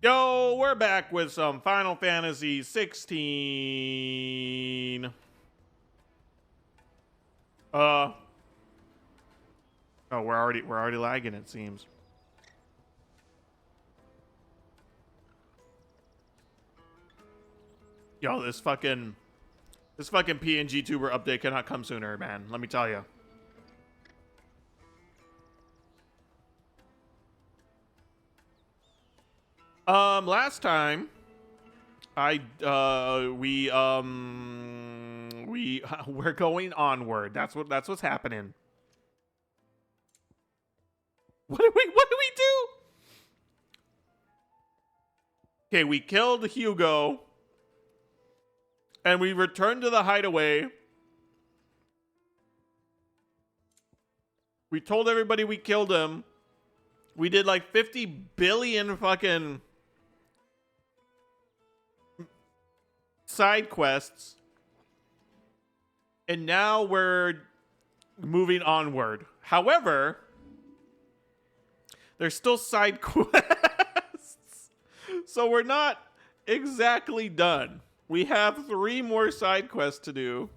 Yo, we're back with some Final Fantasy 16. Oh, we're already lagging, it seems. Yo, this fucking PNG tuber update cannot come sooner, man. Let me tell you. Last time we're going onward. That's what's happening. What do we do? Okay, we killed Hugo. And we returned to the hideaway. We told everybody we killed him. We did like 50 billion fucking side quests. And now we're moving onward. However, there's still side quests. So we're not exactly done. We have 3 more side quests to do.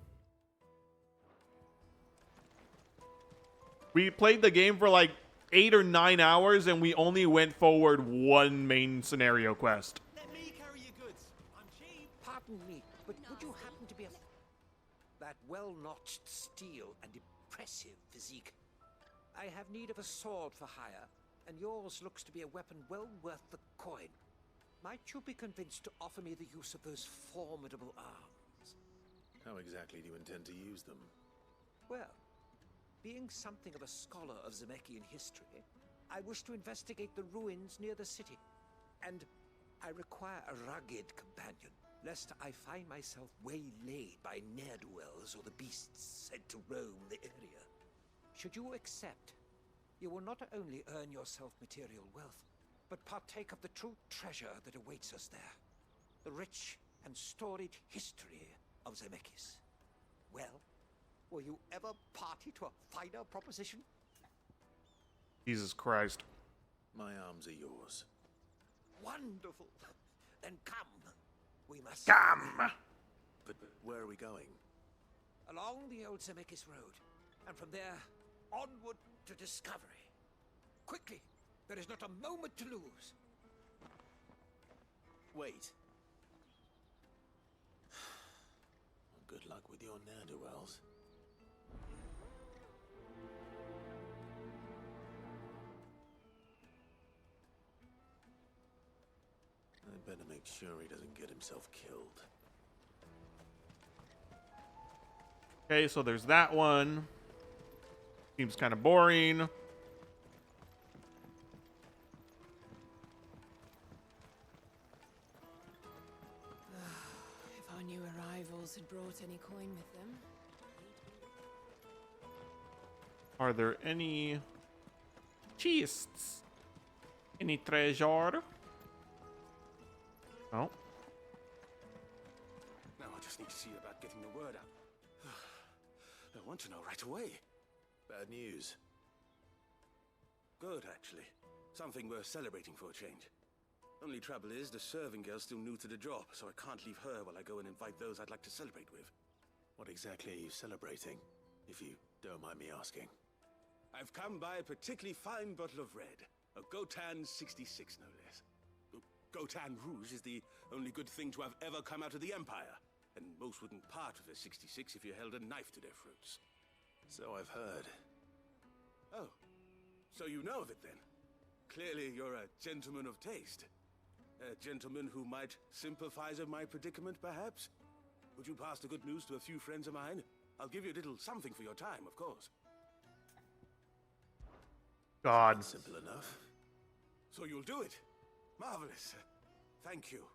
We played the game for like 8 or 9 hours and we only went forward 1 main scenario quest. Let me carry your goods. I'm cheap. Pardon me, but would you happen to be that well-notched steel and impressive physique? I have need of a sword for hire, and yours looks to be a weapon well worth the coin. Might you be convinced to offer me the use of those formidable arms? How exactly do you intend to use them? Well, being something of a scholar of Zemeckis history, I wish to investigate the ruins near the city. And I require a rugged companion, lest I find myself waylaid by ne'er-do-wells or the beasts sent to roam the area. Should you accept, you will not only earn yourself material wealth, but partake of the true treasure that awaits us there. The rich and storied history of Zemeckis. Well, will you ever party to a finer proposition? Jesus Christ. My arms are yours. Wonderful. Then come. We must... Come! But where are we going? Along the old Zemeckis road, and from there, onward to discovery. Quickly! There is not a moment to lose. Wait. Good luck with your ne'er-do-wells. I better make sure he doesn't get himself killed. Okay, so there's that one. Seems kind of boring. If our new arrivals had brought any coin with them. Are there any chests? Any treasure? Oh. Now I just need to see about getting the word out. I want to know right away. Bad news. Good, actually. Something worth celebrating for a change. Only trouble is, the serving girl's still new to the job, so I can't leave her while I go and invite those I'd like to celebrate with. What exactly are you celebrating, if you don't mind me asking? I've come by a particularly fine bottle of red. A Gotan 66, no less. Gotan Rouge is the only good thing to have ever come out of the Empire, and most wouldn't part with a 66 if you held a knife to their throats. So I've heard. Oh, so you know of it then? Clearly you're a gentleman of taste. A gentleman who might sympathize with my predicament, perhaps? Would you pass the good news to a few friends of mine? I'll give you a little something for your time, of course. God. Simple enough. So you'll do it? Marvelous. Thank you.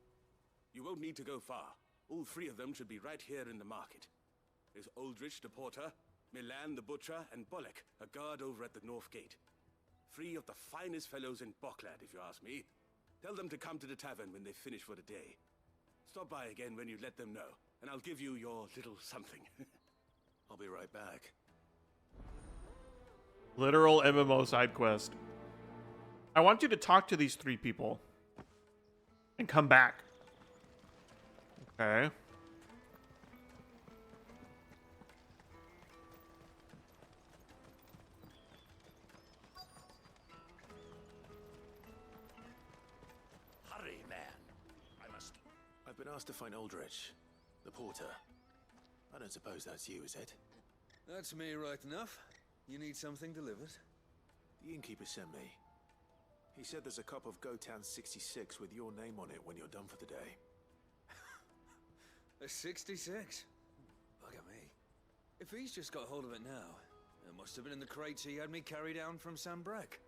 You won't need to go far. All 3 of them should be right here in the market. There's Aldrich the porter, Milan the butcher, and Bolek, a guard over at the north gate. 3 of the finest fellows in Boklad, if you ask me. Tell them to come to the tavern when they finish for the day. Stop by again when you let them know, and I'll give you your little something. I'll be right back. Literal MMO side quest. I want you to talk to these 3 people. and come back. Okay. Hurry, man. I must. I've been asked to find Aldrich, the porter. I don't suppose that's you, is it? That's me right enough. You need something delivered? The innkeeper sent me. He said there's a cup of Gotan 66 with your name on it when you're done for the day. A 66? Bugger me. If he's just got hold of it now, it must have been in the crates he had me carry down from Sambrek.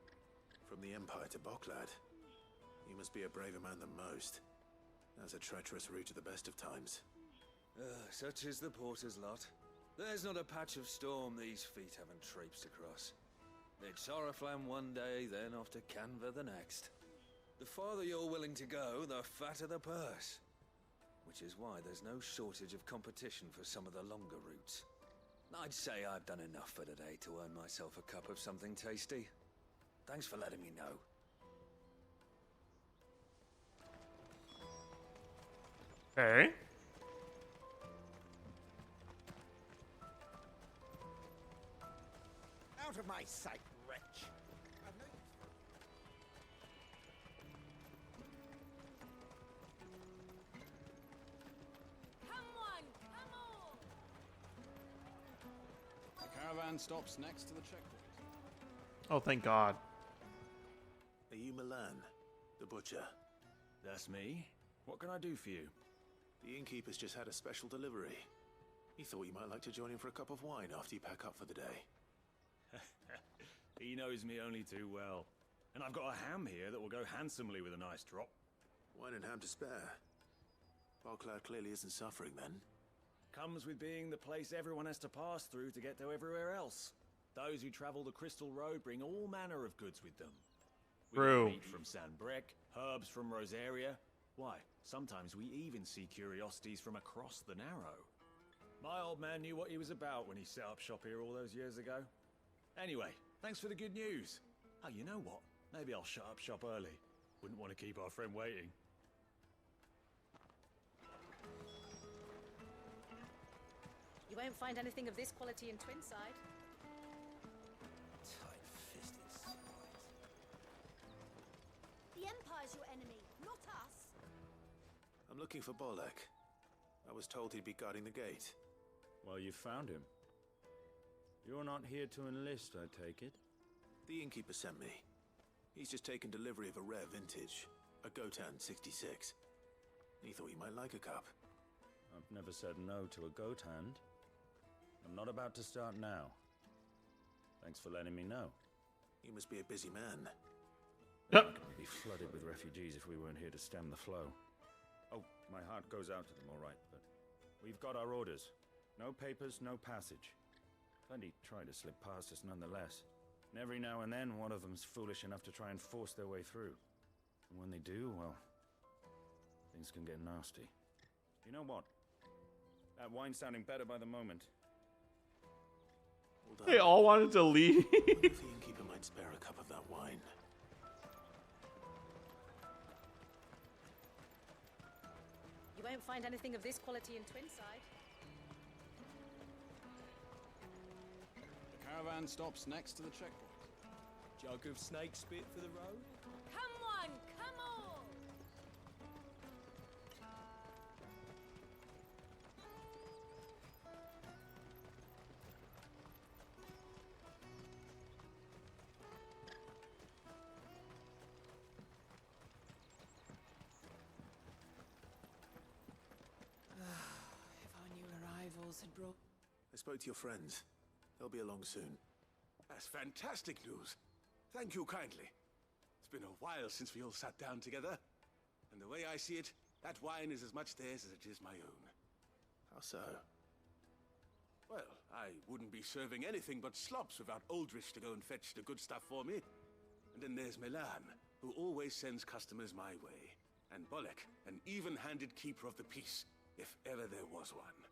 From the Empire to Boklad. You must be a braver man than most. That's a treacherous route at the best of times. Such is the porter's lot. There's not a patch of storm these feet haven't traipsed across. It's Oriflamme one day, then off to Canva the next. The farther you're willing to go, the fatter the purse. Which is why there's no shortage of competition for some of the longer routes. I'd say I've done enough for today to earn myself a cup of something tasty. Thanks for letting me know. Okay. Out of my sight, wretch! I've no Come on, come on! The caravan stops next to the checkpoint. Oh, thank God. Are you Milan, the butcher? That's me. What can I do for you? The innkeeper's just had a special delivery. He thought you might like to join him for a cup of wine after you pack up for the day. He knows me only too well. And I've got a ham here that will go handsomely with a nice drop. Wine and ham to spare. Boklad clearly isn't suffering then. Comes with being the place everyone has to pass through to get to everywhere else. Those who travel the Crystal Road bring all manner of goods with them. We True. get meat from Sanbrek, herbs from Rosaria. Why, sometimes we even see curiosities from across the Narrow. My old man knew what he was about when he set up shop here all those years ago. Anyway, thanks for the good news. Oh, you know what? Maybe I'll shut up shop early. Wouldn't want to keep our friend waiting. You won't find anything of this quality in Twinside. tight-fisted spies. The Empire's your enemy, not us. I'm looking for Bolek. I was told he'd be guarding the gate. Well, you found him. You're not here to enlist, I take it? The innkeeper sent me. He's just taken delivery of a rare vintage, a Gotan 66. He thought you might like a cup. I've never said no to a goat hand. I'm not about to start now. Thanks for letting me know. You must be a busy man. The market would be flooded with refugees if we weren't here to stem the flow. Oh, my heart goes out to them, all right, but we've got our orders. No papers, no passage. Plenty try to slip past us nonetheless. And every now and then, one of them's foolish enough to try and force their way through. And when they do, well, things can get nasty. You know what? That wine's sounding better by the moment. Hold on. They all wanted to leave. I wonder if the innkeeper might spare a cup of that wine. You won't find anything of this quality in Twinside. The caravan stops next to the checkpoint. Jug of snake spit for the road? Come on, come on! If our new arrivals had brought... I spoke to your friends. They'll be along soon. That's fantastic news. Thank you kindly. It's been a while since we all sat down together. And the way I see it, that wine is as much theirs as it is my own. How so? Well, I wouldn't be serving anything but slops without Aldrich to go and fetch the good stuff for me. And then there's Milan, who always sends customers my way. And Bolek, an even-handed keeper of the peace, if ever there was one.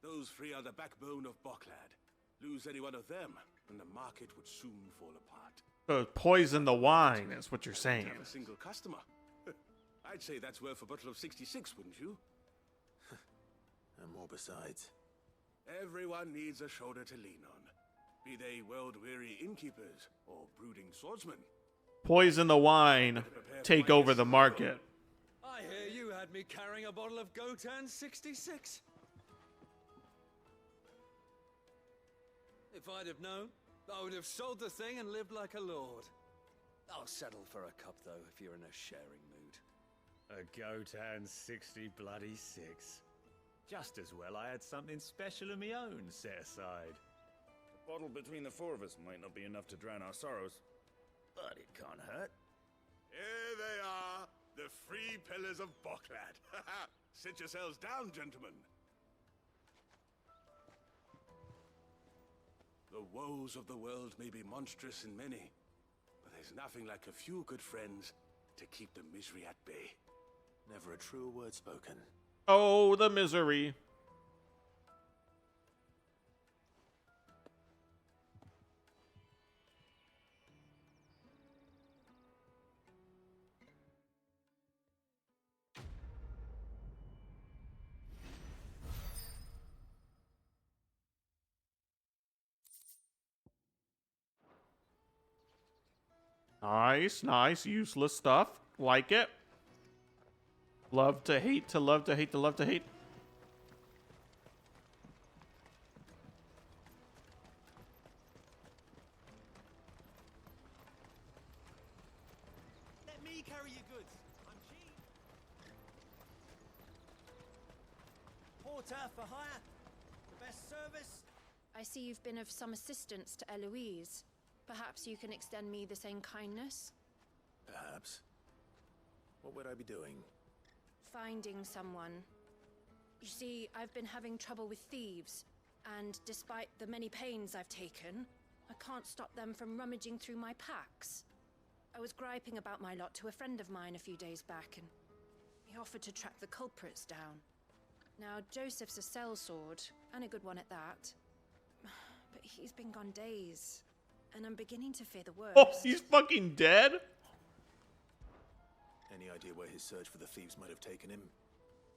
Those three are the backbone of Boklad. Lose any one of them, and the market would soon fall apart. Poison the wine is what you're saying. Have a single customer. I'd say that's worth a bottle of 66, wouldn't you? And more besides. Everyone needs a shoulder to lean on. Be they world-weary innkeepers or brooding swordsmen. Poison the wine. Take over the market. I hear you had me carrying a bottle of Gotan 66. If I'd have known, I would have sold the thing and lived like a lord. I'll settle for a cup, though, if you're in a sharing mood. A Gotan 60 bloody 6. Just as well I had something special of my own set aside. A bottle between the four of us might not be enough to drown our sorrows, but it can't hurt. Here they are, the free pillars of Boklad. Sit yourselves down, gentlemen. The woes of the world may be monstrous in many, but there's nothing like a few good friends to keep the misery at bay. Never a truer word spoken. Oh, the misery. Nice, nice, useless stuff. Like it. Love to hate to love to hate to love to hate. Let me carry your goods. I'm cheap. Porter for hire. The best service. I see you've been of some assistance to Eloise. Perhaps you can extend me the same kindness? Perhaps. What would I be doing? Finding someone. You see, I've been having trouble with thieves, and despite the many pains I've taken, I can't stop them from rummaging through my packs. I was griping about my lot to a friend of mine a few days back, and he offered to track the culprits down. Now, Joseph's a sellsword, and a good one at that. But he's been gone days, and I'm beginning to fear the worst. Oh, he's fucking dead? Any idea where his search for the thieves might have taken him?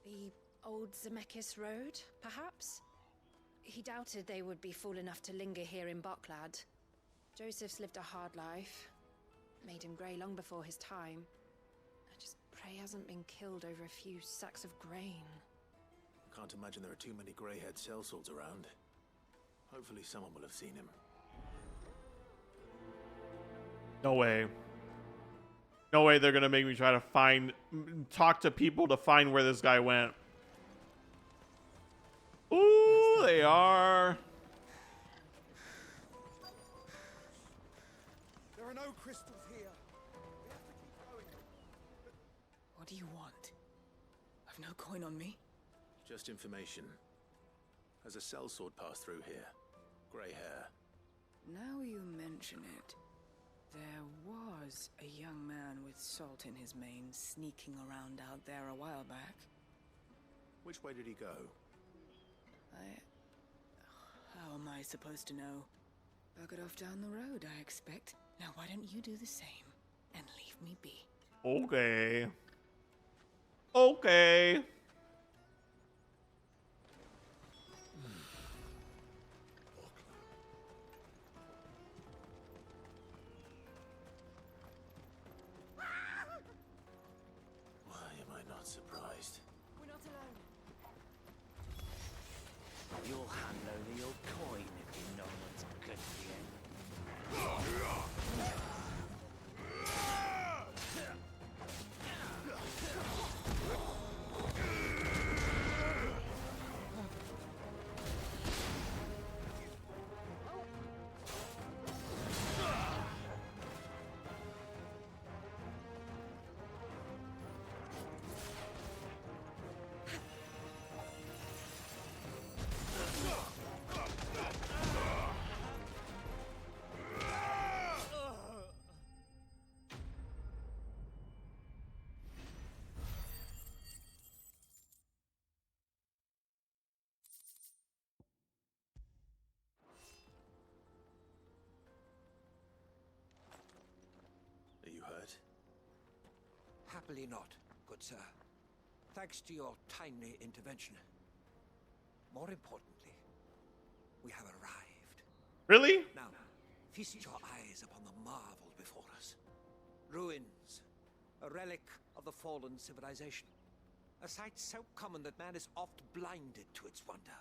The old Zemeckis Road, perhaps? He doubted they would be fool enough to linger here in Boklad. Joseph's lived a hard life. Made him grey long before his time. I just pray he hasn't been killed over a few sacks of grain. Can't imagine there are too many grey-haired sellswords around. Hopefully someone will have seen him. No way. No way they're gonna make me try to talk to people to find where this guy went. Ooh, they are. There are no crystals here. We have to keep going. What do you want? I've no coin on me. Just information. Has a sellsword passed through here? Grey hair. Now you mention it. There was a young man with salt in his mane sneaking around out there a while back. Which way did he go? How am I supposed to know? Buggered off down the road, I expect. Now why don't you do the same and leave me be? Okay. Okay. Why am I not surprised? We're not alone. You'll hand over your coin if you know what's good for you. Are you hurt? Happily not. good sir. Thanks to your timely intervention. More importantly, we have arrived. Really? Now, feast your eyes upon the marvel before us. Ruins, a relic of the fallen civilization. A sight so common that man is oft blinded to its wonder.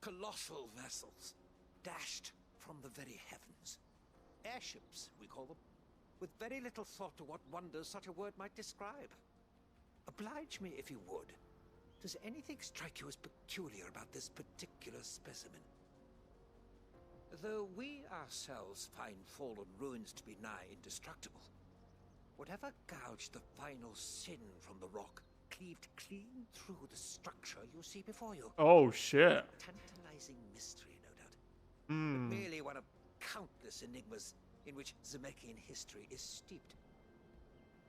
Colossal vessels, dashed from the very heavens. Airships, we call them, with very little thought to what wonders such a word might describe. Oblige me if you would. Does anything strike you as peculiar about this particular specimen? Though we ourselves find fallen ruins to be nigh indestructible, whatever gouged the final sin from the rock cleaved clean through the structure you see before you. Oh, shit. Tantalizing mystery, no doubt. But merely one of countless enigmas in which Zemeckis history is steeped.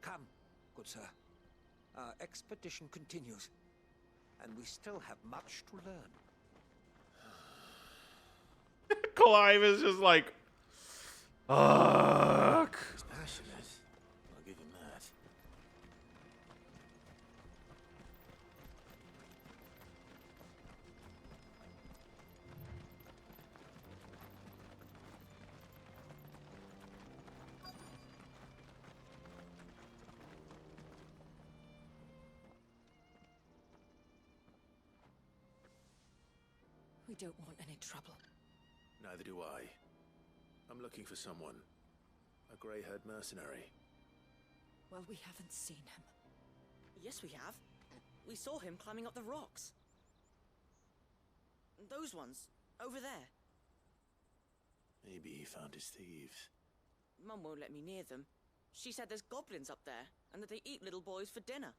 Come, good sir. Our expedition continues, and we still have much to learn. Clive is just like, fuck. He's passionate. I'll give him that. We don't want any trouble. Neither do I. I'm looking for someone. A grey-haired mercenary. Well, we haven't seen him. Yes, we have. We saw him climbing up the rocks. Those ones, over there. Maybe he found his thieves. Mum won't let me near them. She said there's goblins up there, and that they eat little boys for dinner.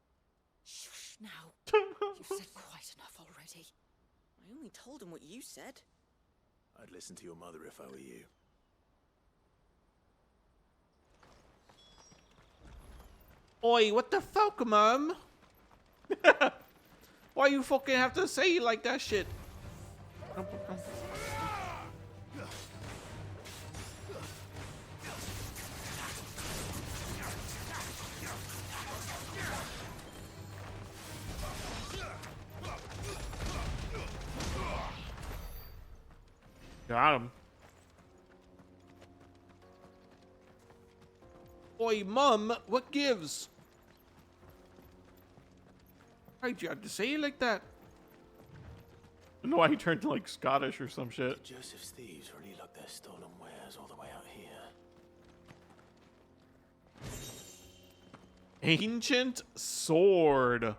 Shush now. You've said quite enough already. I only told him what you said. I'd listen to your mother if I were you. Oi, what the fuck, Mum? Why you fucking have to say it like that shit? Got him. Oi, Mum, what gives? Why'd you have to say it like that? I don't know why he turned to like Scottish or some shit. Joseph's thieves really lug their stolen wares all the way out here. Ancient sword.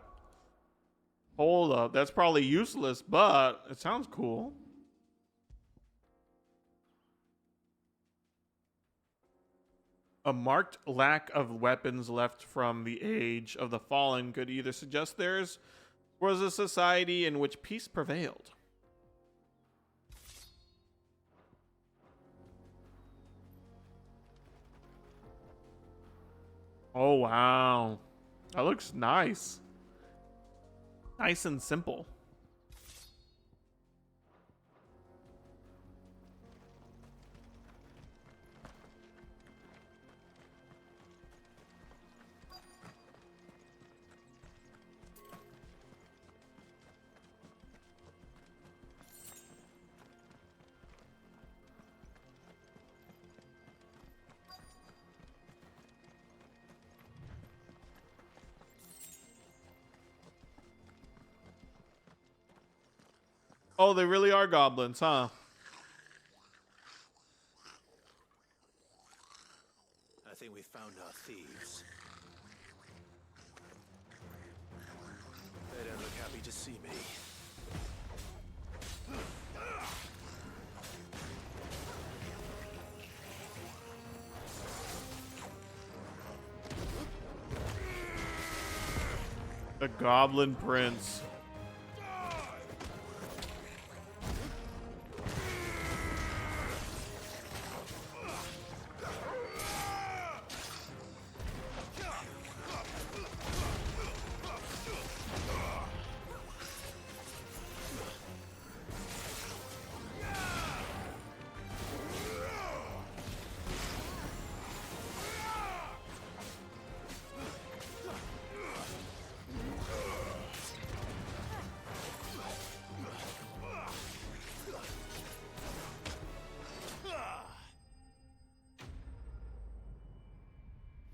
Hold up, that's probably useless, but it sounds cool. A marked lack of weapons left from the Age of the Fallen could either suggest theirs was a society in which peace prevailed. Oh, wow. That looks nice. Nice and simple. Oh, they really are goblins, huh? I think we found our thieves. They don't look happy to see me. The Goblin Prince.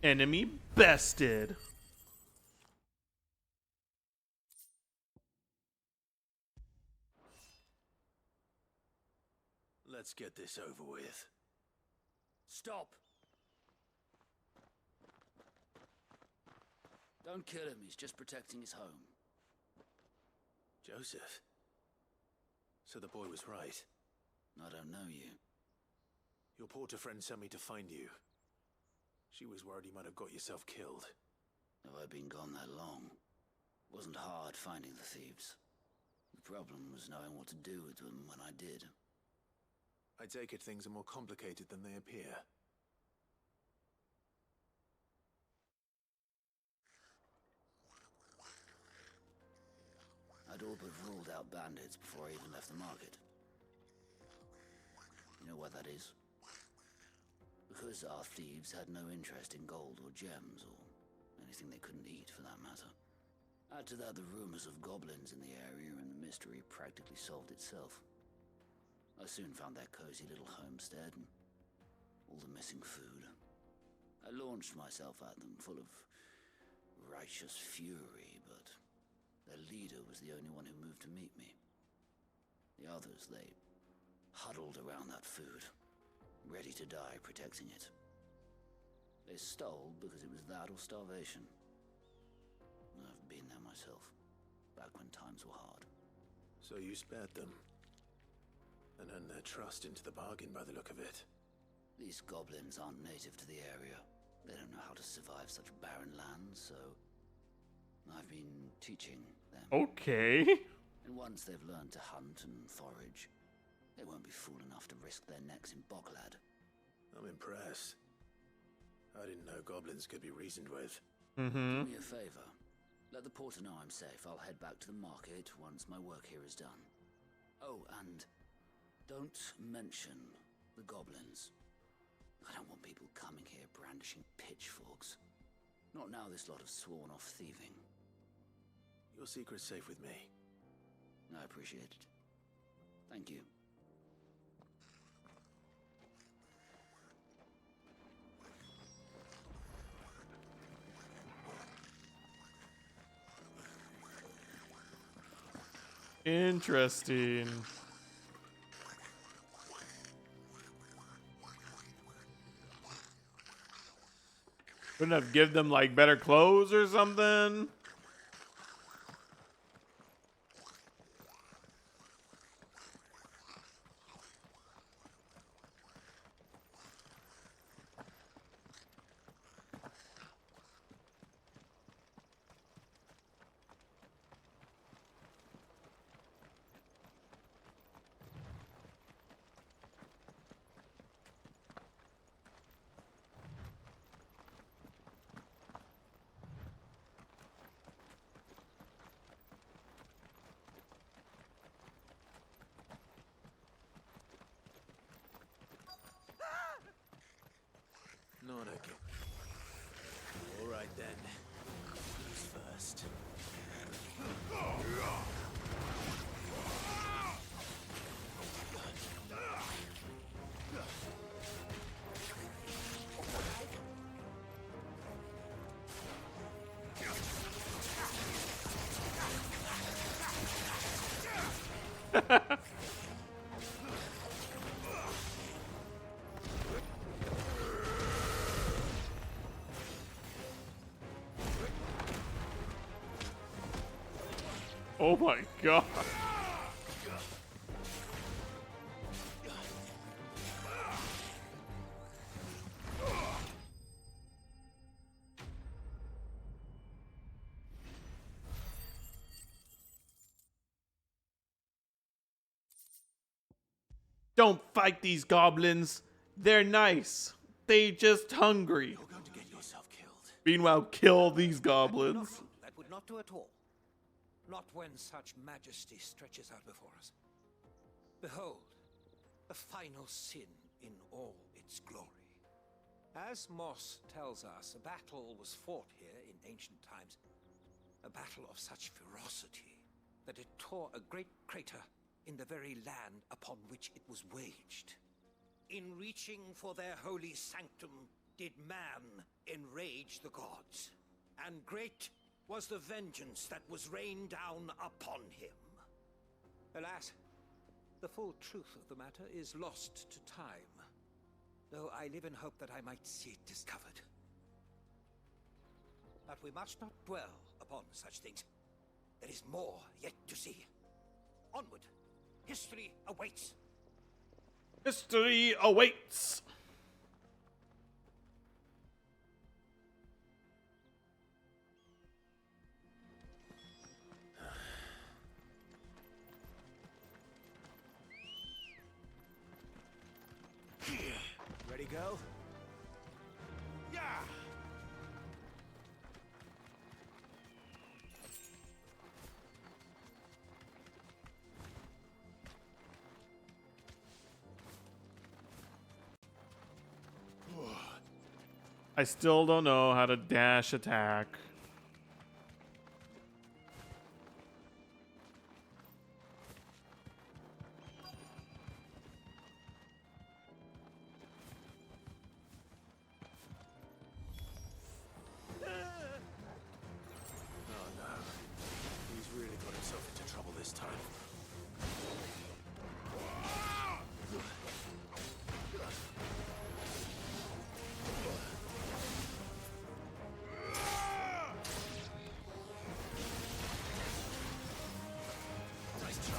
Enemy bested. Let's get this over with. Stop! Don't kill him, he's just protecting his home. Joseph? So the boy was right. I don't know you. Your porter friend sent me to find you. She was worried you might have got yourself killed. Have I been gone that long? Wasn't hard finding the thieves. The problem was knowing what to do with them when I did. I take it things are more complicated than they appear. I'd all but ruled out bandits before I even left the market. You know why that is? Because our thieves had no interest in gold or gems, or anything they couldn't eat for that matter. Add to that the rumors of goblins in the area, and the mystery practically solved itself. I soon found their cozy little homestead, and all the missing food. I launched myself at them, full of righteous fury, but their leader was the only one who moved to meet me. The others, they huddled around that food, ready to die protecting it. They stole because it was that or starvation. I've been there myself, back when times were hard. So you spared them, and earned their trust into the bargain by the look of it. These goblins aren't native to the area. They don't know how to survive such barren lands, so I've been teaching them. Okay. And once they've learned to hunt and forage, they won't be fool enough to risk their necks in Boglad. I'm impressed. I didn't know goblins could be reasoned with. Mm-hmm. Do me a favor. Let the porter know I'm safe. I'll head back to the market once my work here is done. Oh, and don't mention the goblins. I don't want people coming here brandishing pitchforks. Not now this lot have sworn off thieving. Your secret's safe with me. I appreciate it. Thank you. Interesting. Wouldn't have give them like better clothes or something? Not again. All right then. Who's first? Oh my god. Don't fight these goblins. They're nice. They just hungry. You're going to get yourself killed. Meanwhile, kill these goblins. That would not do at all. Not when such majesty stretches out before us. Behold, the final sin in all its glory. As Moss tells us, a battle was fought here in ancient times. A battle of such ferocity that it tore a great crater in the very land upon which it was waged. In reaching for their holy sanctum, did man enrage the gods, and great was the vengeance that was rained down upon him. Alas, the full truth of the matter is lost to time, though I live in hope that I might see it discovered. But we must not dwell upon such things. There is more yet to see. Onward. History awaits. History awaits. Ready, go? Yeah! I still don't know how to dash attack. Oh no. He's really got himself into trouble this time. Nice try.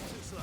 Too slow.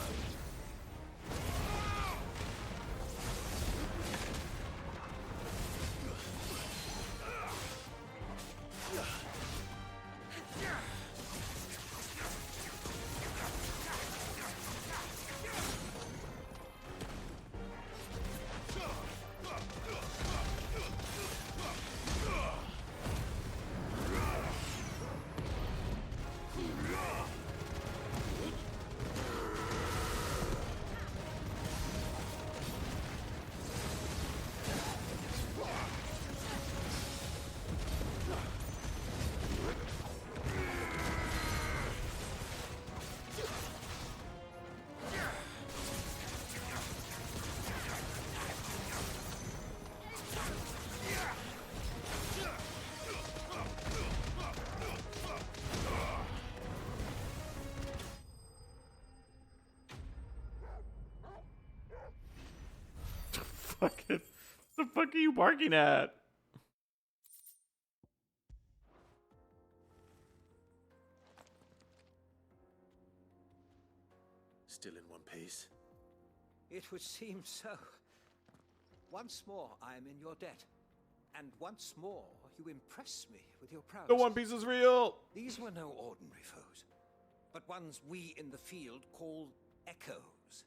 Fucking, the fuck are you barking at? Still in one piece. It would seem so. Once more I am in your debt, and once more you impress me with your prowess. The One Piece is real. These were no ordinary foes, but ones we in the field call echoes.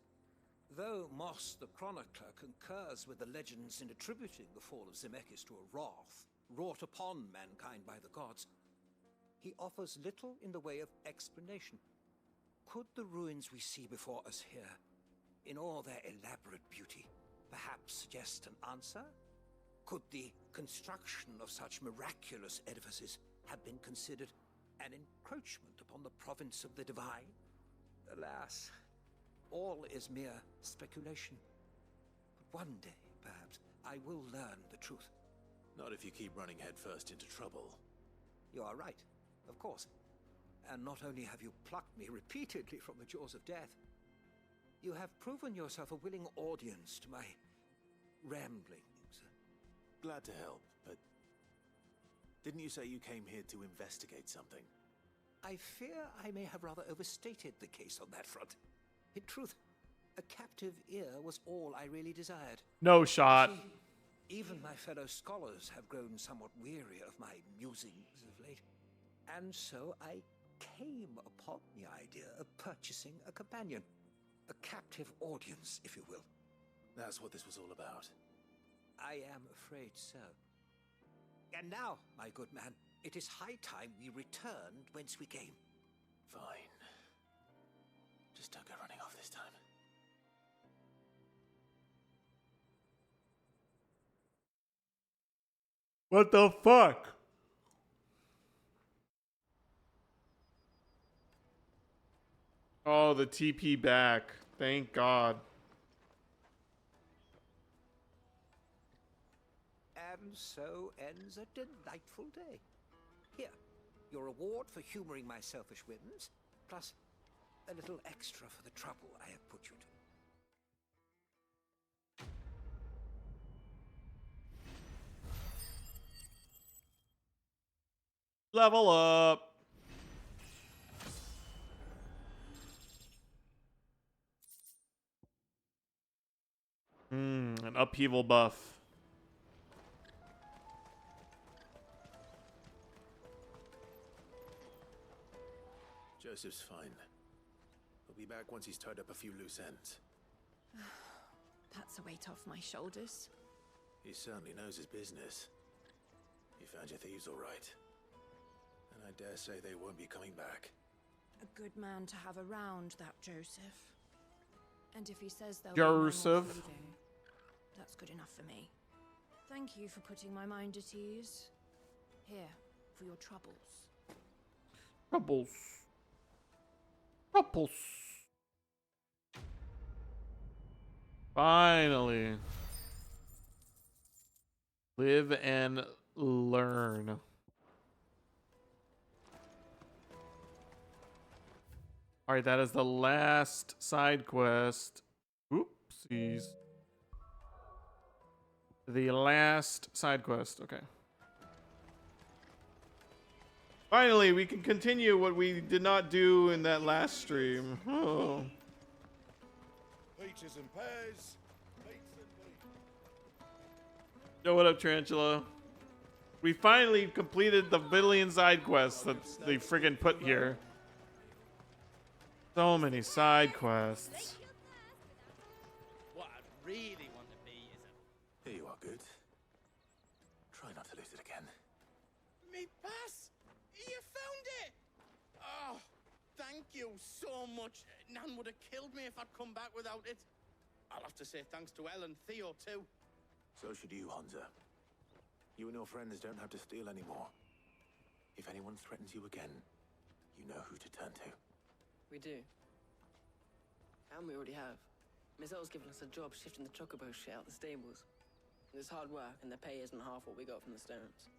Though Moss the Chronicler concurs with the legends in attributing the fall of Zemeckis to a wrath wrought upon mankind by the gods, he offers little in the way of explanation. Could the ruins we see before us here, in all their elaborate beauty, perhaps suggest an answer? Could the construction of such miraculous edifices have been considered an encroachment upon the province of the divine? Alas, all is mere speculation. But one day, perhaps, I will learn the truth. Not if you keep running headfirst into trouble. You are right, of course. And not only have you plucked me repeatedly from the jaws of death, you have proven yourself a willing audience to my ramblings. Glad to help, but didn't you say you came here to investigate something? I fear I may have rather overstated the case on that front. In truth, a captive ear was all I really desired. No shot. You see, even my fellow scholars have grown somewhat weary of my musings of late. And so I came upon the idea of purchasing a companion. A captive audience, if you will. That's what this was all about. I am afraid so. And now, my good man, it is high time we returned whence we came. Fine. Just don't go running off this time. What the fuck? Oh, the TP back. Thank God. And so ends a delightful day. Here, your reward for humoring my selfish whims, plus a little extra for the trouble I have put you to. Level up. An upheaval buff. Joseph's fine. He'll be back once he's tied up a few loose ends. That's a weight off my shoulders. He certainly knows his business. You found your thieves all right. And I dare say they won't be coming back. A good man to have around, that Joseph. And if he says they'll Joseph. be no more thieving, that's good enough for me. Thank you for putting my mind at ease. Here, for your troubles. Troubles. Troubles. Finally. Live and learn. Alright, that is the last side quest. Oopsies. The last side quest, okay. Finally, we can continue what we did not do in that last stream. Oh. Peaches and pears. Meats and beef. Yo, what up, Tarantula? We finally completed the billion side quests that they friggin' put here. So many side quests. What I really want to be is a... Here you are, good. Try not to lose it again. Me pass! You found it! Oh, thank you so much. Nan would have killed me if I'd come back without it. I'll have to say thanks to Elle and Theo, too. So should you, Hansa. You and your friends don't have to steal anymore. If anyone threatens you again, you know who to turn to. We do. And we already have. Miss Elle's given us a job shifting the chocobo shit out the stables. It's hard work, and the pay isn't half what we got from the stones.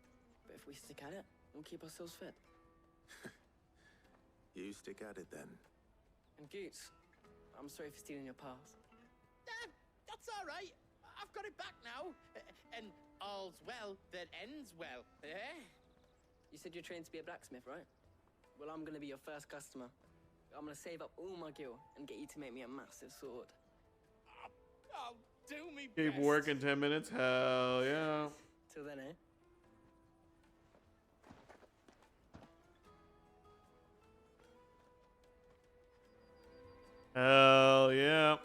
But if we stick at it, we'll keep ourselves fit. You stick at it then. And Goots, I'm sorry for stealing your pass. That's all right. I've got it back now. And all's well that ends well, eh? You said you're trained to be a blacksmith, right? Well, I'm gonna be your first customer. I'm gonna save up all my gil and get you to make me a massive sword. I'll do me Keep best. working 10 minutes? Hell yeah. Till then, eh? Hell yeah.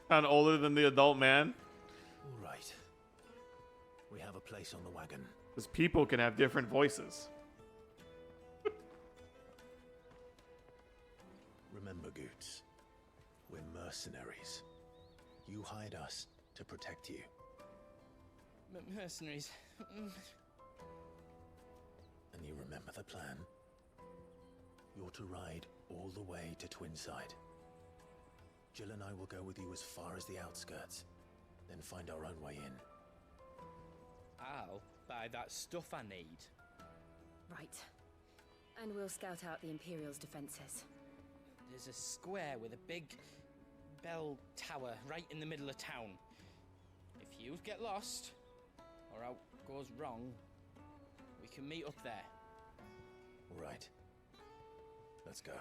Sound older than the adult man? All right. We have a place on the wagon. Because people can have different voices. Remember, Goots, we're mercenaries. You hired us to protect you. Mercenaries. And you remember the plan? You're to ride all the way to Twinside. Jill and I will go with you as far as the outskirts, then find our own way in. I'll buy that stuff I need. Right. And we'll scout out the Imperial's defenses. There's a square with a big bell tower right in the middle of town. If you get lost, or out goes wrong, we can meet up there. All right. Let's go.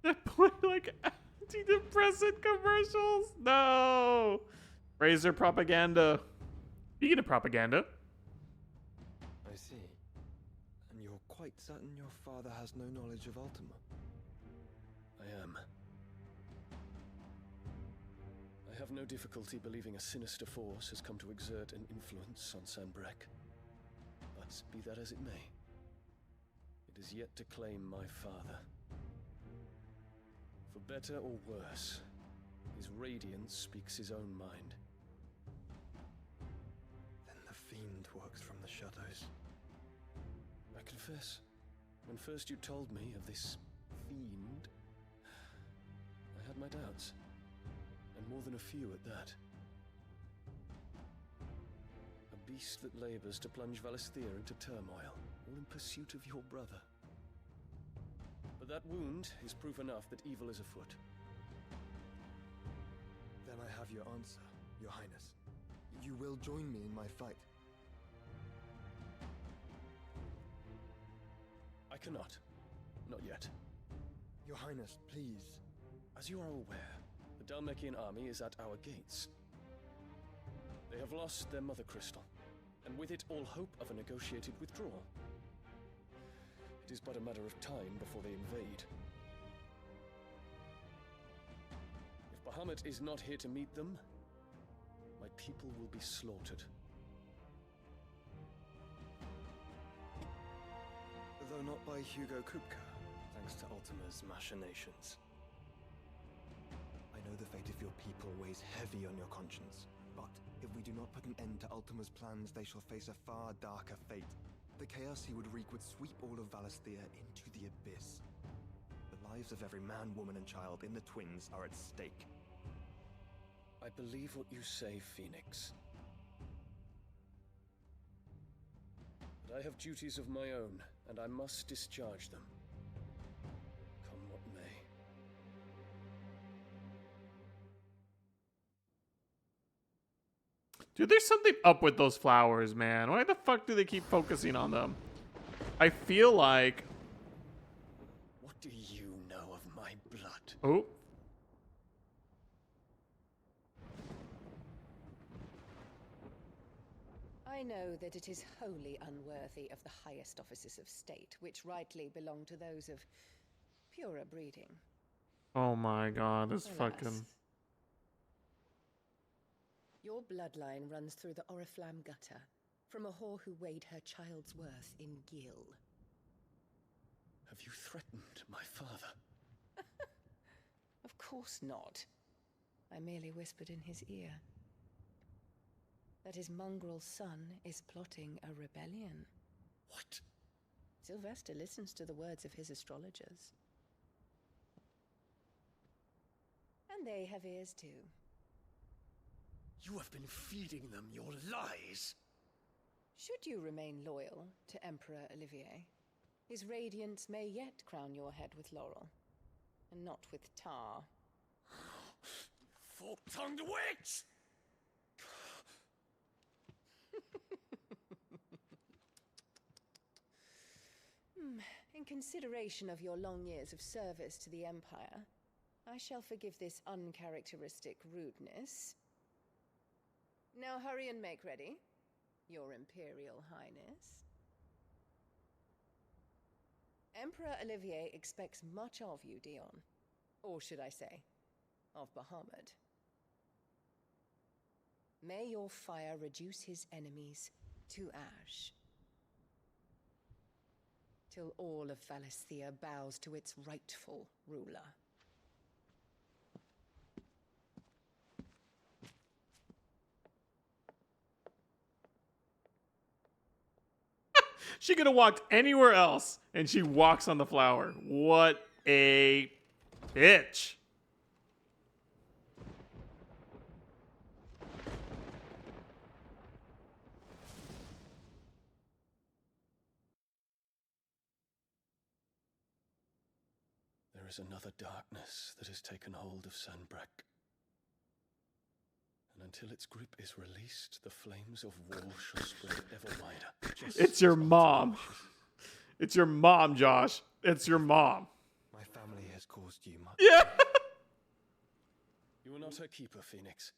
They play like antidepressant commercials. No. Razor propaganda. Speaking of propaganda. I see. And you're quite certain your father has no knowledge of Ultima? I am. I have no difficulty believing a sinister force has come to exert an influence on Sanbreque. But be that as it may, it is yet to claim my father. For better or worse, his radiance speaks his own mind. Then the fiend works from the shadows. I confess, when first you told me of this fiend, I had my doubts. And more than a few at that. A beast that labors to plunge Valisthea into turmoil, all in pursuit of your brother. But that wound is proof enough that evil is afoot. Then I have your answer, Your Highness. You will join me in my fight. I cannot. Not yet. Your Highness, please. As you are aware, the Dhalmekian army is at our gates. They have lost their mother crystal, and with it all hope of a negotiated withdrawal. It is but a matter of time before they invade. If Bahamut is not here to meet them, my people will be slaughtered. Though not by Hugo Kupka, thanks to Ultima's machinations. I know the fate of your people weighs heavy on your conscience, but if we do not put an end to Ultima's plans, they shall face a far darker fate. The chaos he would wreak would sweep all of Valisthea into the abyss. The lives of every man, woman, and child in the Twins are at stake. I believe what you say, Phoenix. But I have duties of my own, and I must discharge them. Come what may. Dude, there's something up with those flowers, man. Why the fuck do they keep focusing on them? I feel like... What do you know of my blood? Oh. I know that it is wholly unworthy of the highest offices of state, which rightly belong to those of purer breeding. Oh my god, this Alas. fucking... Your bloodline runs through the Oriflamme gutter, from a whore who weighed her child's worth in gil. Have you threatened my father? Of course not. I merely whispered in his ear that his mongrel son is plotting a rebellion. What? Sylvester listens to the words of his astrologers. And they have ears too. You have been feeding them your lies. Should you remain loyal to Emperor Olivier, his radiance may yet crown your head with laurel, and not with tar. Fork-tongued witch! In consideration of your long years of service to the Empire, I shall forgive this uncharacteristic rudeness. Now hurry and make ready, Your Imperial Highness. Emperor Olivier expects much of you, Dion. Or should I say, of Bahamut. May your fire reduce his enemies to ash, till all of Valisthea bows to its rightful ruler. She could have walked anywhere else, and she walks on the flower. What a bitch. There is another darkness that has taken hold of Sanbreque. And until its grip is released, the flames of war shall spread ever wider. It's your mom. It's your mom, Josh. It's your mom. My family has caused you much. Yeah. You are not her keeper, Phoenix.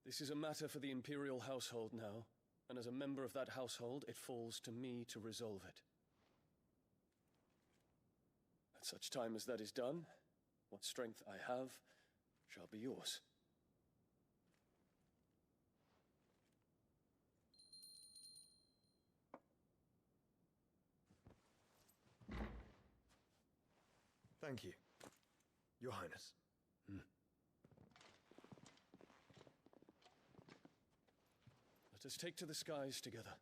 This is a matter for the Imperial household now, and as a member of that household, it falls to me to resolve it. At such time as that is done, what strength I have shall be yours. Thank you, Your Highness. Let us take to the skies together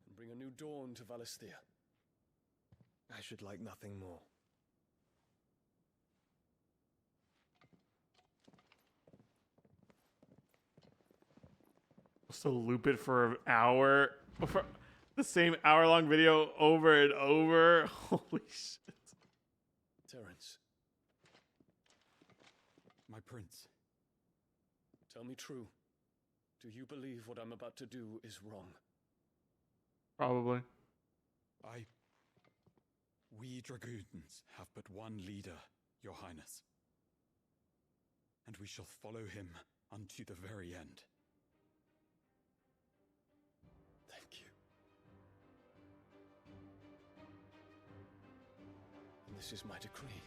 and bring a new dawn to Valisthea. I should like nothing more. So loop it for an hour, for the same hour-long video over and over. Holy shit! Terence, My prince. tell me true. Do you believe what I'm about to do is wrong? Probably. We dragoons have but one leader, Your Highness. And we shall follow him unto the very end. Thank you. And this is my decree.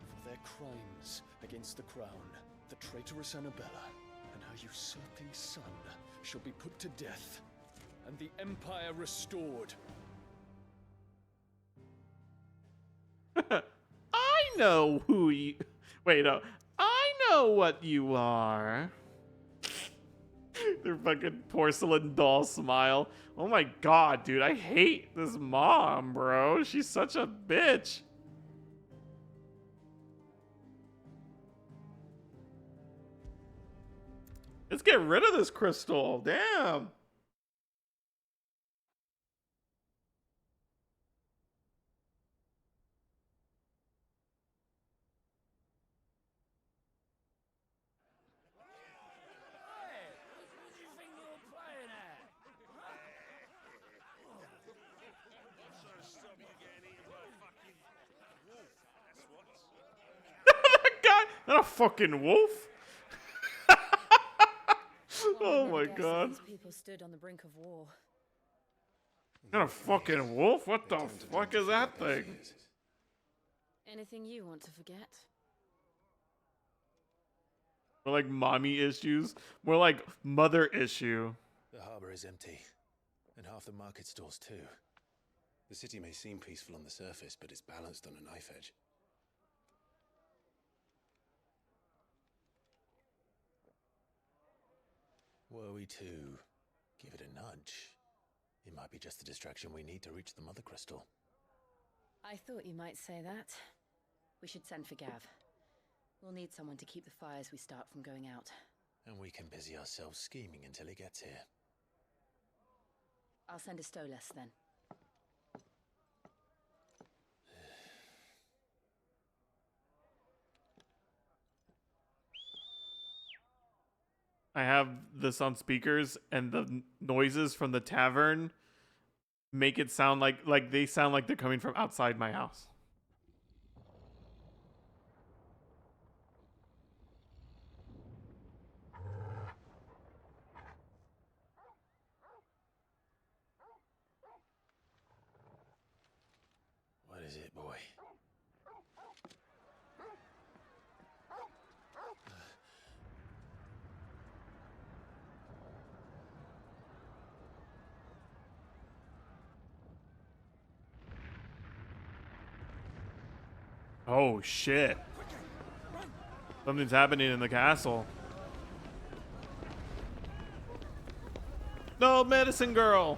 For their crimes against the crown, the traitorous Annabella and her usurping son shall be put to death, and the Empire restored. I know who you... Wait, no. I know what you are. Their fucking porcelain doll smile. Oh my god, dude. I hate this mom, bro. She's such a bitch. Let's get rid of this crystal. Damn. Not a fucking wolf. Oh my god. These people stood on the brink of war. Not a fucking wolf? What the fuck is that thing? Anything you want to forget? More like mommy issues. More like mother issue. The harbor is empty, and half the market stalls too. The city may seem peaceful on the surface, but it's balanced on a knife edge. Were we to give it a nudge, it might be just the distraction we need to reach the Mother Crystal. I thought you might say that. We should send for Gav. We'll need someone to keep the fires we start from going out. And we can busy ourselves scheming until he gets here. I'll send a Stolas then. I have this on speakers, and the noises from the tavern make it sound like they sound like they're coming from outside my house. What is it, boy? Oh shit. Something's happening in the castle. No, medicine girl.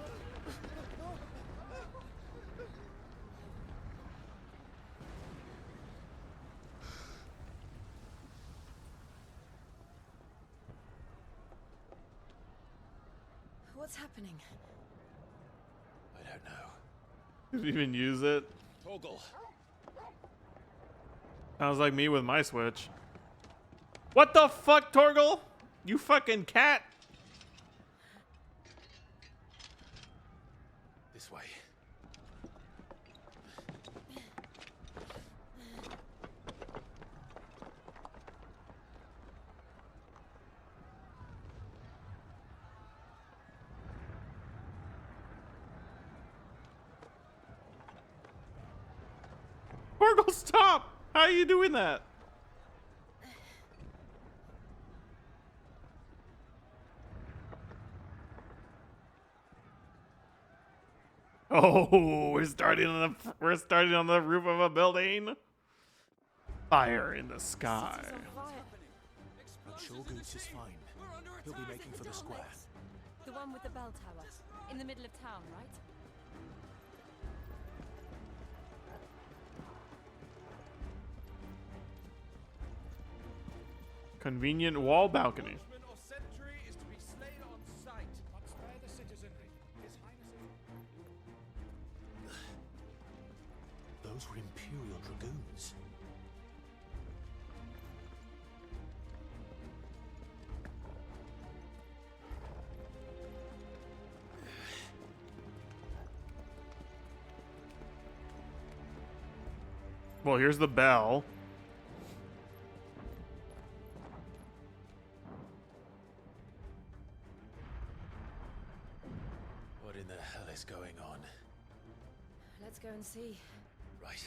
What's happening? I don't know. Did you even use it? Torgal. Sounds like me with my Switch. What the fuck, Torgal? You fucking cat. This way. Torgal, stop! How are you doing that? Oh, we're starting on the roof of a building. Fire in the sky. I'm sure Goots is fine. He'll be making for the square. The one with the bell tower. In the middle of town, right? Convenient wall balcony. Those were Imperial Dragoons. Well, here's the bell. What in the hell is going on? Let's go and see. Right.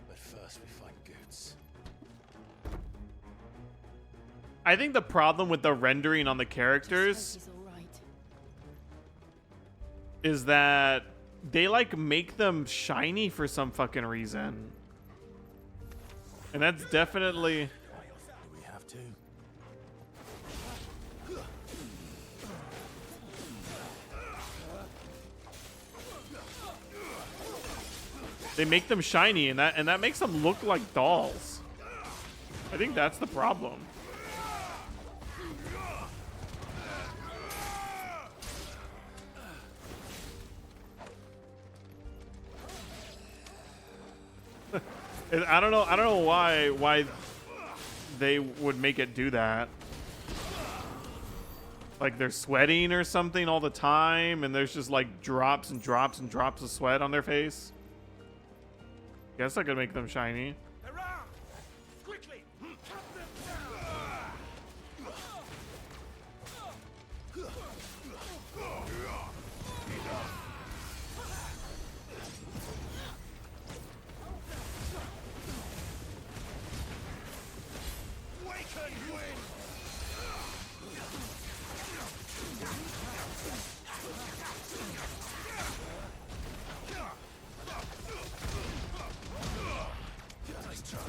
But first we find Goots. I think the problem with the rendering on the characters is that they like make them shiny for some fucking reason. And that's definitely... Do we have to? They make them shiny and that makes them look like dolls. I think that's the problem. I don't know why they would make it do that. Like they're sweating or something all the time and there's just like drops and drops and drops of sweat on their face. Guess I could make them shiny. Quickly! Nice try.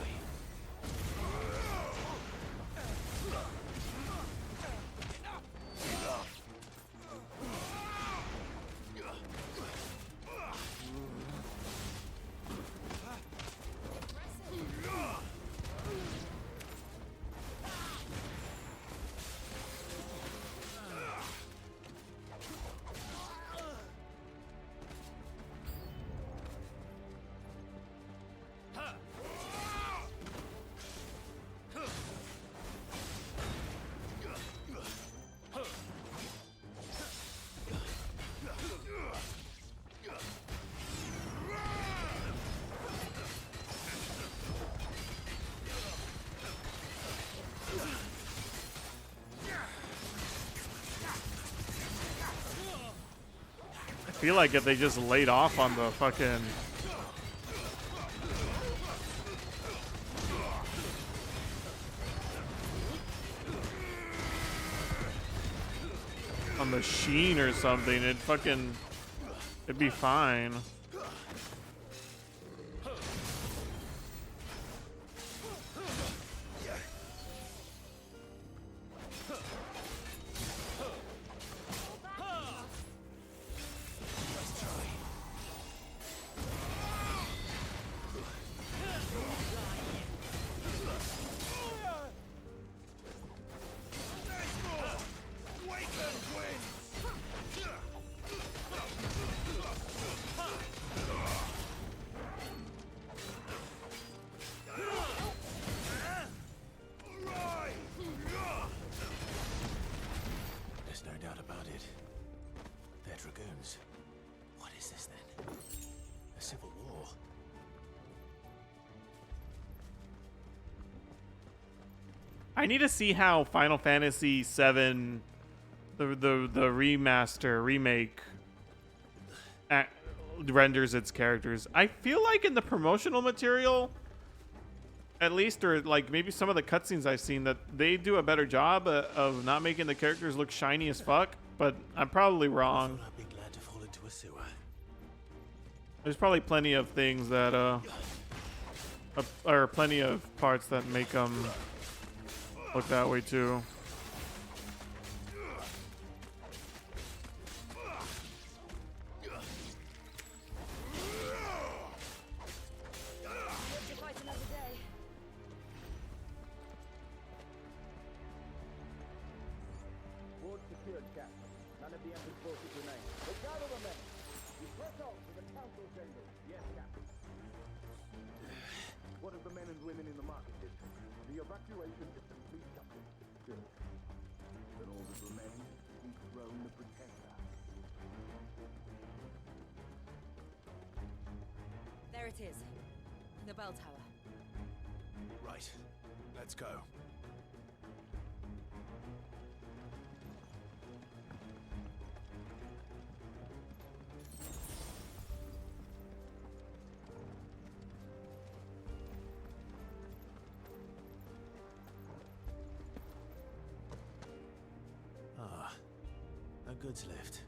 I feel like if they just laid off on the fucking... on the sheen or something, it'd be fine. There's no doubt about it. They're Dragoons. What is this then? A civil war? I need to see how Final Fantasy VII, the remaster, remake, renders its characters. I feel like in the promotional material, at least, or like maybe some of the cutscenes I've seen, that they do a better job of not making the characters look shiny as fuck. But I'm probably wrong. I'd be glad to fall into a sewer. There's probably plenty of things that or plenty of parts that make them look that way too. Ward secured, Captain. None of the Emperor's forces remain. But gather the men. We press on to the council chamber. Yes, Captain. What of the men and women in the market district? The evacuation is complete, Captain. Good. Then all that remains is to dethrone the Pretender. There it is. The bell tower. Right. Let's go. Ah, a goods lift.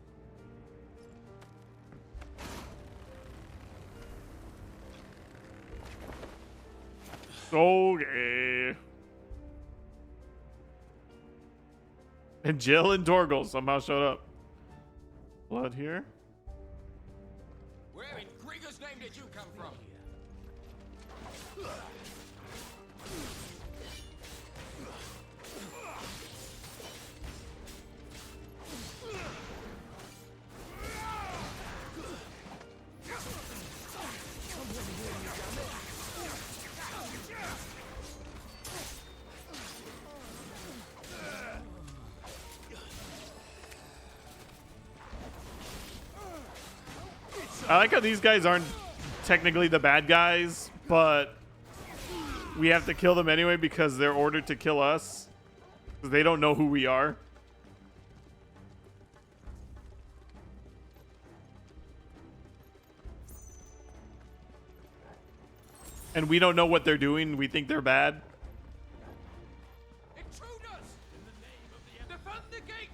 Okay. And Jill and Dorgle somehow showed up. Blood here. Where in Grieger's name did you come from? I like how these guys aren't technically the bad guys, but we have to kill them anyway because they're ordered to kill us. Because they don't know who we are. And we don't know what they're doing. We think they're bad. Intruders! In the name of the defend the gates!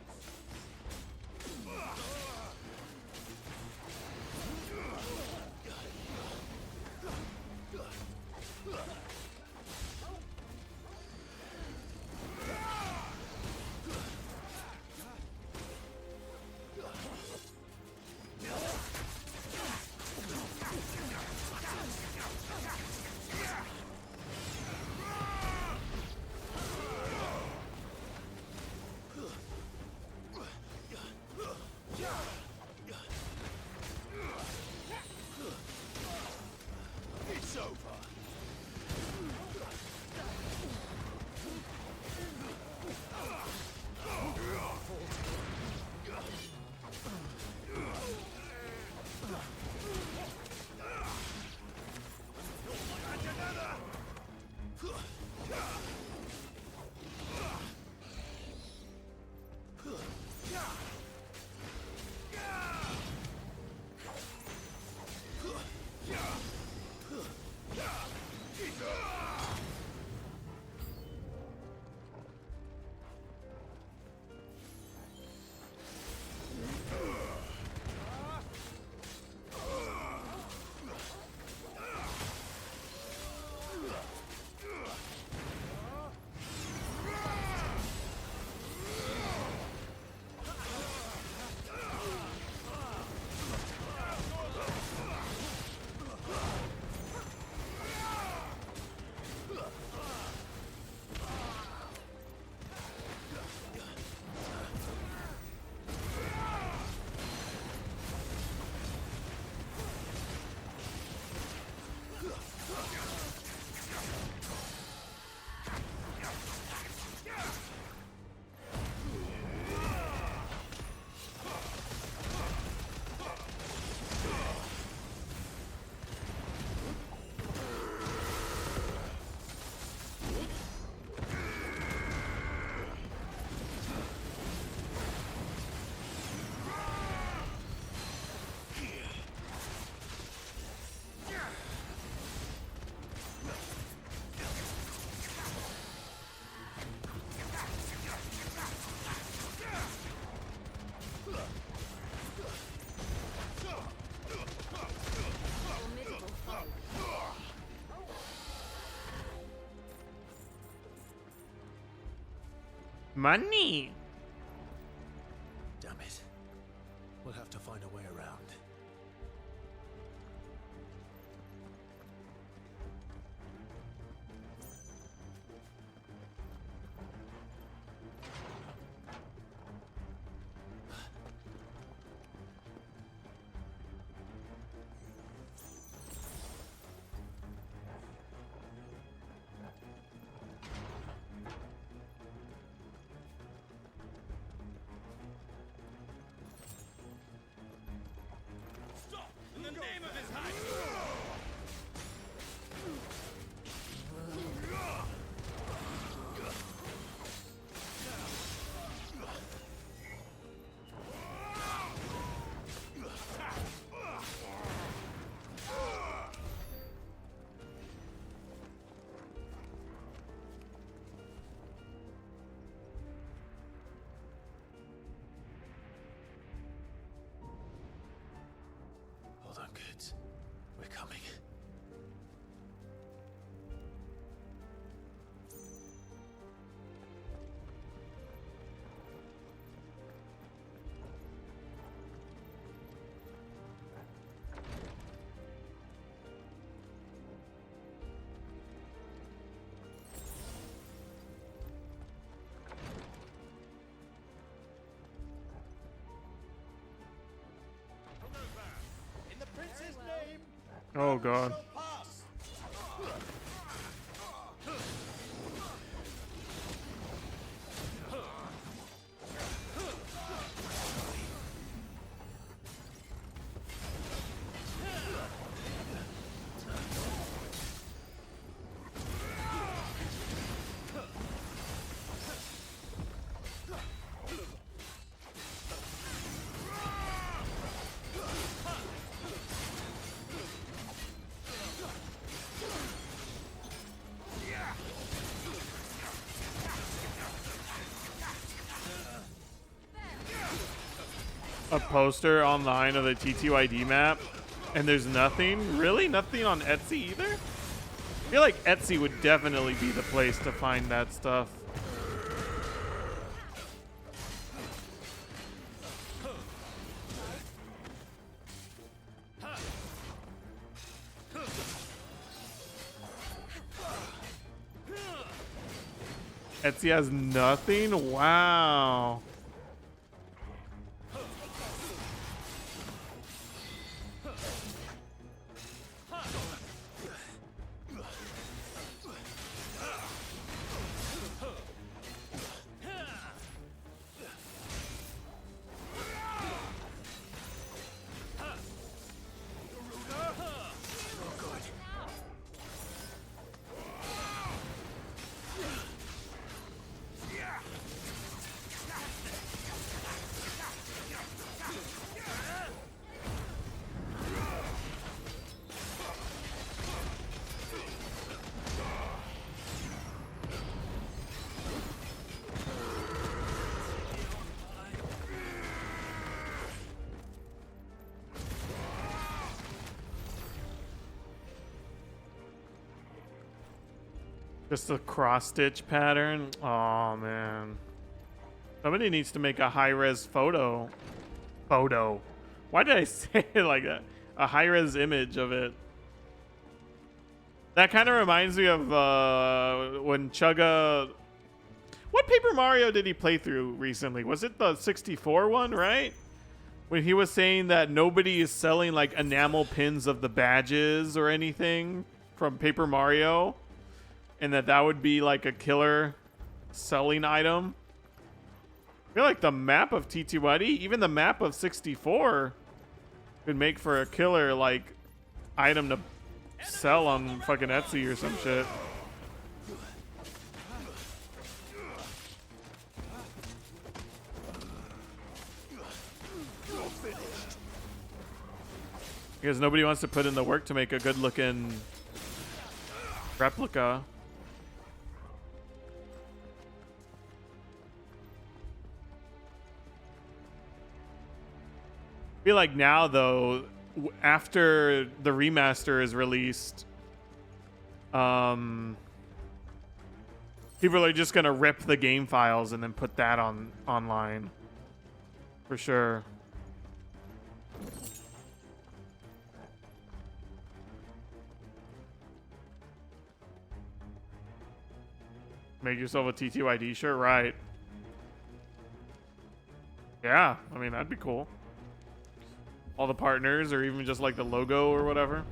Money. Damn it. We'll have to find a way around. In the name of His Highness! Hold on, kids. We're coming. In the prince's name, Oh god. pass! A poster online of the TTYD map, and there's nothing? Really? Nothing on Etsy either? I feel like Etsy would definitely be the place to find that stuff. Etsy has nothing? Wow. Just a cross-stitch pattern. Oh man. Somebody needs to make a high-res photo. Why did I say it like that? A high-res image of it. That kind of reminds me of when Chugga... What Paper Mario did he play through recently? Was it the 64 one, right? When he was saying that nobody is selling like enamel pins of the badges or anything from Paper Mario. And that would be like a killer selling item. I feel like the map of TTYD, even the map of 64, could make for a killer like item to sell on fucking Etsy or some shit. Because nobody wants to put in the work to make a good looking replica. I feel like now though, after the remaster is released, People are just gonna rip the game files and then put that on online. For sure. Make yourself a TTYD shirt, right? Yeah, I mean, that'd be cool. All the partners, or even just like the logo or whatever.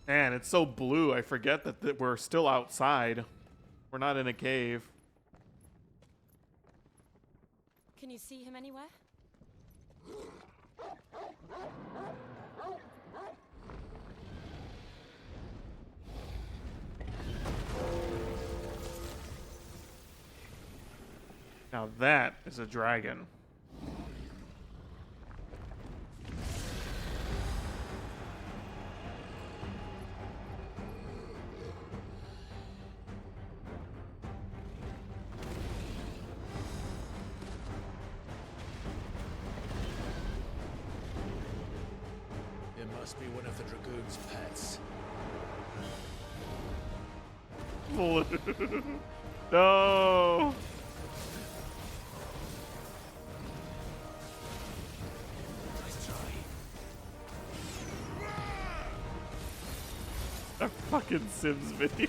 Man, it's so blue. I forget that we're still outside. We're not in a cave. Can you see him anywhere? Now that is a dragon. It must be one of the Dragoon's pets. No. A fucking Sims video.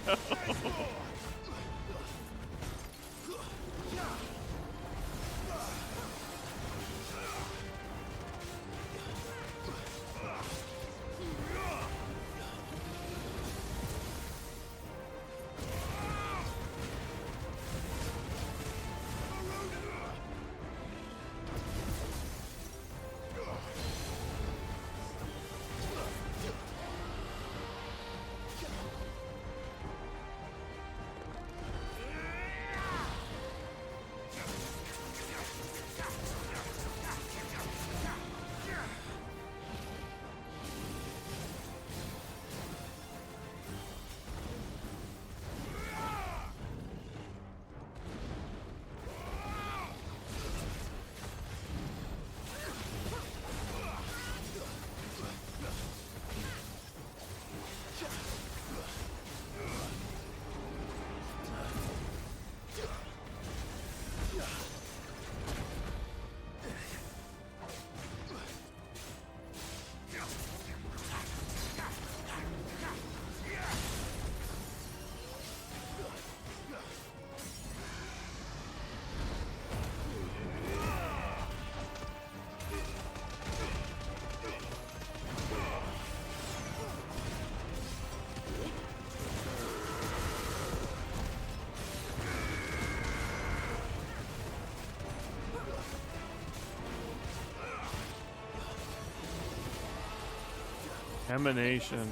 Emanation.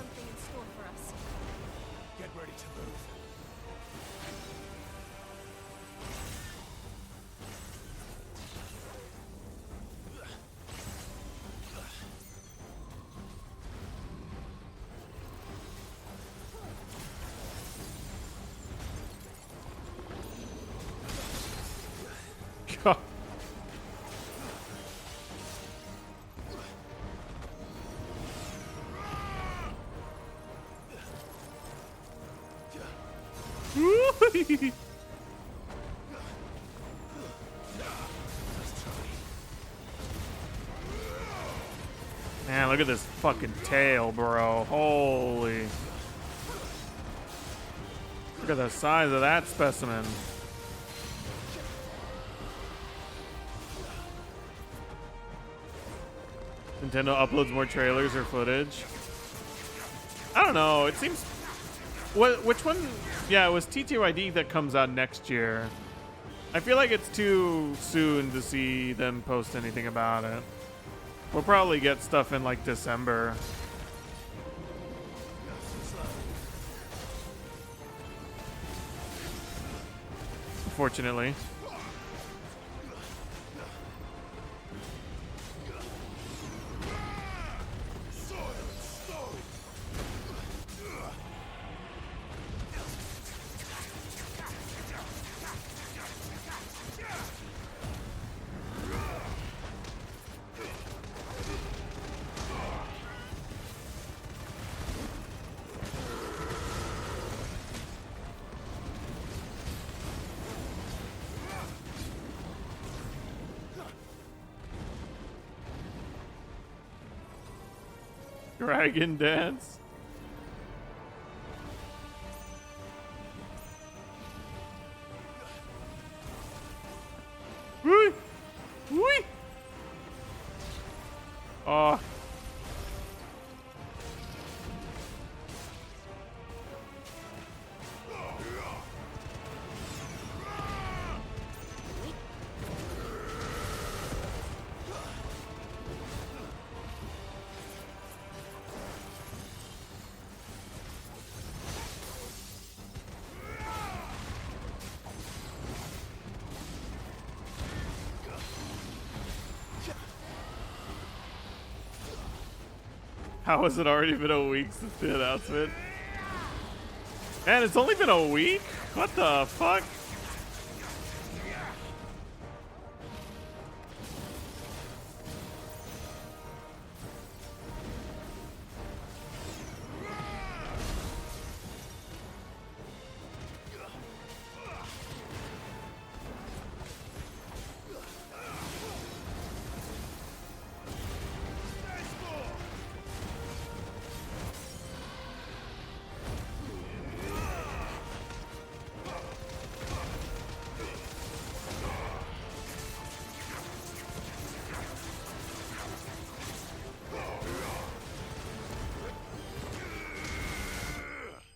Get ready to move. God. Man, look at this fucking tail, bro. Holy. Look at the size of that specimen. Nintendo uploads more trailers or footage. I don't know. It seems... Which one? Yeah, it was TTYD that comes out next year. I feel like it's too soon to see them post anything about it. We'll probably get stuff in like December. Unfortunately. Dragon dance. Whee! Whee! Oh. How has it already been a week since the announcement? Man, it's only been a week? What the fuck?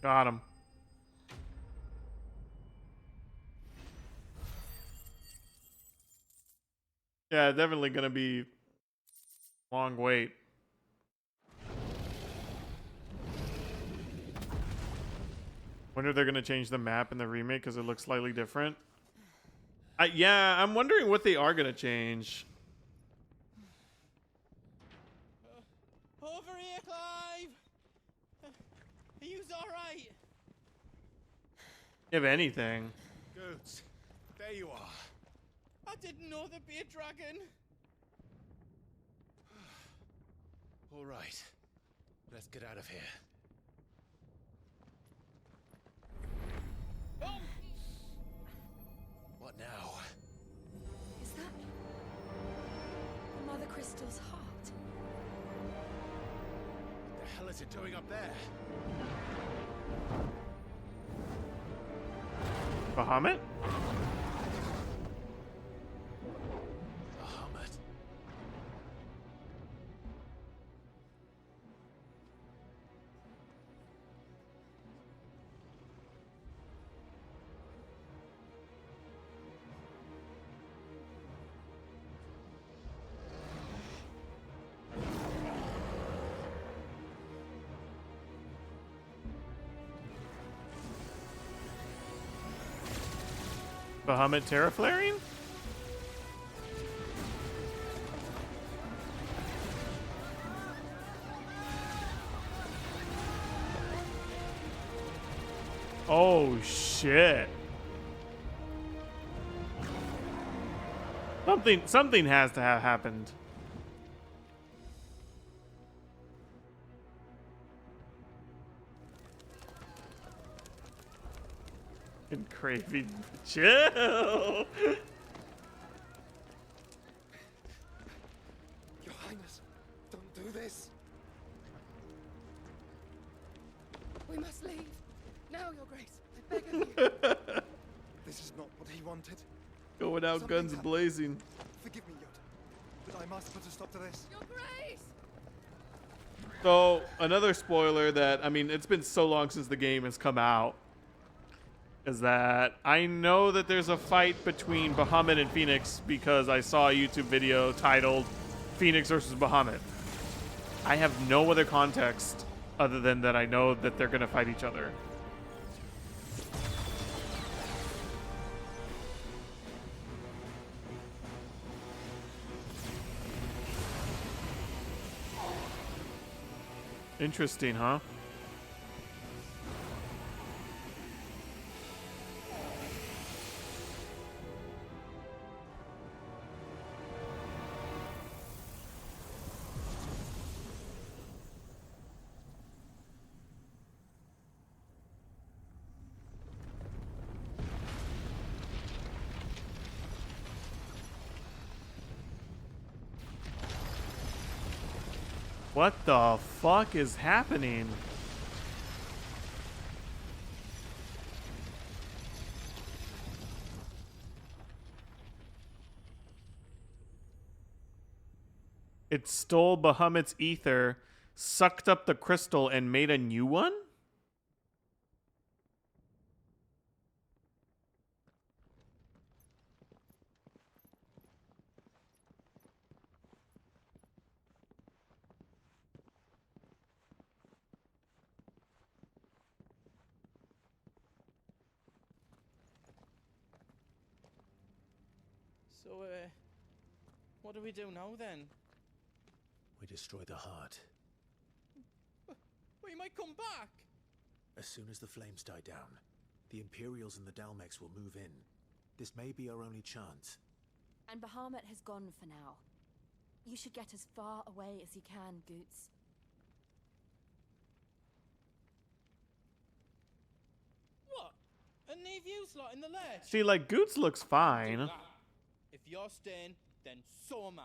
Got him. Yeah, definitely gonna be a long wait. Wonder if they're gonna change the map in the remake because it looks slightly different. Yeah, I'm wondering what they are gonna change. Over here, Clive! Are you alright? If anything. Goods, there you are. I didn't know there'd be a dragon. All right, let's get out of here. Oh. What now? Is that Mother Crystal's heart? What the hell is it doing up there? Bahamut? Bahamut. Bahamut terraflaring? Oh shit. Something has to have happened. And craving. Chill. Your Highness, don't do this. We must leave. Now, Your Grace. I beg of you. This is not what he wanted. Going out Something guns happened. blazing. Forgive me, Yoda, but I must put a stop to this. Your Grace! So, another spoiler that, I mean, it's been so long since the game has come out, is that I know that there's a fight between Bahamut and Phoenix because I saw a YouTube video titled Phoenix versus Bahamut. I have no other context other than that I know that they're going to fight each other. Interesting, huh? What the fuck is happening? It stole Bahamut's ether, sucked up the crystal, and made a new one? So, what do we do now then? We destroy the heart. We might come back. As soon as the flames die down, the Imperials and the Dalmex will move in. This may be our only chance. And Bahamut has gone for now. You should get as far away as you can, Goots. What? And leave you lot in the lurch? See, like, Goots looks fine. If you're staying, then so am I.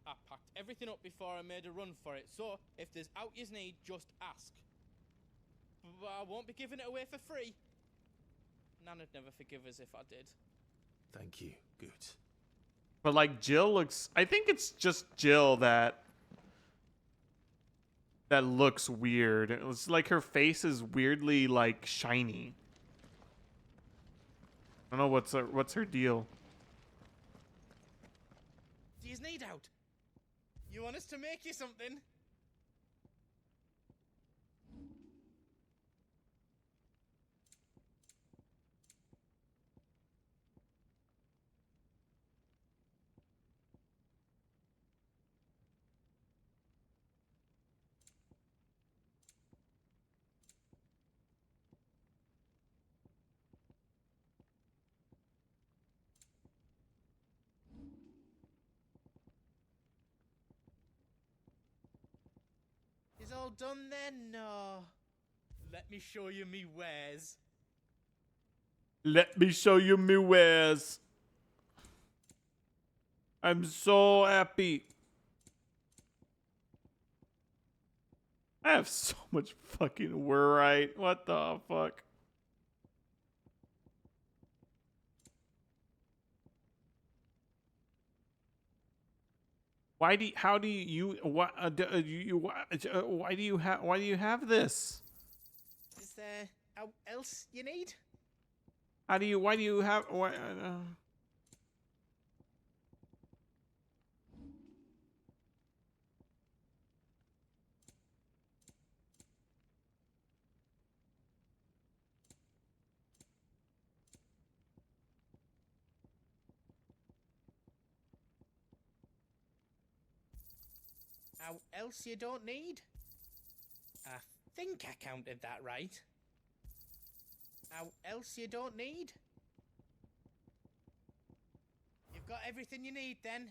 I packed everything up before I made a run for it, so if there's out you need, just ask. But I won't be giving it away for free. Nana'd never forgive us if I did. Thank you, Goots. But like Jill looks, I think it's just Jill that looks weird. It's like her face is weirdly like shiny. I don't know what's her deal. Do you need out? You want us to make you something? Is all done then? No. Let me show you me wares. Let me show you me wares. I'm so happy. I have so much fucking wurite. What the fuck? Why do you, how do you what why do you have this? Is there else you need? Why do you have How else you don't need? I think I counted that right. How else you don't need? You've got everything you need then.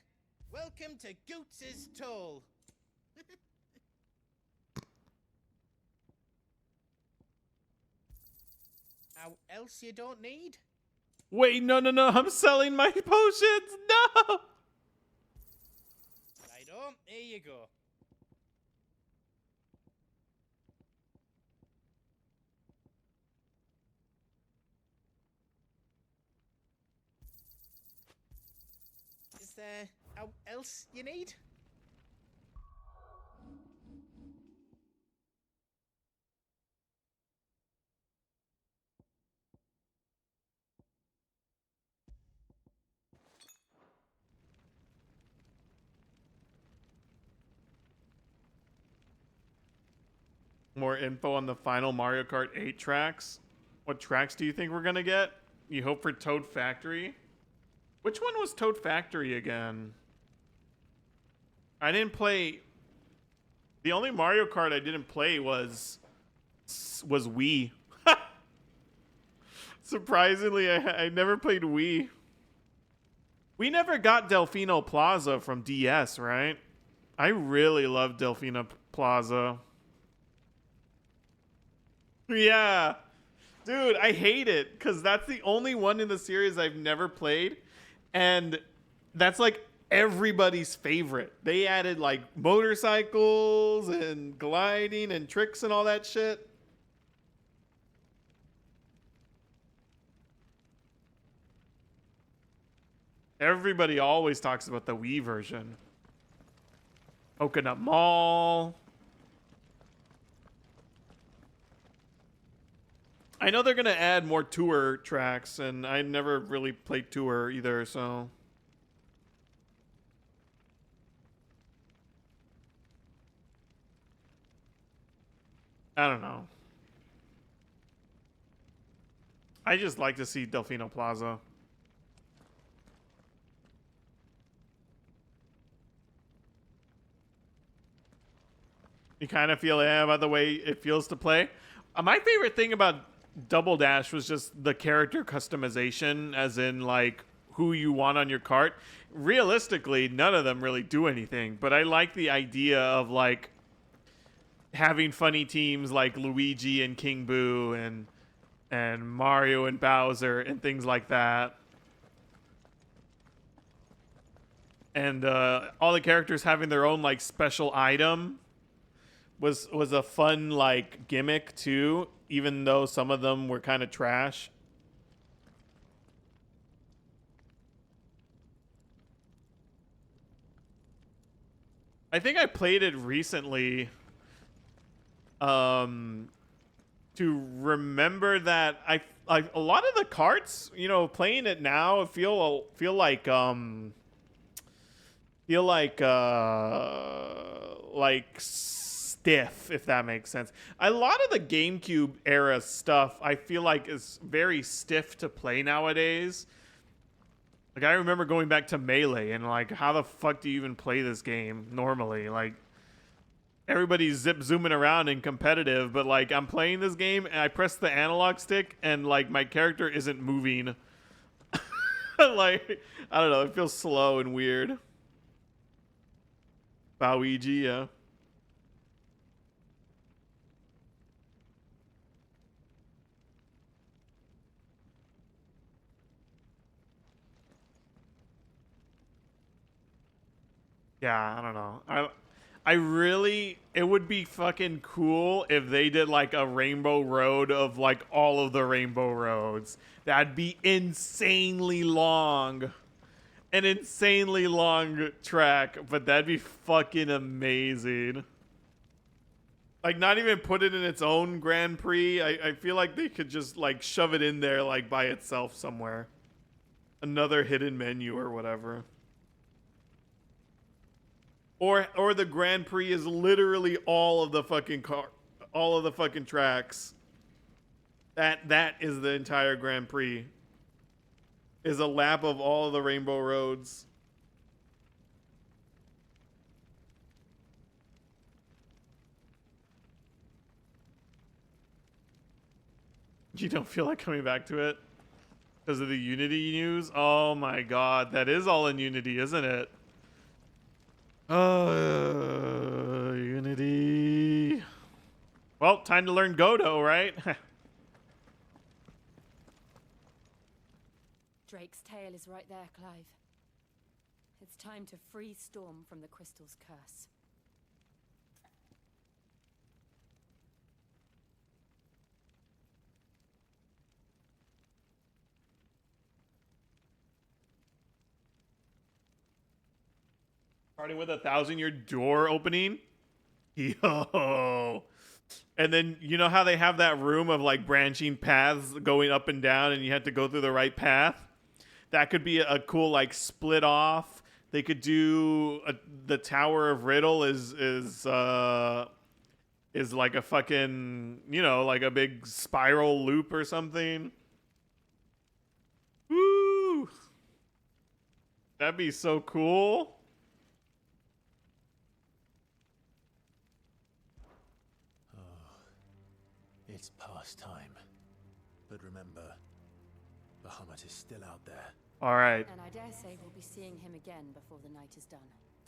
Welcome to Goots's Toll. How else you don't need? Wait, no, I'm selling my potions. No. Right, here you go. Is there else you need? More info on the final Mario Kart 8 tracks. What tracks do you think we're gonna get? You hope for Toad Factory? Which one was Toad Factory again? I didn't play... The only Mario Kart I didn't play was Wii. Surprisingly, I never played Wii. We never got Delfino Plaza from DS, right? I really love Delfino Plaza. Yeah. Dude, I hate it because that's the only one in the series I've never played. And that's like everybody's favorite. They added like motorcycles and gliding and tricks and all that shit. Everybody always talks about the Wii version. Coconut Mall. I know they're going to add more tour tracks, and I never really played tour either, so... I don't know. I just like to see Delfino Plaza. You kind of feel, yeah, by the way it feels to play. My favorite thing about Double Dash was just the character customization, as in, like, who you want on your cart. Realistically, none of them really do anything, but I like the idea of, like, having funny teams like Luigi and King Boo and Mario and Bowser and things like that. And all the characters having their own, like, special item was a fun, like, gimmick too, even though some of them were kind of trash. I think I played it recently to remember that I a lot of the carts, you know, playing it now feel like stiff, if that makes sense. A lot of the GameCube era stuff I feel like is very stiff to play nowadays. Like, I remember going back to Melee and, like, how the fuck do you even play this game normally? Like, everybody's zooming around in competitive, but, like, I'm playing this game and I press the analog stick and, like, my character isn't moving. Like, I don't know, it feels slow and weird. Boweigi, yeah. Yeah, I don't know. I really, it would be fucking cool if they did like a Rainbow Road of like all of the Rainbow Roads. That'd be insanely long. An insanely long track, but that'd be fucking amazing. Like, not even put it in its own Grand Prix. I feel like they could just like shove it in there like by itself somewhere. Another hidden menu or whatever. Or the Grand Prix is literally all of the fucking tracks. That is the entire Grand Prix. Is a lap of all of the Rainbow Roads. You don't feel like coming back to it because of the Unity news? Oh my god, that is all in Unity, isn't it? Unity. Well, time to learn Godot, right? Drake's tail is right there, Clive. It's time to free Storm from the crystal's curse. Starting with 1,000-year door opening. Yo. And then, you know how they have that room of like branching paths going up and down and you have to go through the right path? That could be a cool like split off. They could do the Tower of Riddle is like a fucking, you know, like a big spiral loop or something. Woo! That'd be so cool. It's past time. But remember, Bahamut is still out there. All right. And I dare say we'll be seeing him again before the night is done.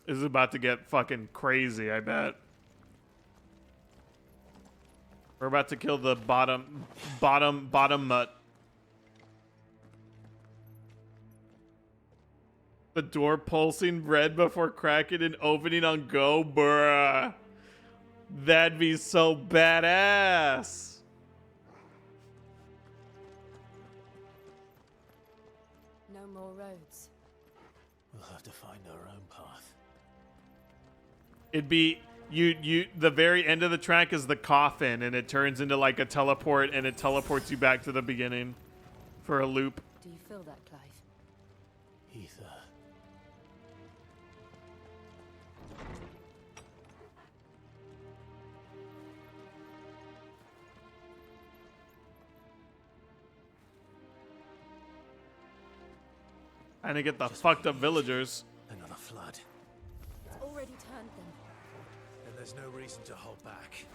This is about to get fucking crazy, I bet. We're about to kill the bottom mutt. The door pulsing red before cracking and opening on go, bruh. That'd be so badass. No more roads. We'll have to find our own path. It'd be you the very end of the track is the coffin and it turns into like a teleport and it teleports you back to the beginning for a loop. Do you feel that, Clive? Ether. And to get the fucked up villagers. Another flood. It's already turned them. Then there's no reason to hold back.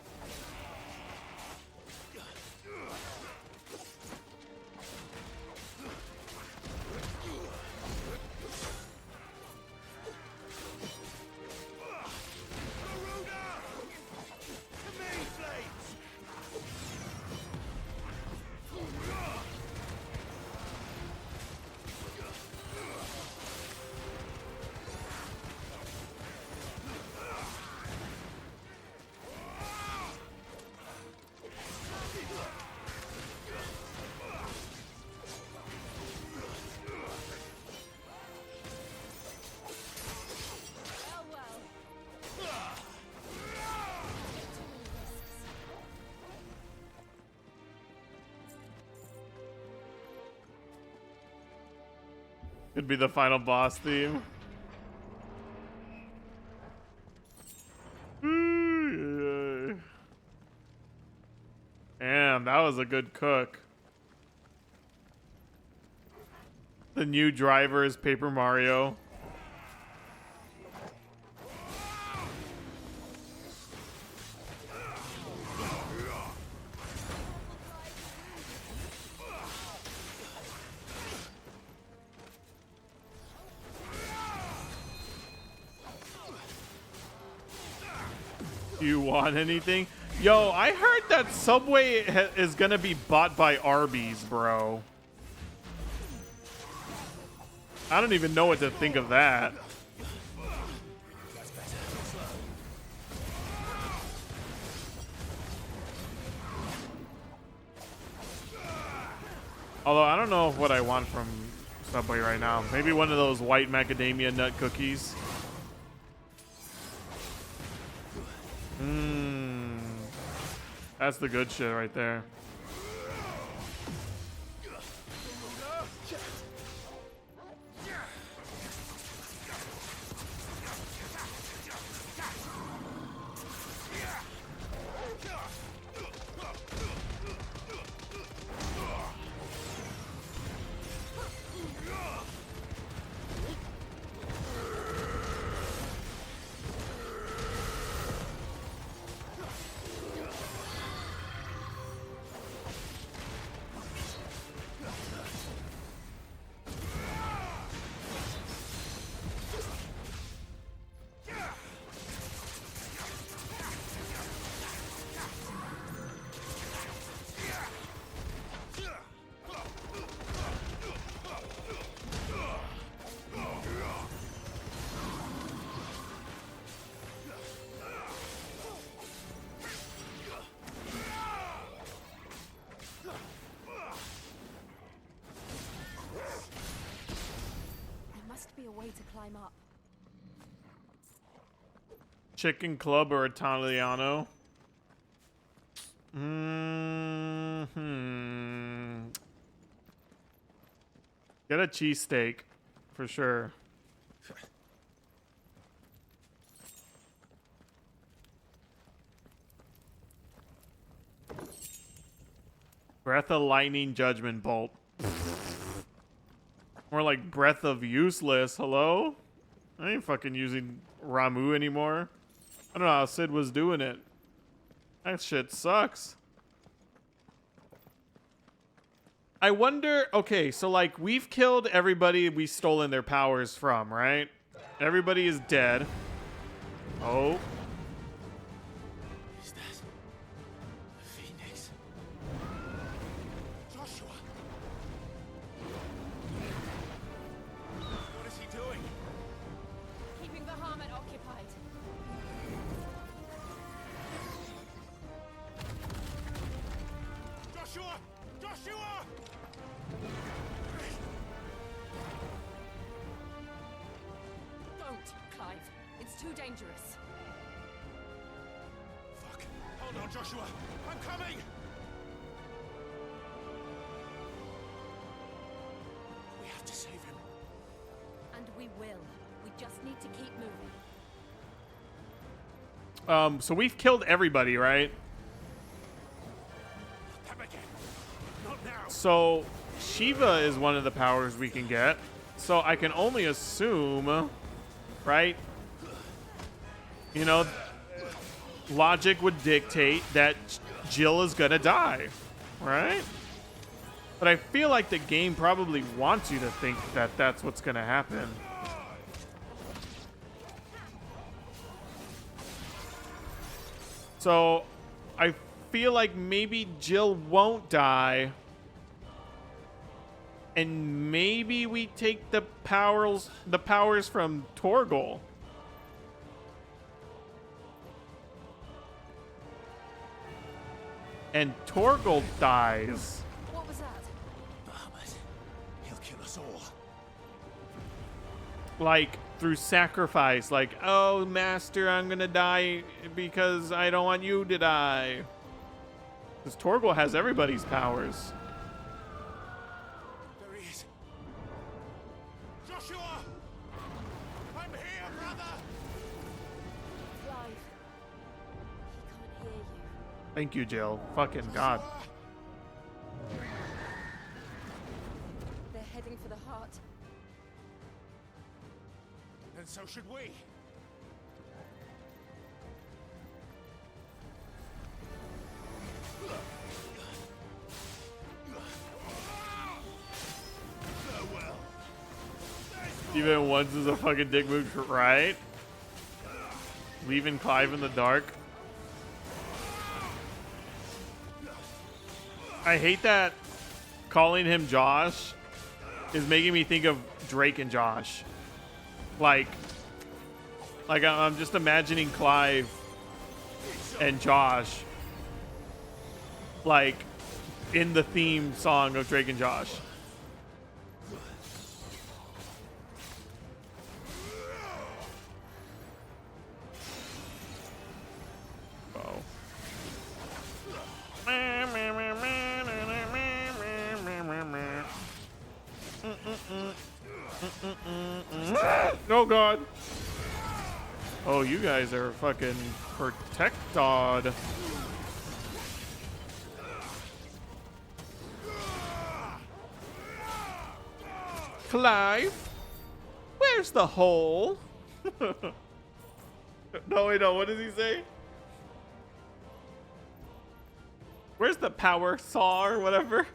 Could be the final boss theme. Damn, that was a good cook. The new driver is Paper Mario. Do you want anything? Yo, I heard that Subway is gonna be bought by Arby's, bro. I don't even know what to think of that. Although I don't know what I want from Subway right now. Maybe one of those white macadamia nut cookies. That's the good shit right there. Way to climb up. Chicken club or Italiano? Get a cheesesteak for sure. Breath of Lightning Judgment Bolt. More like Breath of Useless. Hello? I ain't fucking using Ramu anymore. I don't know how Sid was doing it. That shit sucks. I wonder... Okay, so like we've killed everybody we've stolen their powers from, right? Everybody is dead. Oh. Is that the Phoenix? Joshua! What is he doing? Joshua! Joshua! Don't, Clive. It's too dangerous. Fuck. Hold on, Joshua. I'm coming! We have to save him. And we will. We just need to keep moving. So we've killed everybody, right? Come again. Not now. So Shiva is one of the powers we can get. So I can only assume, right? You know, logic would dictate that Jill is gonna die, right? But I feel like the game probably wants you to think that that's what's gonna happen. So I feel like maybe Jill won't die. And maybe we take the powers from Torgal. And Torgal dies. What was that? Bahamut. He'll kill us all. Like through sacrifice, like, oh master, I'm gonna die because I don't want you to die. Because Torgal has everybody's powers. There he is. Joshua! I'm here, brother! Clive. He can't hear you. Thank you, Jill. Fucking God. They're heading for the heart. And so should we. Even once is a fucking dick move, right? Leaving Clive in the dark. I hate that calling him Josh is making me think of Drake and Josh. Like I'm just imagining Clive and Josh like in the theme song of Drake and Josh. Oh God. Oh, you guys are fucking protected. Clive, where's the hole? No, wait, no, what does he say? Where's the power saw or whatever?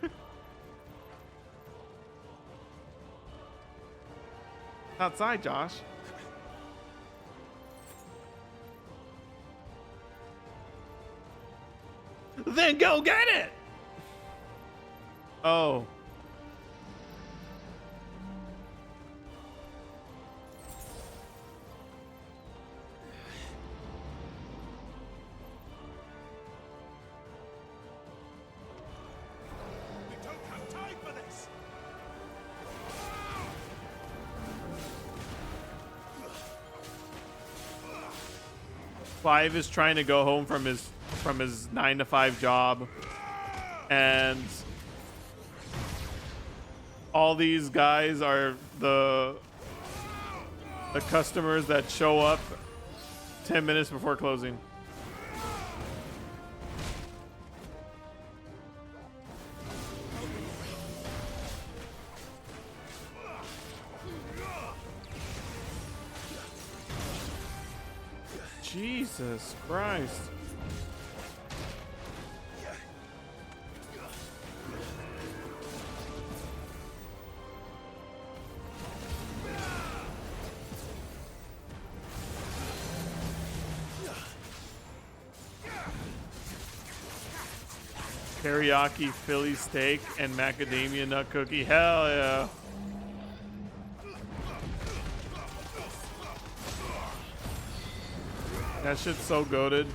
Outside, Josh. Then go get it! Oh. We don't have time for this. Clive is trying to go home from his 9-to-5 job, and all these guys are the customers that show up 10 minutes before closing. Jesus Christ. Teriyaki Philly steak and macadamia nut cookie. Hell yeah. That shit's so goated.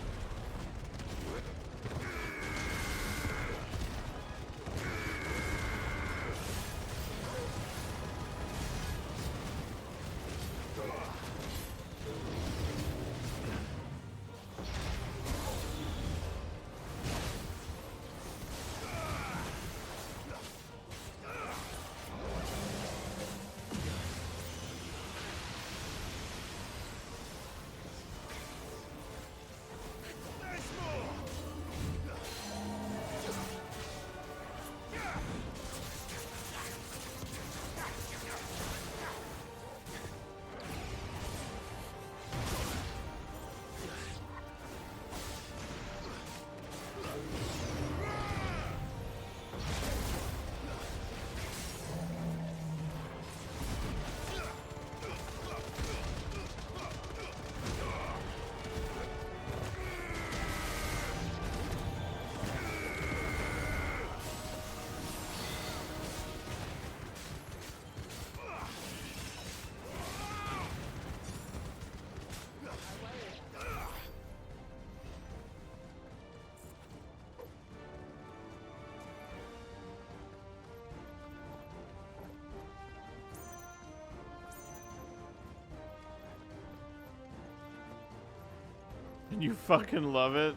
You fucking love it.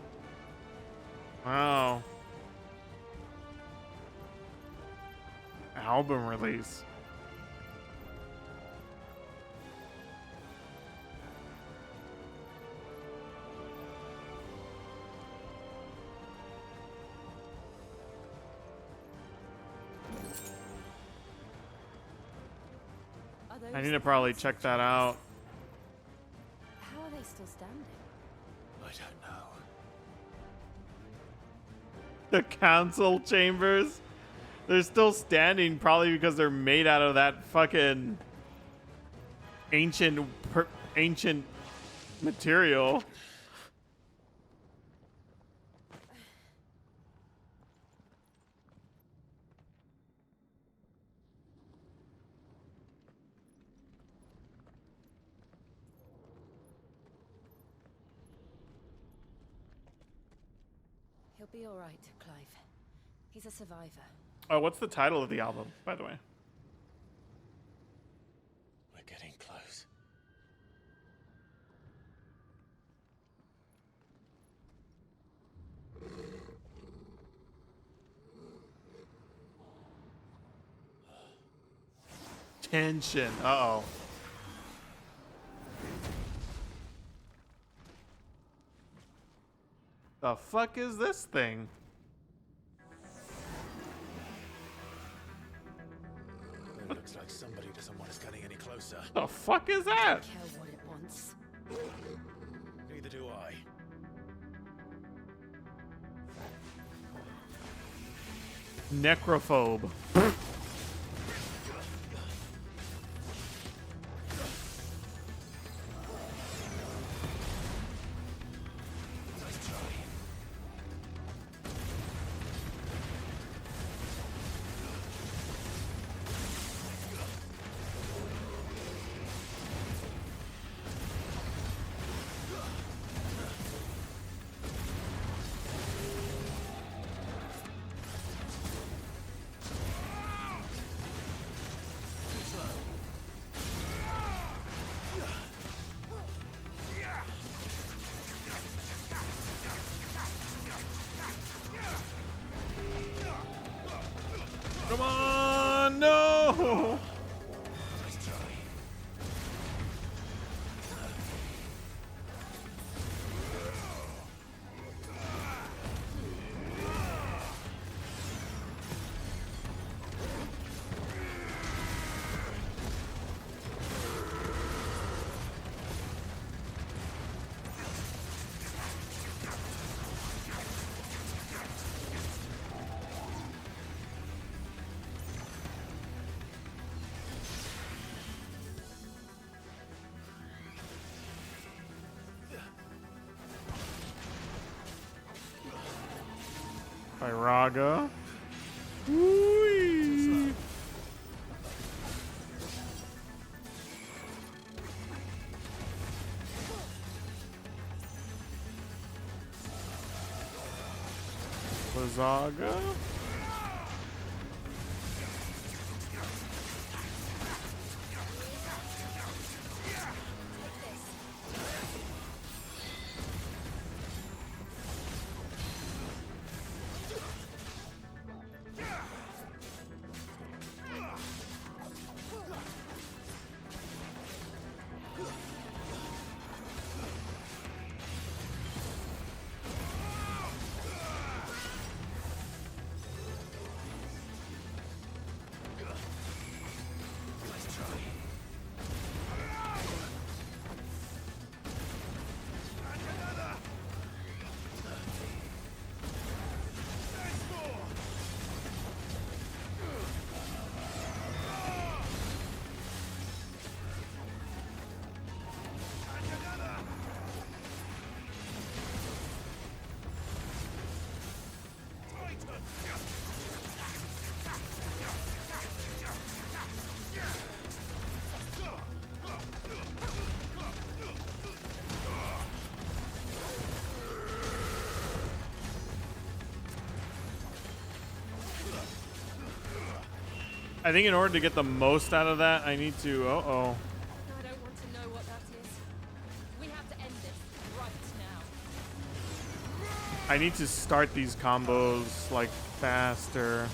Wow. Album release. I need to probably check that out. How are they still standing? I don't know. The council chambers. They're still standing probably because they're made out of that fucking ancient material. He'll be all right, Clive. He's a survivor. Oh, what's the title of the album, by the way? We're getting close. Tension. Uh-oh. The fuck is this thing? It looks like somebody doesn't want us getting any closer. The fuck is that? I don't care what it wants. Neither do I. Necrophobe. Come on, no! By Raga. Whee! Lazaga. I think in order to get the most out of that, I need to... Uh-oh. I don't want to know what that is. We have to end this right now. I need to start these combos like faster.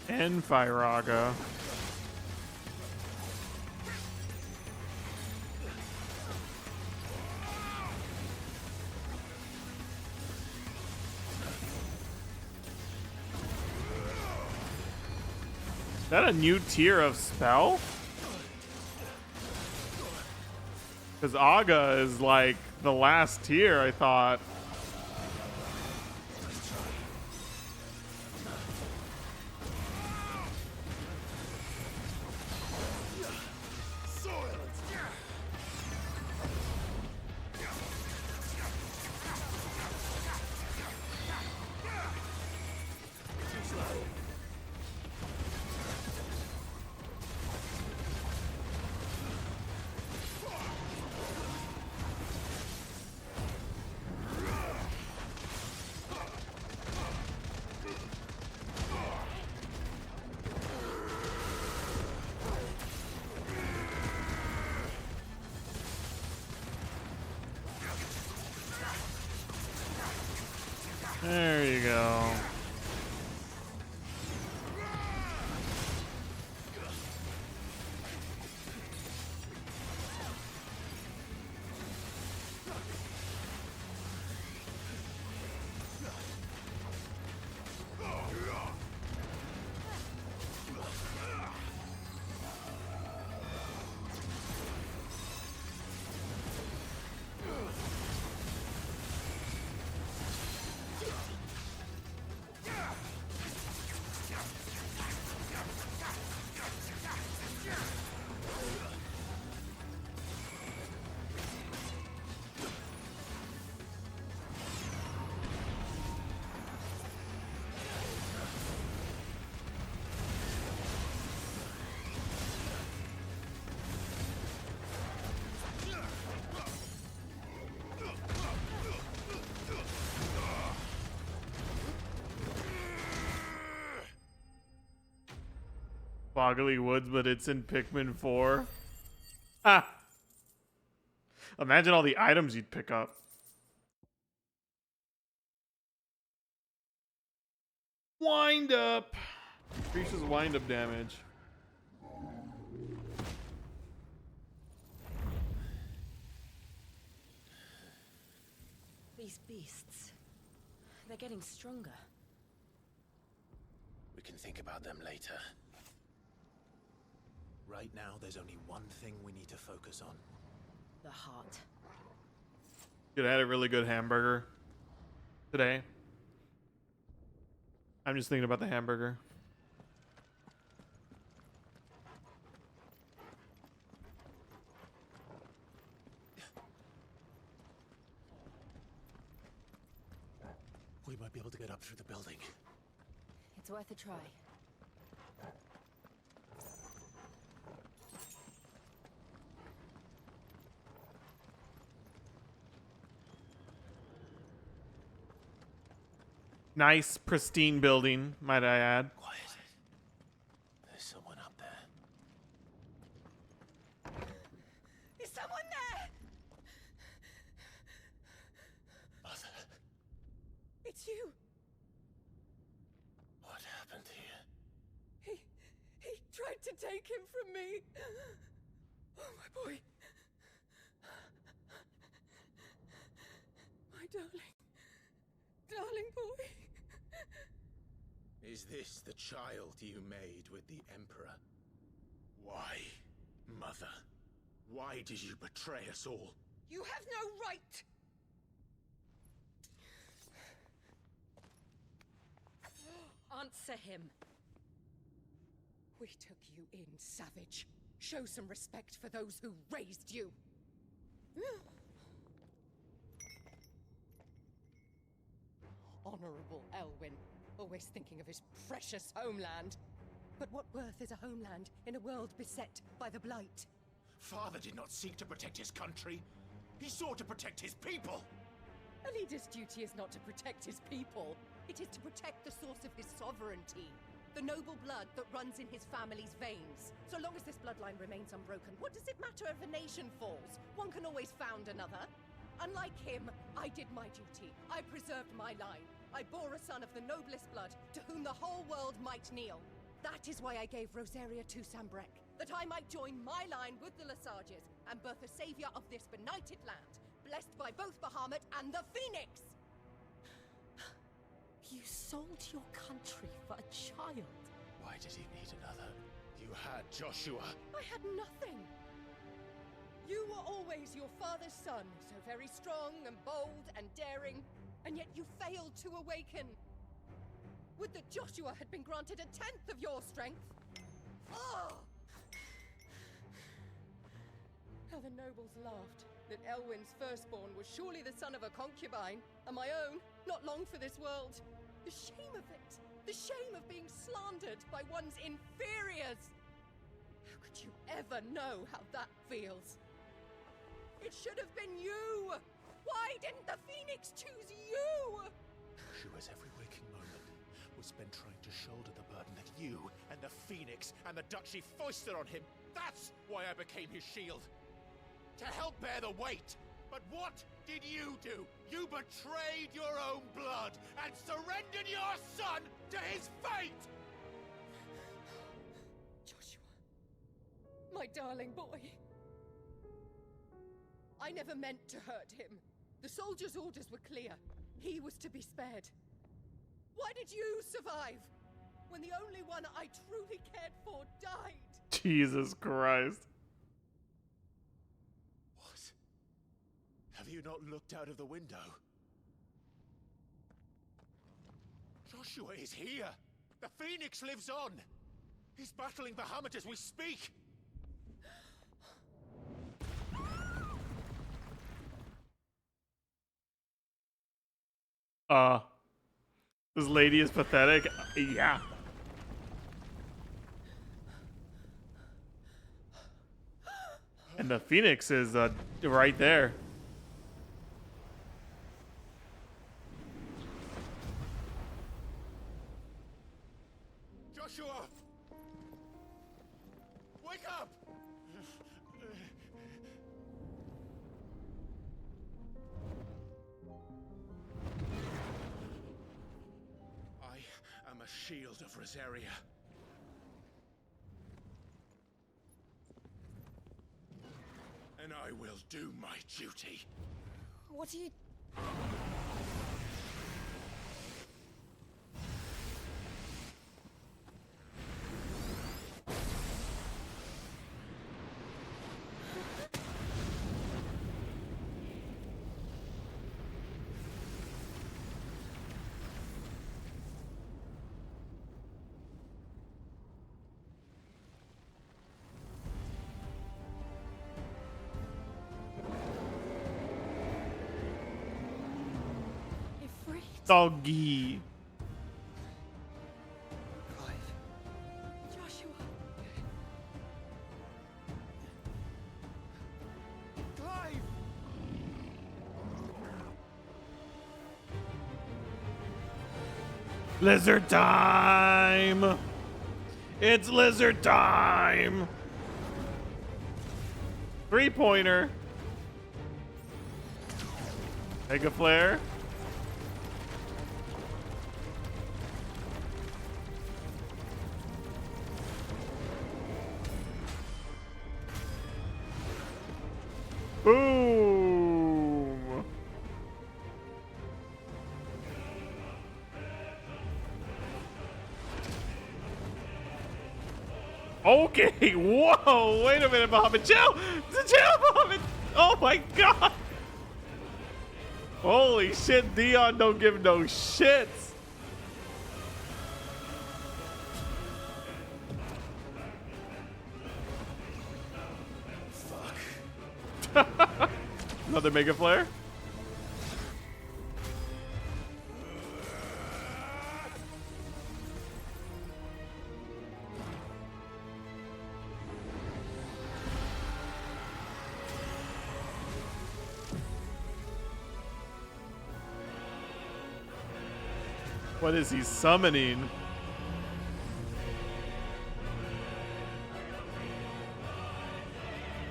And Firaga. Is that a new tier of spell? Because Aga is like the last tier, I thought. There you go. Boggly Woods, but it's in Pikmin 4. Ah! Imagine all the items you'd pick up. Wind up! Increases wind up damage. These beasts, they're getting stronger. We can think about them later. Right now, there's only one thing we need to focus on. The heart. Dude, I had a really good hamburger today. I'm just thinking about the hamburger. We might be able to get up through the building. It's worth a try. Nice, pristine building, might I add. Quiet. There's someone up there. Is someone there? Mother, It's you. what happened here? He tried to take him from me. Oh, my boy. My darling boy. Is this the child you made with the Emperor? Why, Mother? Why did you betray us all? You have no right. Answer him. We took you in, savage. Show some respect for those who raised you. Honorable Elwyn, always thinking of his precious homeland. But what worth is a homeland in a world beset by the Blight? Father did not seek to protect his country. He sought to protect his people. A leader's duty is not to protect his people. It is to protect the source of his sovereignty. The noble blood that runs in his family's veins. So long as this bloodline remains unbroken, what does it matter if a nation falls? One can always found another. Unlike him, I did my duty. I preserved my line. I bore a son of the noblest blood, to whom the whole world might kneel. That is why I gave Rosaria to Sambrek, that I might join my line with the Lesages and birth a savior of this benighted land, blessed by both Bahamut and the Phoenix! You sold your country for a child. Why did he need another? You had Joshua. I had nothing. You were always your father's son, so very strong and bold and daring, and yet you failed to awaken. Would that Joshua had been granted a tenth of your strength? Oh! How the nobles laughed that Elwyn's firstborn was surely the son of a concubine, and my own, not long for this world. The shame of it! The shame of being slandered by one's inferiors! How could you ever know how that feels? It should have been you! Why didn't the Phoenix choose you? Joshua's every waking moment was spent trying to shoulder the burden that you and the Phoenix and the Duchy foisted on him. That's why I became his shield. To help bear the weight. But what did you do? You betrayed your own blood and surrendered your son to his fate! Joshua, my darling boy. I never meant to hurt him. The soldiers' orders were clear. He was to be spared. Why did you survive when the only one I truly cared for died? Jesus Christ. Have you not looked out of the window? Joshua is here! The Phoenix lives on! He's battling Bahamut as we speak! This lady is pathetic. Yeah. And the Phoenix is right there. Joshua! Wake up! I am a shield of Rosaria. And I will do my duty. What are you... Doggy. Joshua. Clive! Lizard time! It's lizard time! 3-pointer. Mega flare. Boom! Okay, whoa! Wait a minute, Bahamut. Chill! Chill, Bahamut! Oh my god! Holy shit, Dion don't give no shits! Another Mega Flare. What is he summoning?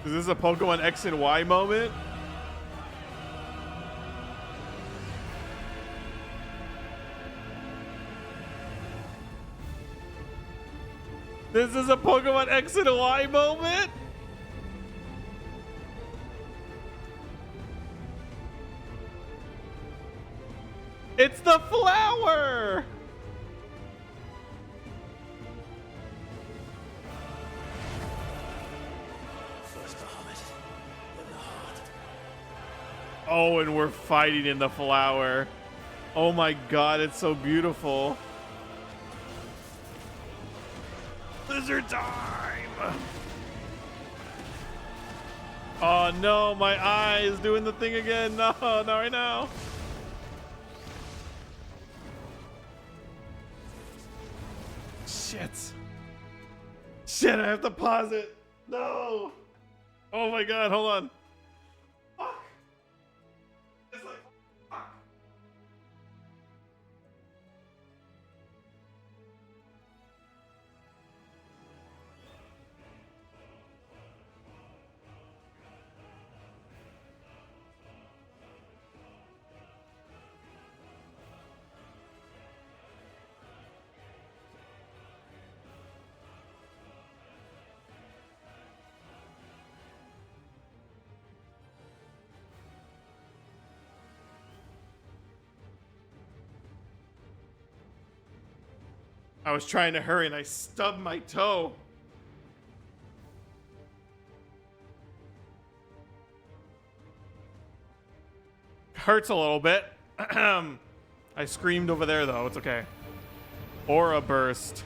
Is this a Pokemon X and Y moment? This is a Pokemon X and Y moment? It's the flower! First Bahamut, then the heart. Oh, and we're fighting in the flower. Oh my god, it's so beautiful. Lizard time! Oh no, my eye is doing the thing again. No, not right now. Shit. Shit, I have to pause it. No. Oh my god, hold on. Fuck. It's like, fuck. I was trying to hurry and I stubbed my toe. Hurts a little bit. I screamed over there though, it's okay. Aura burst.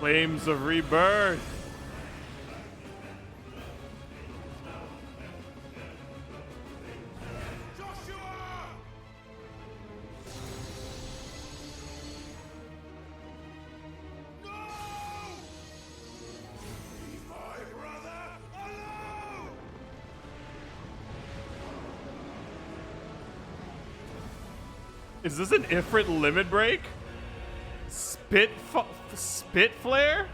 Flames of rebirth. Is this an Ifrit limit break? Spit flare?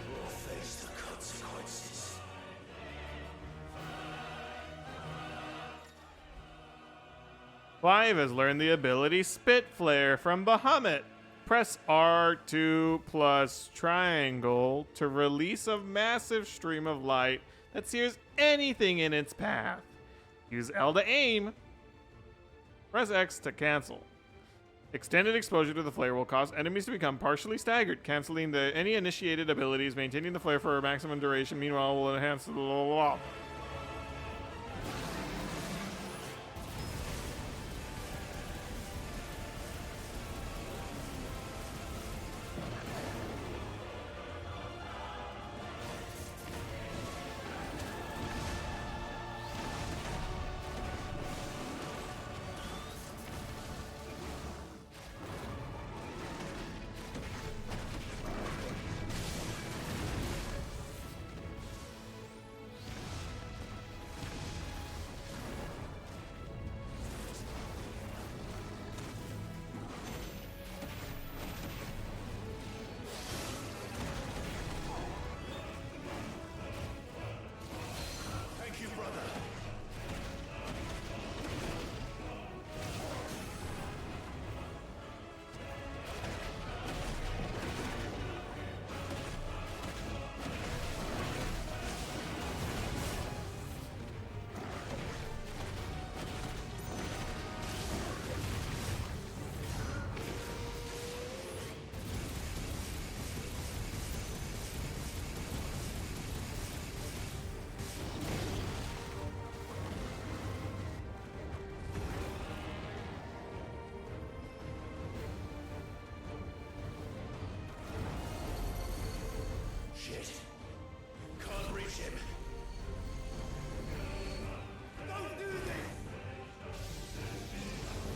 We'll face the consequences. Clive has learned the ability Spit Flare from Bahamut. Press R2 plus triangle to release a massive stream of light that sears anything in its path. Use L to aim. Press X to cancel. Extended exposure to the flare will cause enemies to become partially staggered, canceling any initiated abilities, maintaining the flare for a maximum duration. Meanwhile, will enhance the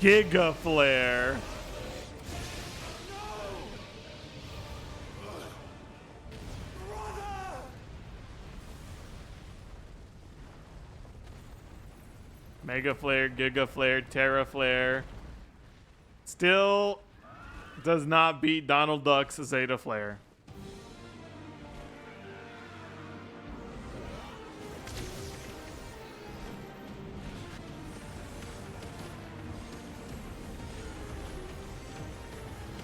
Giga Flare. Mega Flare, Giga Flare, Terra Flare. Still does not beat Donald Duck's Zeta Flare.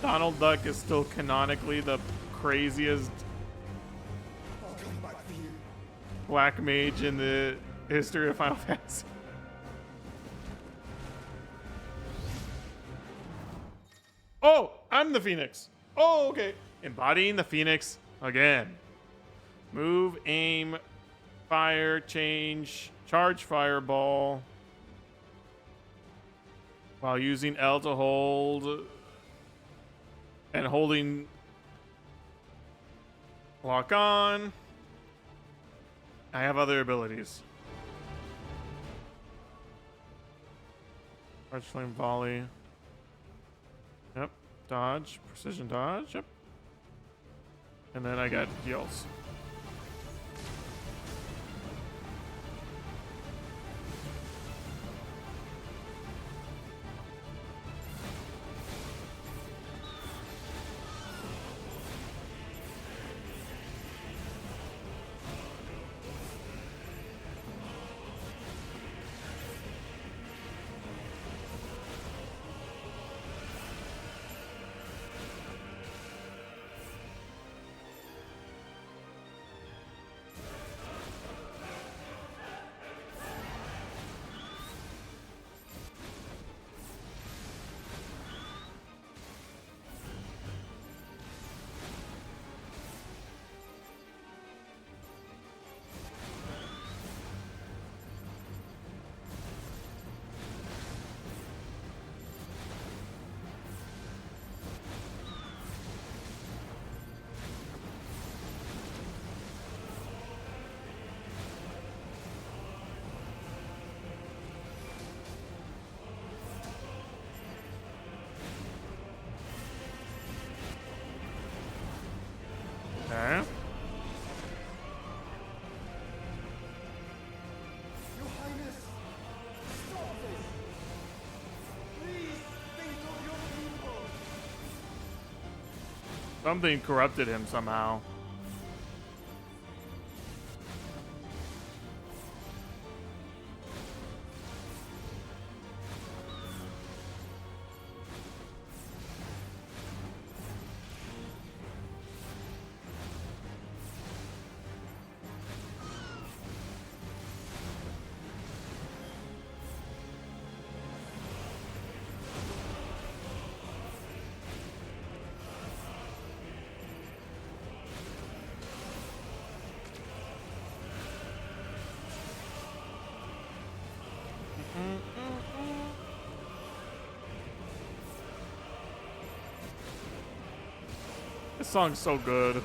Donald Duck is still canonically the craziest black mage in the history of Final Fantasy. Oh, I'm the Phoenix. Oh, okay. Embodying the Phoenix again. Move, aim, fire, change, charge fireball. While using L to hold and holding lock on. I have other abilities. Charge flame volley. Yep. Dodge. Precision dodge. Yep. And then I got heals. Okay. Your Highness, stop this! Please think of your people! Something corrupted him somehow. This song's so good.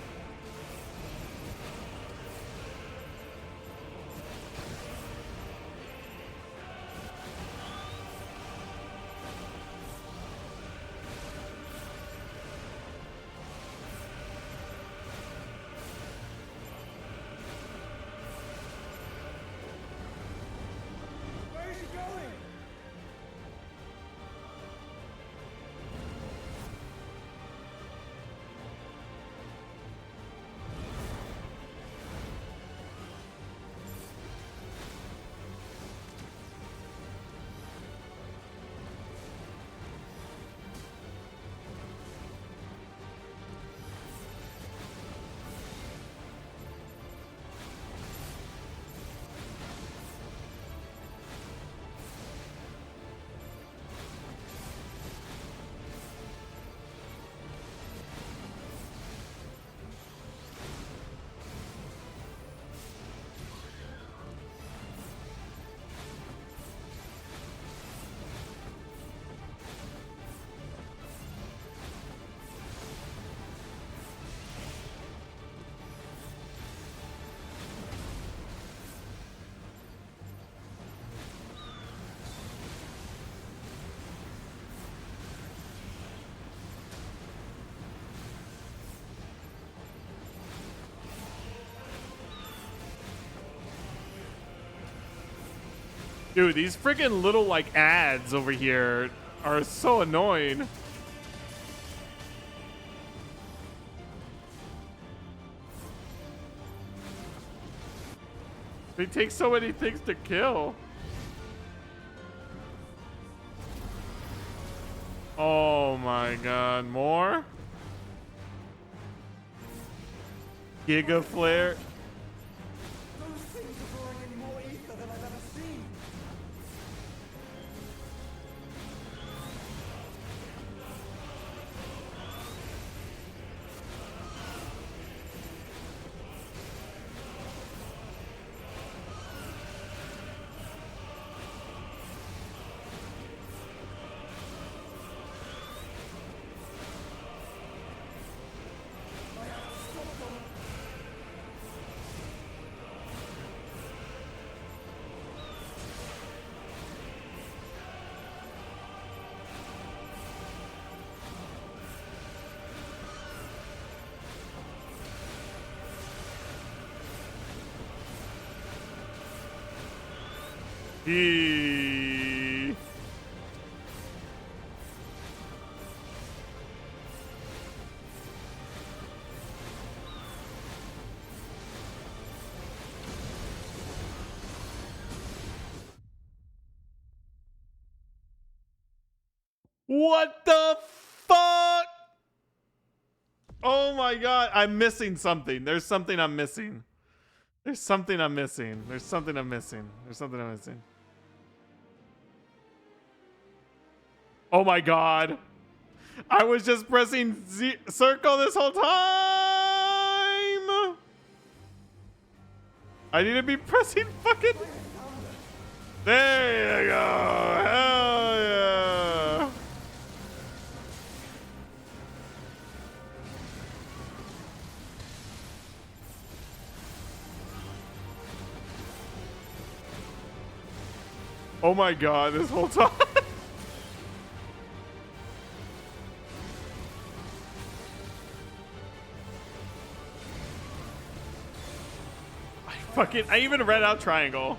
Where is he going? Dude, these freaking little like ads over here are so annoying. They take so many things to kill. Oh my god, more? Giga Flare. Those things are drawing in more ether than I've ever seen. Eee. What the fuck? Oh my god, I'm missing something. There's something I'm missing. There's something I'm missing. There's something I'm missing. There's something I'm missing. Oh my god. I was just pressing circle this whole time. I need to be pressing fucking. There you go. Hell yeah. Oh my god, this whole time. I even read out triangle.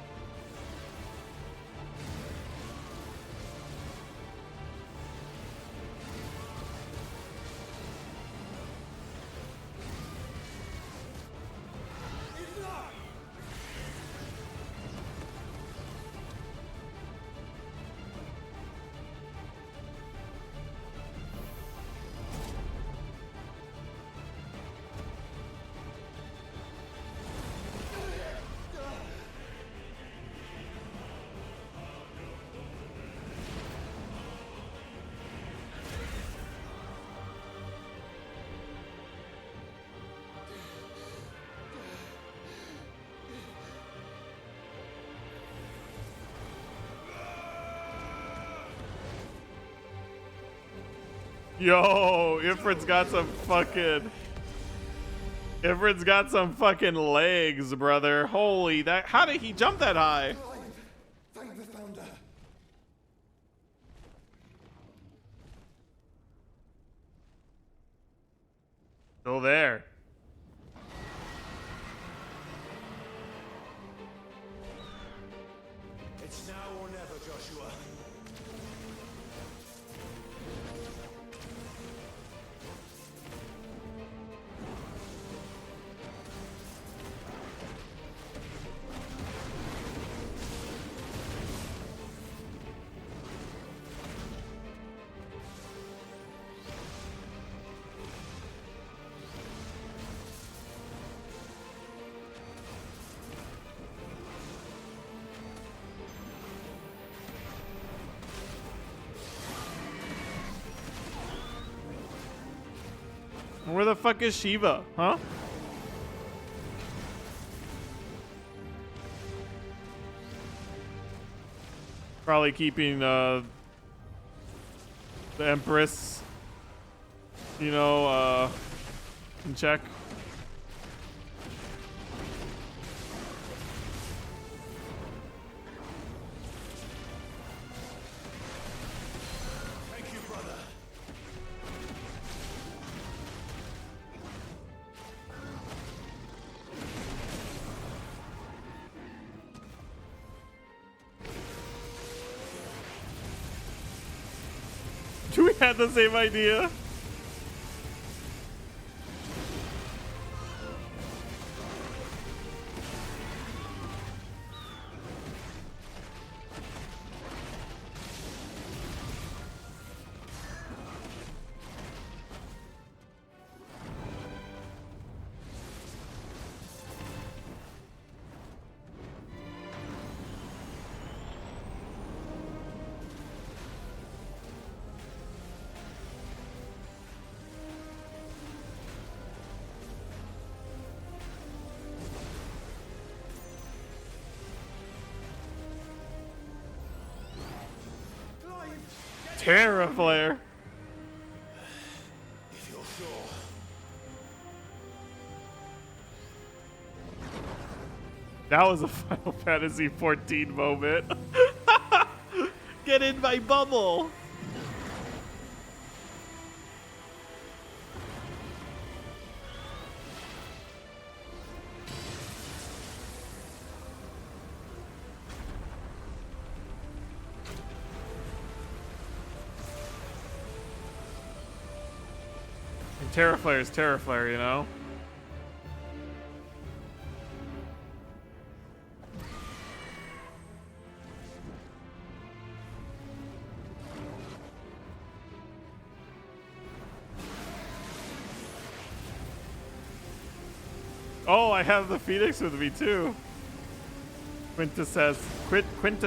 Yo, Ifrit's got some fucking... Ifrit's got some fucking legs, brother. Holy, that... How did he jump that high? Thank the Founder. Still there. It's now or never, Joshua. Where the fuck is Shiva? Huh? Probably keeping the Empress, you know, in check. Thank you, brother. had the same idea. Terra Flare. If you're sure. That was a Final Fantasy 14 moment. Get in my bubble. Terra Flare is Terra Flare, you know? Oh, I have the Phoenix with me too. Quintessence. Wait, Quint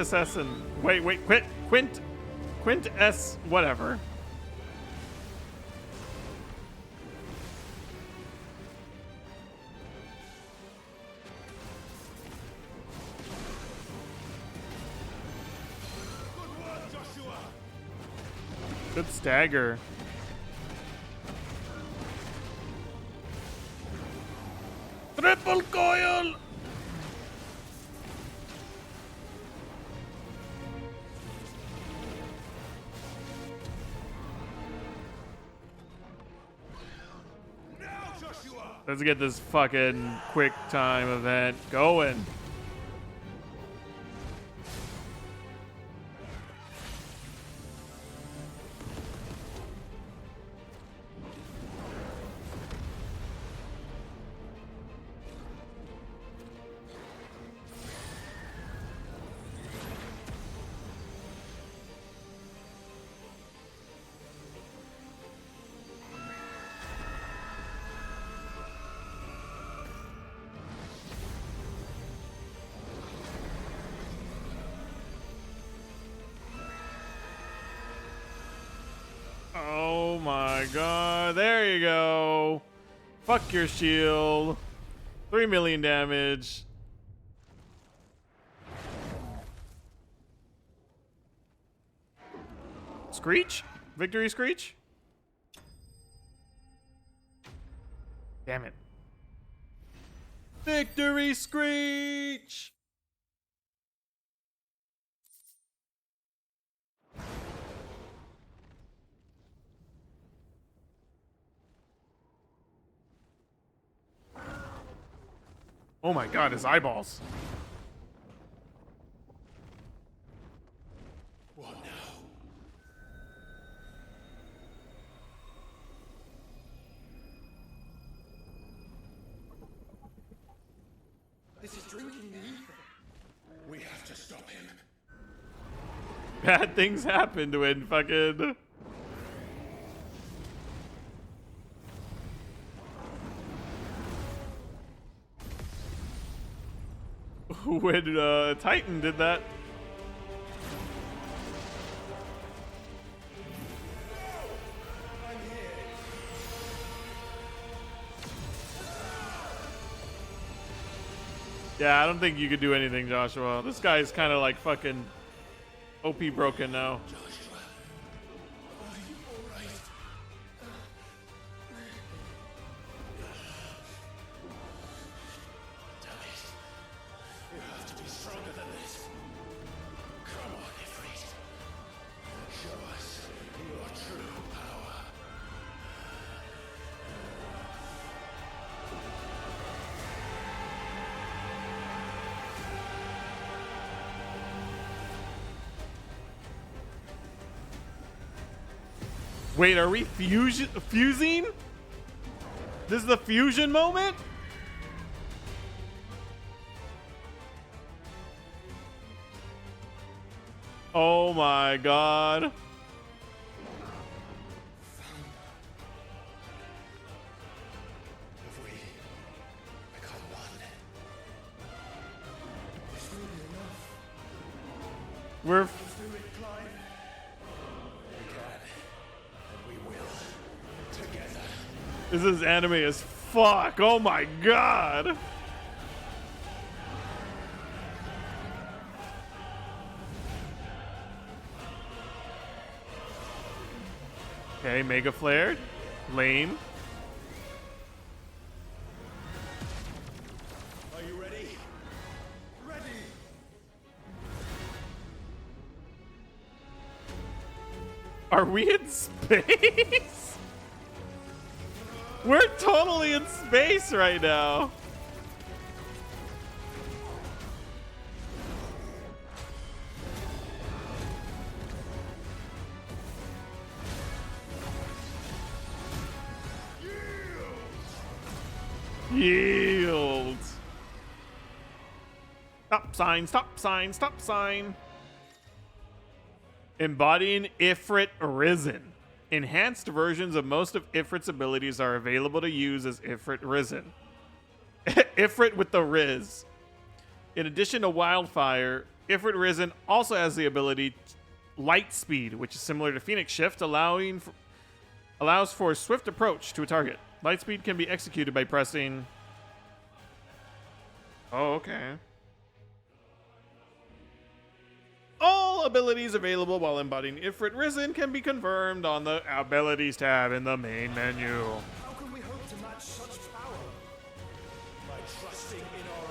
S, whatever. Good stagger. Triple coil! Let's get this fucking quick time event going. Oh my god, there you go. Fuck your shield. 3 million damage. Screech? Victory Screech? Damn it. Victory Screech! Oh my god, his eyeballs. What now? This is drinking the ether. We have to stop him. Bad things happened when fucking... when Titan did that. Yeah, I don't think you could do anything, Joshua. This guy's kind of like fucking OP broken now. Wait, are we fusing? This is the fusion moment? Oh my god. We're This is anime as fuck. Oh my god. Okay, Mega Flare. Lame. Are you ready? Ready! Are we in space? We're totally in space right now. Yield. Stop sign, stop sign, stop sign. Embodying Ifrit Risen. Enhanced versions of most of Ifrit's abilities are available to use as Ifrit Risen. Ifrit with the Riz. In addition to Wildfire, Ifrit Risen also has the ability Light Speed, which is similar to Phoenix Shift, allows for a swift approach to a target. Light Speed can be executed by pressing... Oh, okay. All abilities available while embodying Ifrit Risen can be confirmed on the Abilities tab in the main menu. How can we hope to match such power? By trusting in our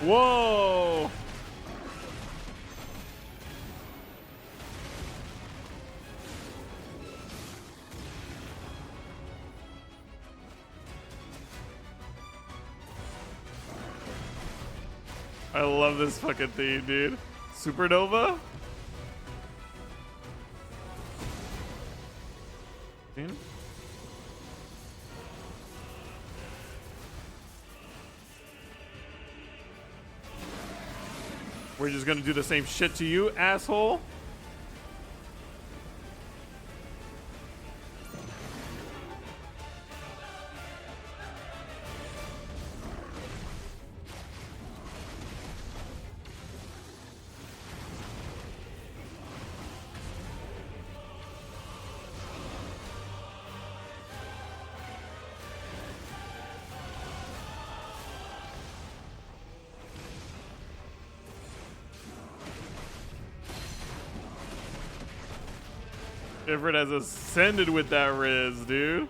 own. Whoa! I love this fucking theme, dude. Supernova? We're just gonna do the same shit to you, asshole. Ifrit has ascended with that Riz, dude.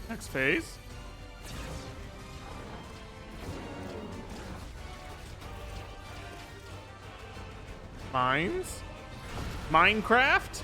Next phase. Mines? Minecraft?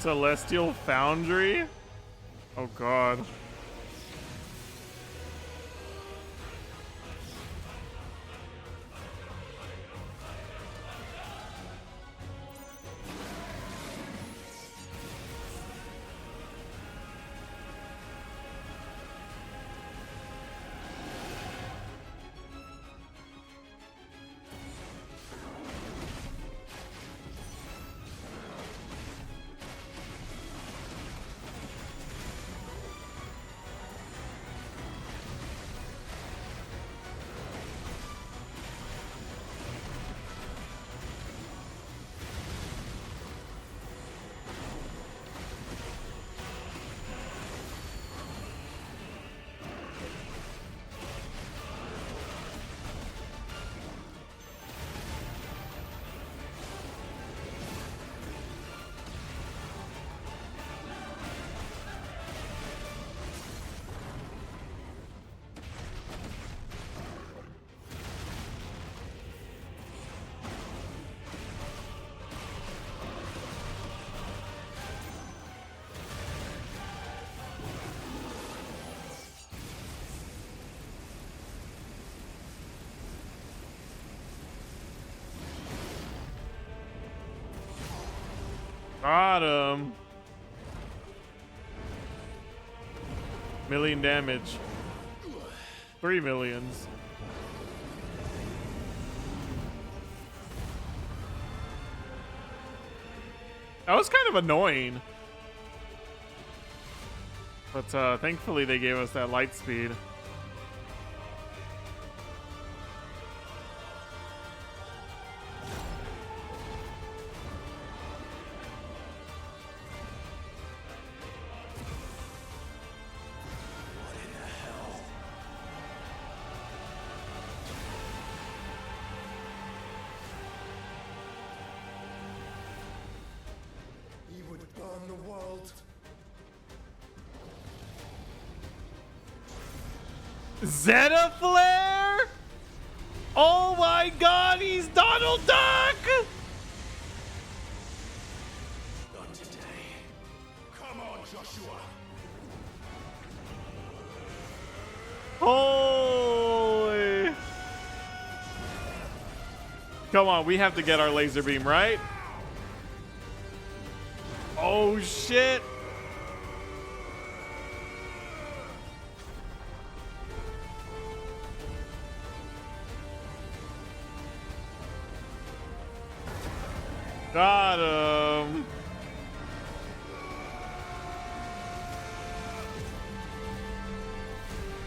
Celestial Foundry? Oh god. Got him. Million damage. 3 millions. That was kind of annoying. But thankfully they gave us that light speed. He would burn the world. Zeta Flare? Oh my god, he's Donald Duck! Not today. Come on, Joshua. Holy. Come on, we have to get our laser beam, right? Oh shit. Got him.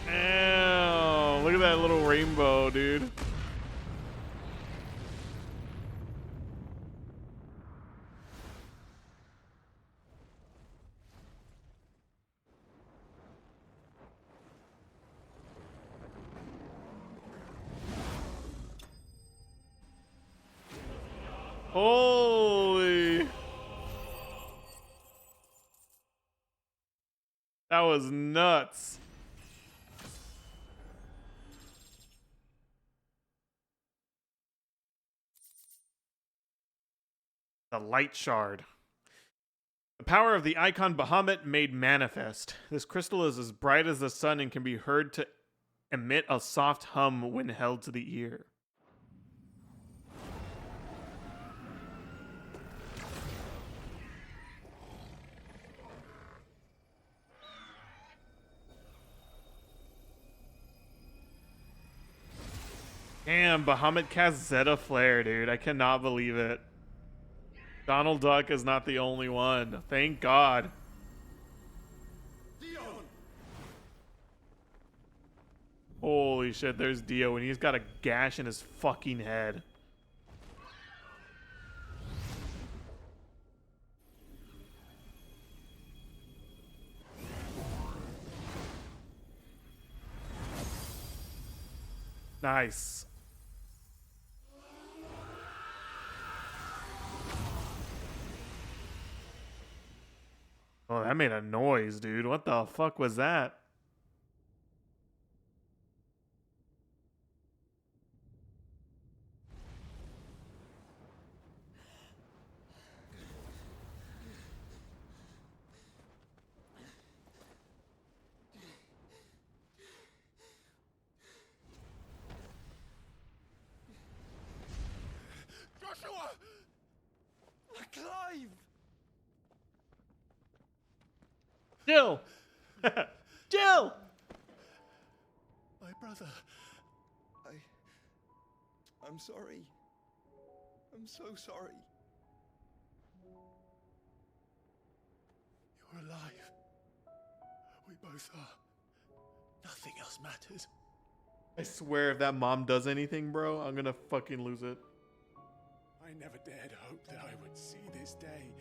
Damn, look at that little rainbow, dude. Holy. That was nuts. The light shard. The power of the icon Bahamut made manifest. This crystal is as bright as the sun and can be heard to emit a soft hum when held to the ear. Damn, Bahamut cast Zeta Flare, dude. I cannot believe it. Donald Duck is not the only one. Thank God. Holy shit, there's Dio, and he's got a gash in his fucking head. Nice. Oh, that made a noise, dude. What the fuck was that? Jill! Jill! My brother. I'm sorry. I'm so sorry. You're alive. We both are. Nothing else matters. I swear if that mom does anything, bro, I'm gonna fucking lose it. I never dared hope that I would see this day.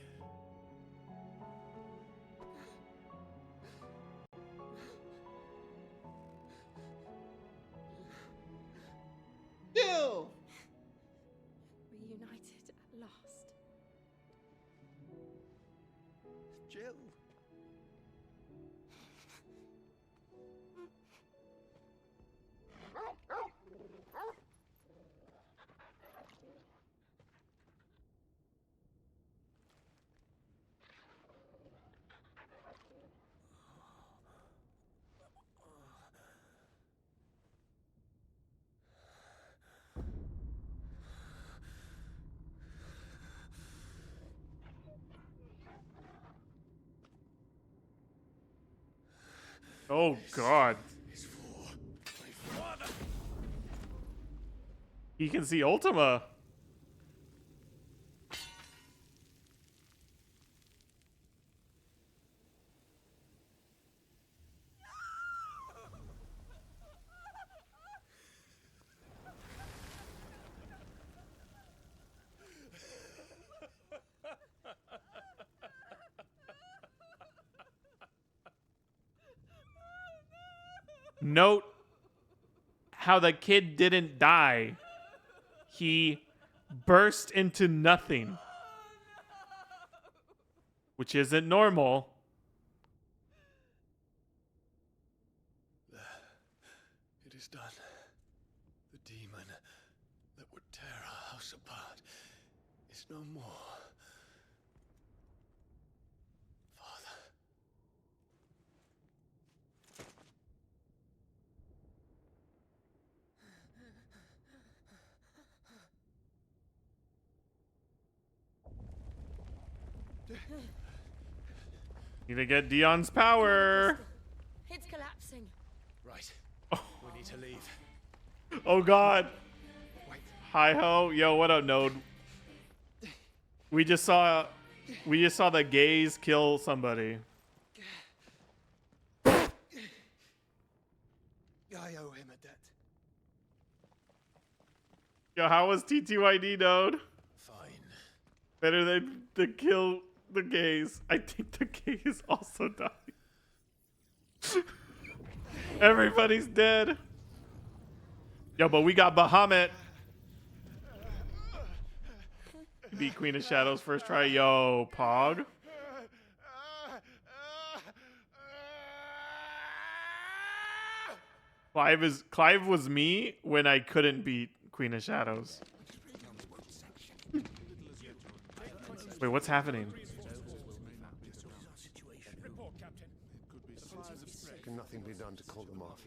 Jill! Reunited at last. Jill. Oh god. He can see Ultima. Note how the kid didn't die. He burst into nothing, which isn't normal. It is done. The demon that would tear our house apart is no more. Father. Need to get Dion's power. It's collapsing. Right. We need to leave. Oh god. Hi ho. Yo, what up, Node? We just saw the gays kill somebody. I owe him a debt. Yo, how was TTYD, Node? Fine. Better than to kill the gays. I think the gays also died. Everybody's dead. Yo, but we got Bahamut. Beat Queen of Shadows first try. Yo, Pog. Clive was me when I couldn't beat Queen of Shadows. Wait, what's happening? Can nothing be done to call them off?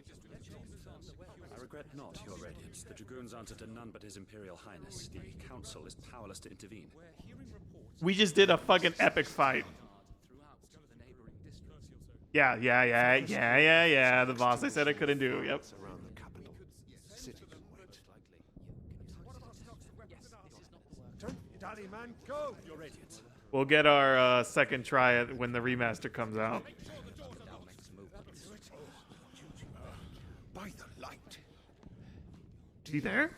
I regret not, Your Radiance. The Dragoons answer to none but His Imperial Highness. The Council is powerless to intervene. We just did a fucking epic fight. Yeah. The boss I said I couldn't do. Yep. Daddy man, go! Your Radiance. We'll get our second try when the remaster comes out. By the light. Is he there?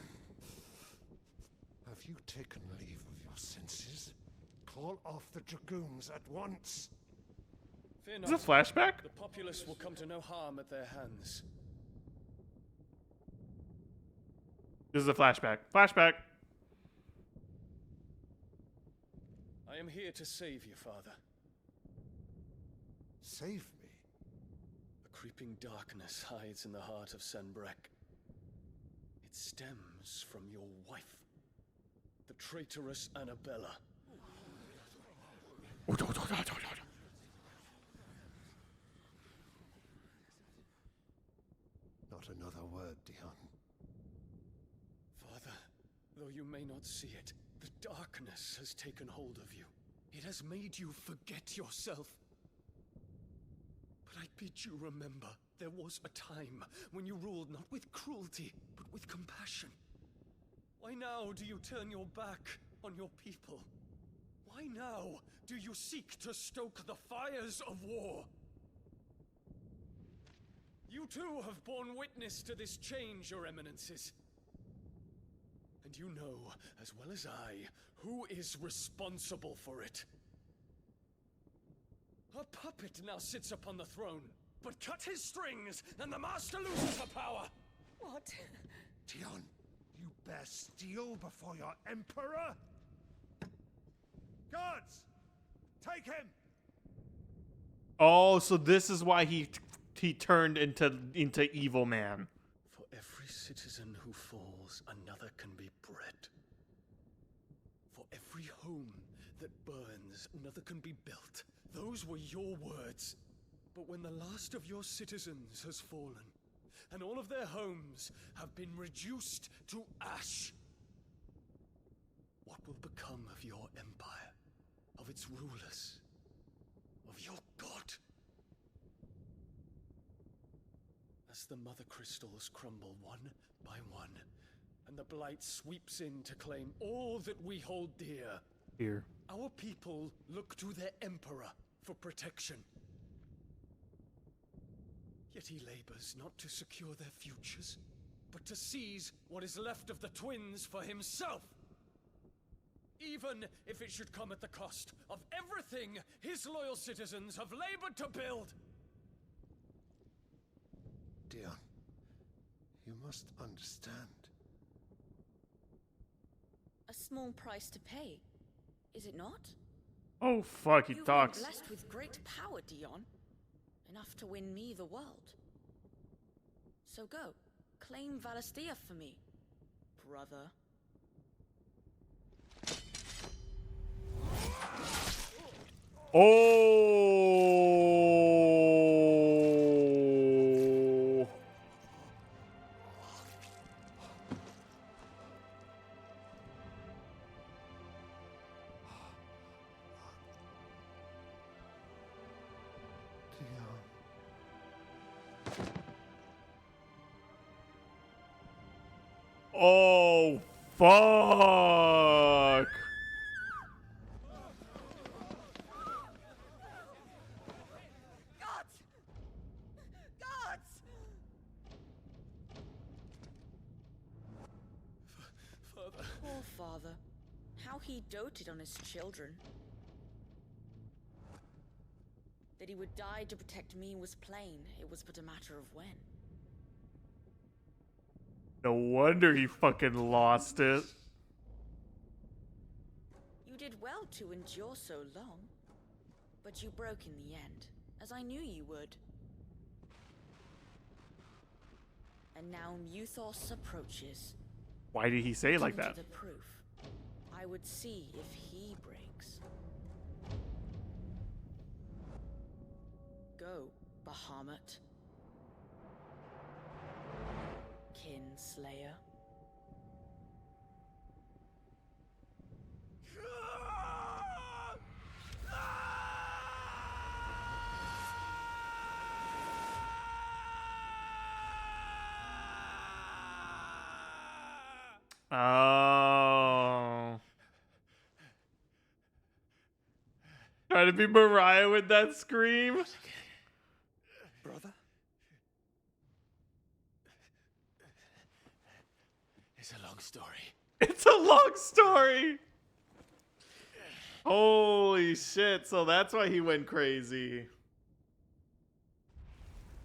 Have you taken leave of your senses? Call off the Dragoons at once. Fear Is it a flashback? The populace will come to no harm at their hands. This is a flashback. Flashback. I am here to save you, Father. Save me? A creeping darkness hides in the heart of Senbrek. It stems from your wife, the traitorous Annabella. Not another word, Dion. Father, though you may not see it, the darkness has taken hold of you. It has made you forget yourself. I bid you remember, there was a time when you ruled not with cruelty, but with compassion. Why now do you turn your back on your people? Why now do you seek to stoke the fires of war? You too have borne witness to this change, your eminences. And you know, as well as I, who is responsible for it. A puppet now sits upon the throne, but cut his strings, and the master loses her power! What? Dion, you bear steel before your emperor? Guards! Take him! Oh, so this is why he turned into evil man. For every citizen who falls, another can be bred. For every home that burns, another can be built. Those were your words. But when the last of your citizens has fallen, and all of their homes have been reduced to ash, what will become of your empire, of its rulers, of your god? As the mother crystals crumble one by one, and the blight sweeps in to claim all that we hold dear, Here. our people look to their emperor for protection. Yet he labors not to secure their futures, but to seize what is left of the twins for himself. Even if it should come at the cost of everything his loyal citizens have labored to build. Dion, you must understand. A small price to pay, is it not? Oh fuck, he You've talks. been blessed with great power, Dion. Enough to win me the world. So go, claim Valisthea for me, brother. Oh. Oh, fuck. Gods! Gods! Father. Poor father. How he doted on his children. That he would die to protect me was plain. It was but a matter of when. No wonder he fucking lost it. You did well to endure so long. But you broke in the end, as I knew you would. And now Muthos approaches. Why did he say it like Turn that? to the proof. I would see if he breaks. Go, Bahamut. Kinslayer. Oh. Trying to be Mariah with that scream. Brother? It's a long story. It's a long story. Holy shit. So that's why he went crazy.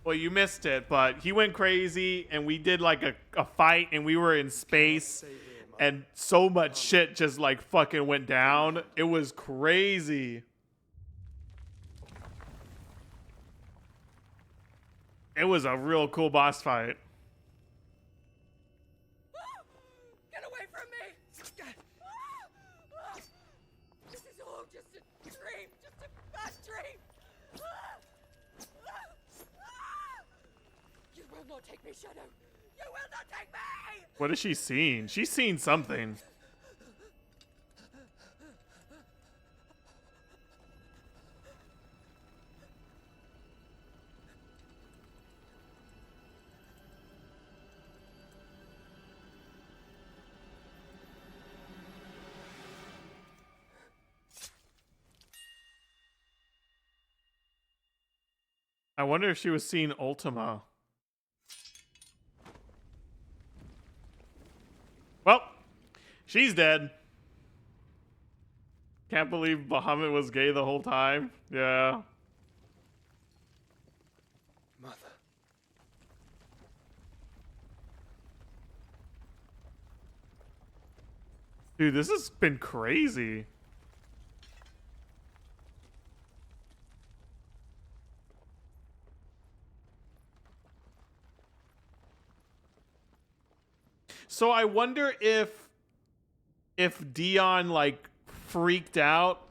Well, you missed it, but he went crazy and we did like a fight and we were in space and so much shit just like fucking went down. It was crazy. It was a real cool boss fight. Get away from me! This is all just a dream, just a bad dream! You will not take me, Shadow! You will not take me! What is she seeing? She's seeing something. I wonder if she was seeing Ultima. Well, she's dead. Can't believe Bahamut was gay the whole time. Yeah. Mother. Dude, this has been crazy. So I wonder if Dion like freaked out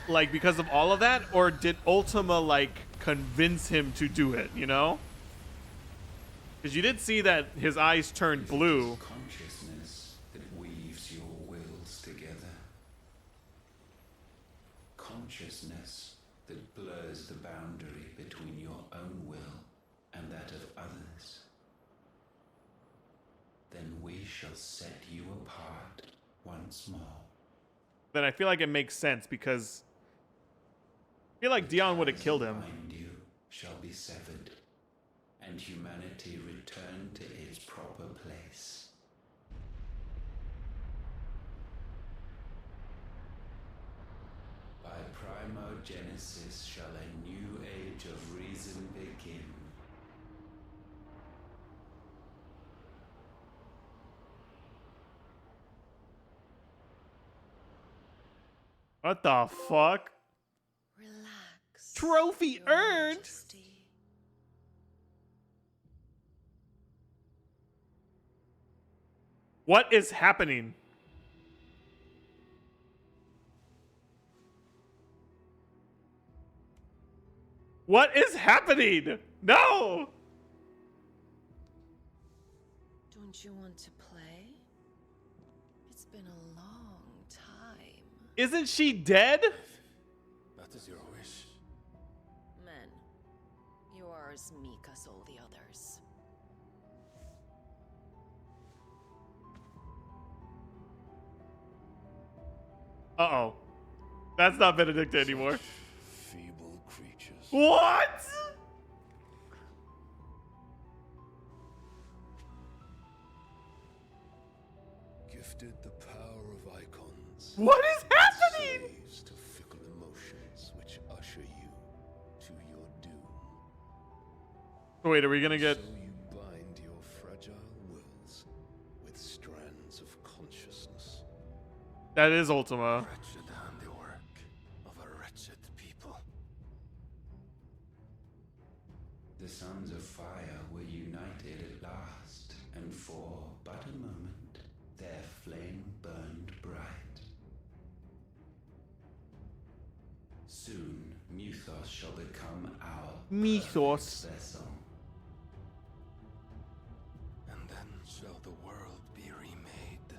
like because of all of that, or did Ultima like convince him to do it, you know? Because you did see that his eyes turned blue. Consciousness that weaves your wills together. Consciousness that blurs the boundary between your own will and that of others. Then we shall set you apart once more. Then I feel like it makes sense because I feel like Dion would have killed him. Mind you shall be severed, and humanity return to its proper place. By primogenesis shall a new age of reason begin. What the fuck? Relax. Trophy earned? What is happening? What is happening? No! Don't you want to play? It's been a long time. Isn't she dead? That is your wish. Men, you are as meek as all the others. Uh-oh. That's not Benedicta anymore. Feeble creatures. What? Gifted the power of icons. What is happening? Slaves to fickle emotions which usher you to your doom. Wait, are we gonna get... So you bind your fragile wills with strands of consciousness. That is Ultima. Wretched handiwork of a wretched people. The sons of fire were united at last, and for but a moment their flame burned bright. Soon Mythos shall become our Mythos vessel. And then shall the world be remade.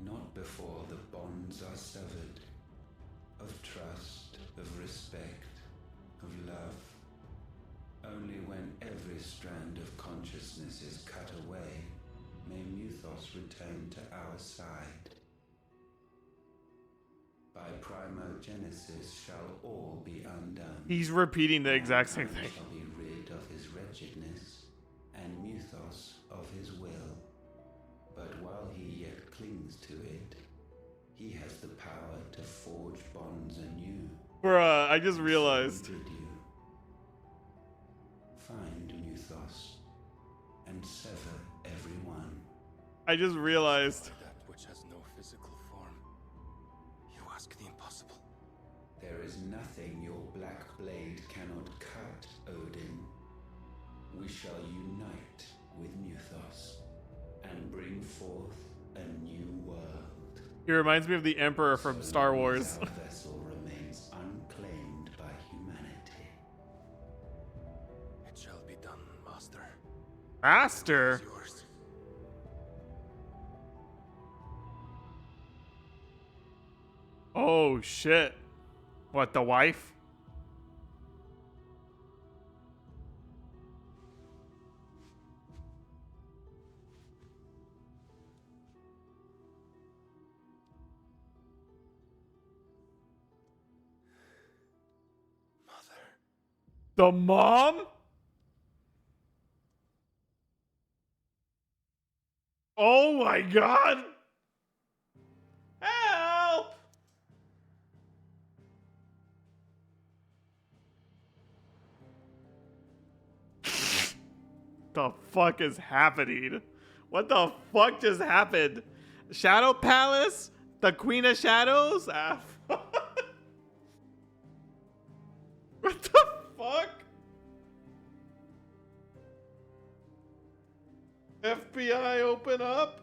Not before the bonds are severed, of trust, of respect, of love. Only when every strand of consciousness is cut away, may Mythos return to our side. By primogenesis shall all be undone. He's repeating the exact same thing. Shall be rid of his wretchedness, and Mythos of his will. But while he yet clings to it, he has the power to forge bonds anew. Bruh, I just realized. So bid you find Mythos and sever everyone. I just realized. That which has no physical form. You ask the impossible. There is nothing your black blade cannot cut, Odin. We shall unite with Mythos and bring forth a new world. He reminds me of the Emperor from Star Wars. Our vessel remains unclaimed by humanity. It shall be done, Master. Master? Yours. Oh shit. What, the wife? The mom? Oh my god! Help! The fuck is happening? What the fuck just happened? Shadow Palace? The Queen of Shadows? Ah, what the fuck? FBI open up?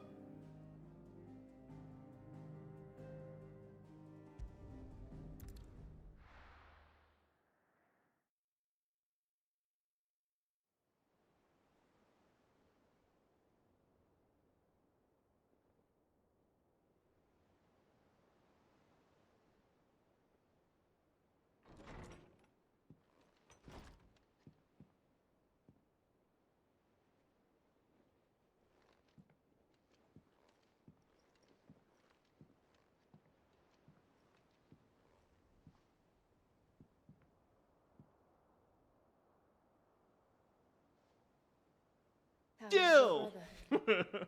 How's Jill! your brother?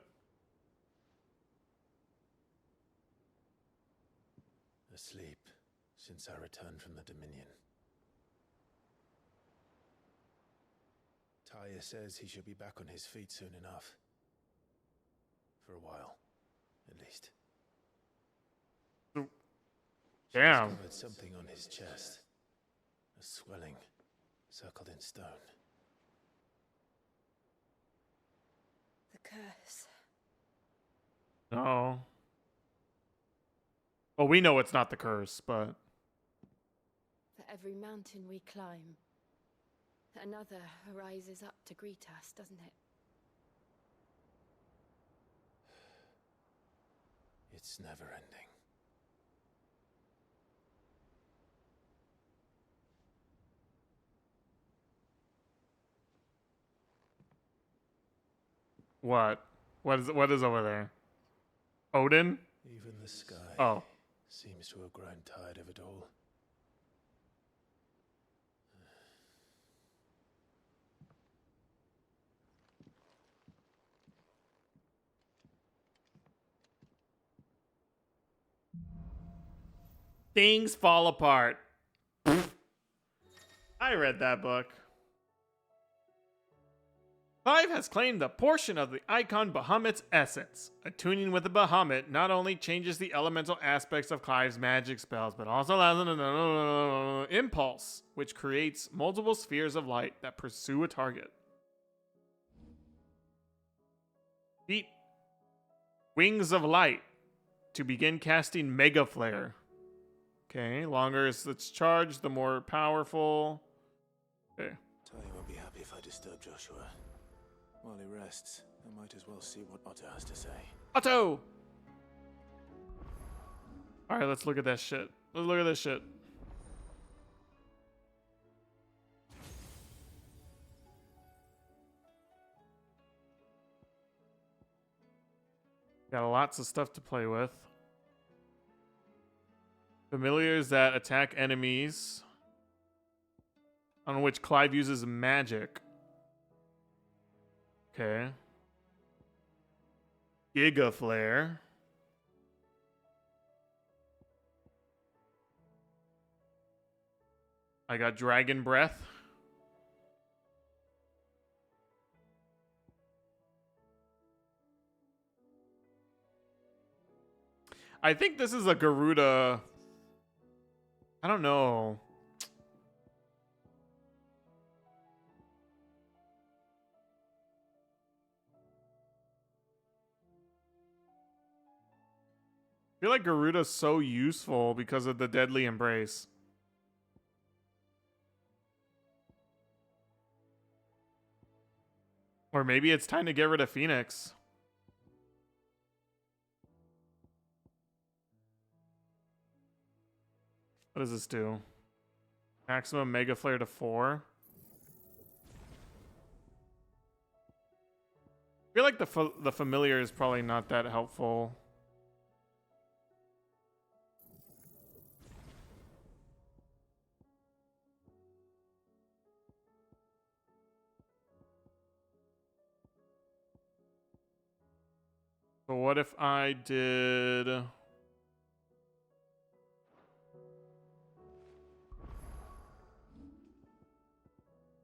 Asleep since I returned from the Dominion. Tyre says he should be back on his feet soon enough. For a while, at least. Damn. Discovered something on his chest. A swelling, circled in stone. The curse. No. Well, we know it's not the curse, but... For every mountain we climb, another rises up to greet us, doesn't it? It's never ending. What? What is over there? Odin? Even the sky Oh. seems to have grown tired of it all. Things fall apart. I read that book. Clive has claimed a portion of the icon Bahamut's essence. Attuning with the Bahamut not only changes the elemental aspects of Clive's magic spells, but also allows an impulse, which creates multiple spheres of light that pursue a target. Beat Wings of Light to begin casting Mega Flare. Okay, longer as it's charged, the more powerful. Okay. Tyre won't be happy if I disturb Joshua. While he rests, I might as well see what Otto has to say. Otto! Alright, let's look at that shit. Let's look at this shit. Got lots of stuff to play with. Familiars that attack enemies, on which Clive uses magic. Okay. Giga Flare. I got Dragon Breath. I think this is a Garuda. I don't know. I feel like Garuda's so useful because of the Deadly Embrace. Or maybe it's time to get rid of Phoenix. What does this do? Maximum Mega Flare to 4. I feel like the familiar is probably not that helpful. So what if I did...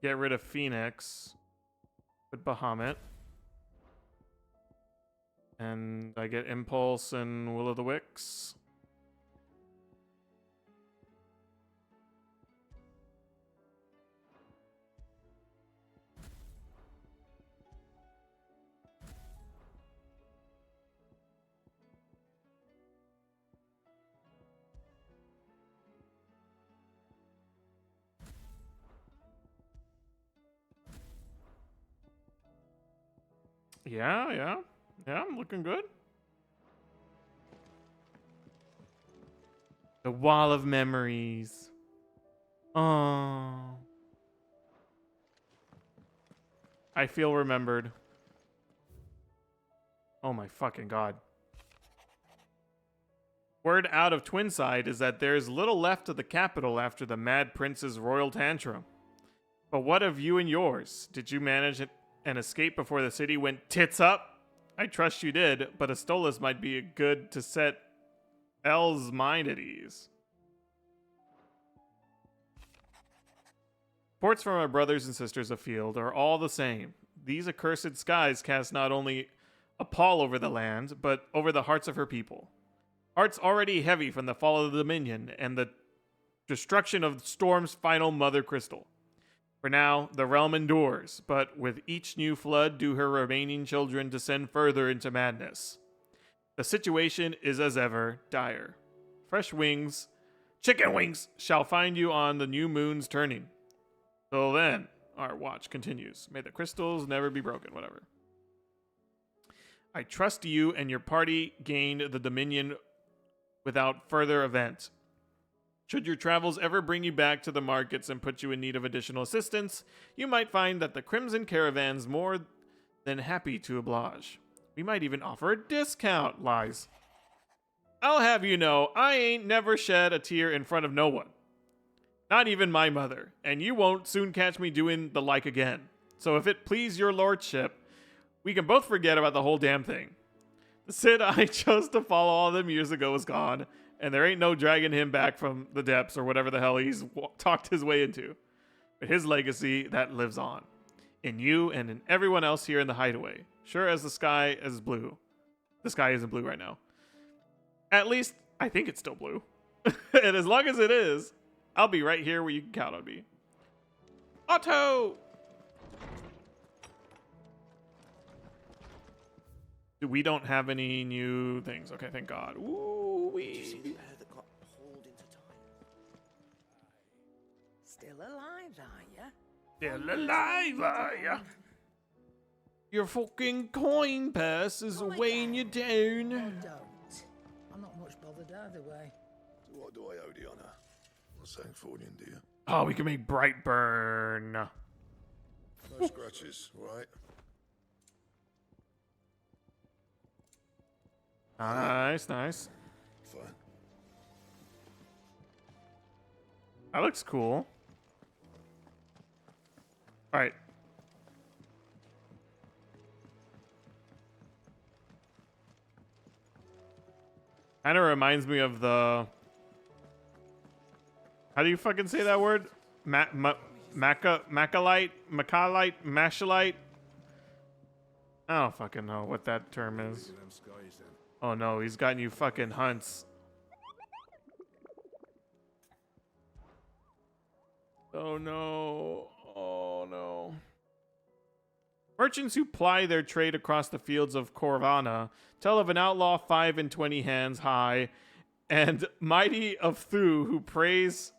Get rid of Phoenix. Put Bahamut. And I get Impulse and Will of the Wicks. Yeah, I'm looking good. The Wall of Memories. Oh. I feel remembered. Oh my fucking god. Word out of Twinside is that there's little left of the capital after the Mad Prince's royal tantrum. But what of you and yours? Did you manage an escape before the city went tits up? I trust you did, but Astolas might be good to set Elle's mind at ease. Reports from our brothers and sisters afield are all the same. These accursed skies cast not only a pall over the land, but over the hearts of her people. Hearts already heavy from the fall of the Dominion and the destruction of Storm's final mother crystal. For now, the realm endures, but with each new flood do her remaining children descend further into madness. The situation is as ever dire. Fresh wings, chicken wings, shall find you on the new moon's turning. Till then, our watch continues. May the crystals never be broken, whatever. I trust you and your party gained the Dominion without further event. Should your travels ever bring you back to the markets and put you in need of additional assistance, you might find that the Crimson Caravan's more than happy to oblige. We might even offer a discount, lies. I'll have you know, I ain't never shed a tear in front of no one. Not even my mother, and you won't soon catch me doing the like again. So if it please your lordship, we can both forget about the whole damn thing. The Cid I chose to follow all them years ago is gone, and there ain't no dragging him back from the depths or whatever the hell he's talked his way into. But his legacy, that lives on. In you and in everyone else here in the hideaway. Sure as the sky is blue. The sky isn't blue right now. At least, I think it's still blue. And as long as it is, I'll be right here where you can count on me. Otto! We don't have any new things. Okay, thank God. Ooh, Did you see the pair that got hauled into time? Still alive, are ya? Still alive, are ya? Your fucking coin purse is weighing you down. Don't. I'm not much bothered either way. What do I owe the honor? Not saying Fornian, do you? Oh, we can make Brightburn. No scratches, right? Nice, nice. Fine. That looks cool. All right. Kind of reminds me of the... How do you fucking say that word? Macalite? Mashalite? I don't fucking know what that term is. Oh no, he's got you fucking hunts. Oh no. Oh no. Merchants who ply their trade across the fields of Corvana tell of an outlaw 5 and 20 hands high and mighty of Thu who preys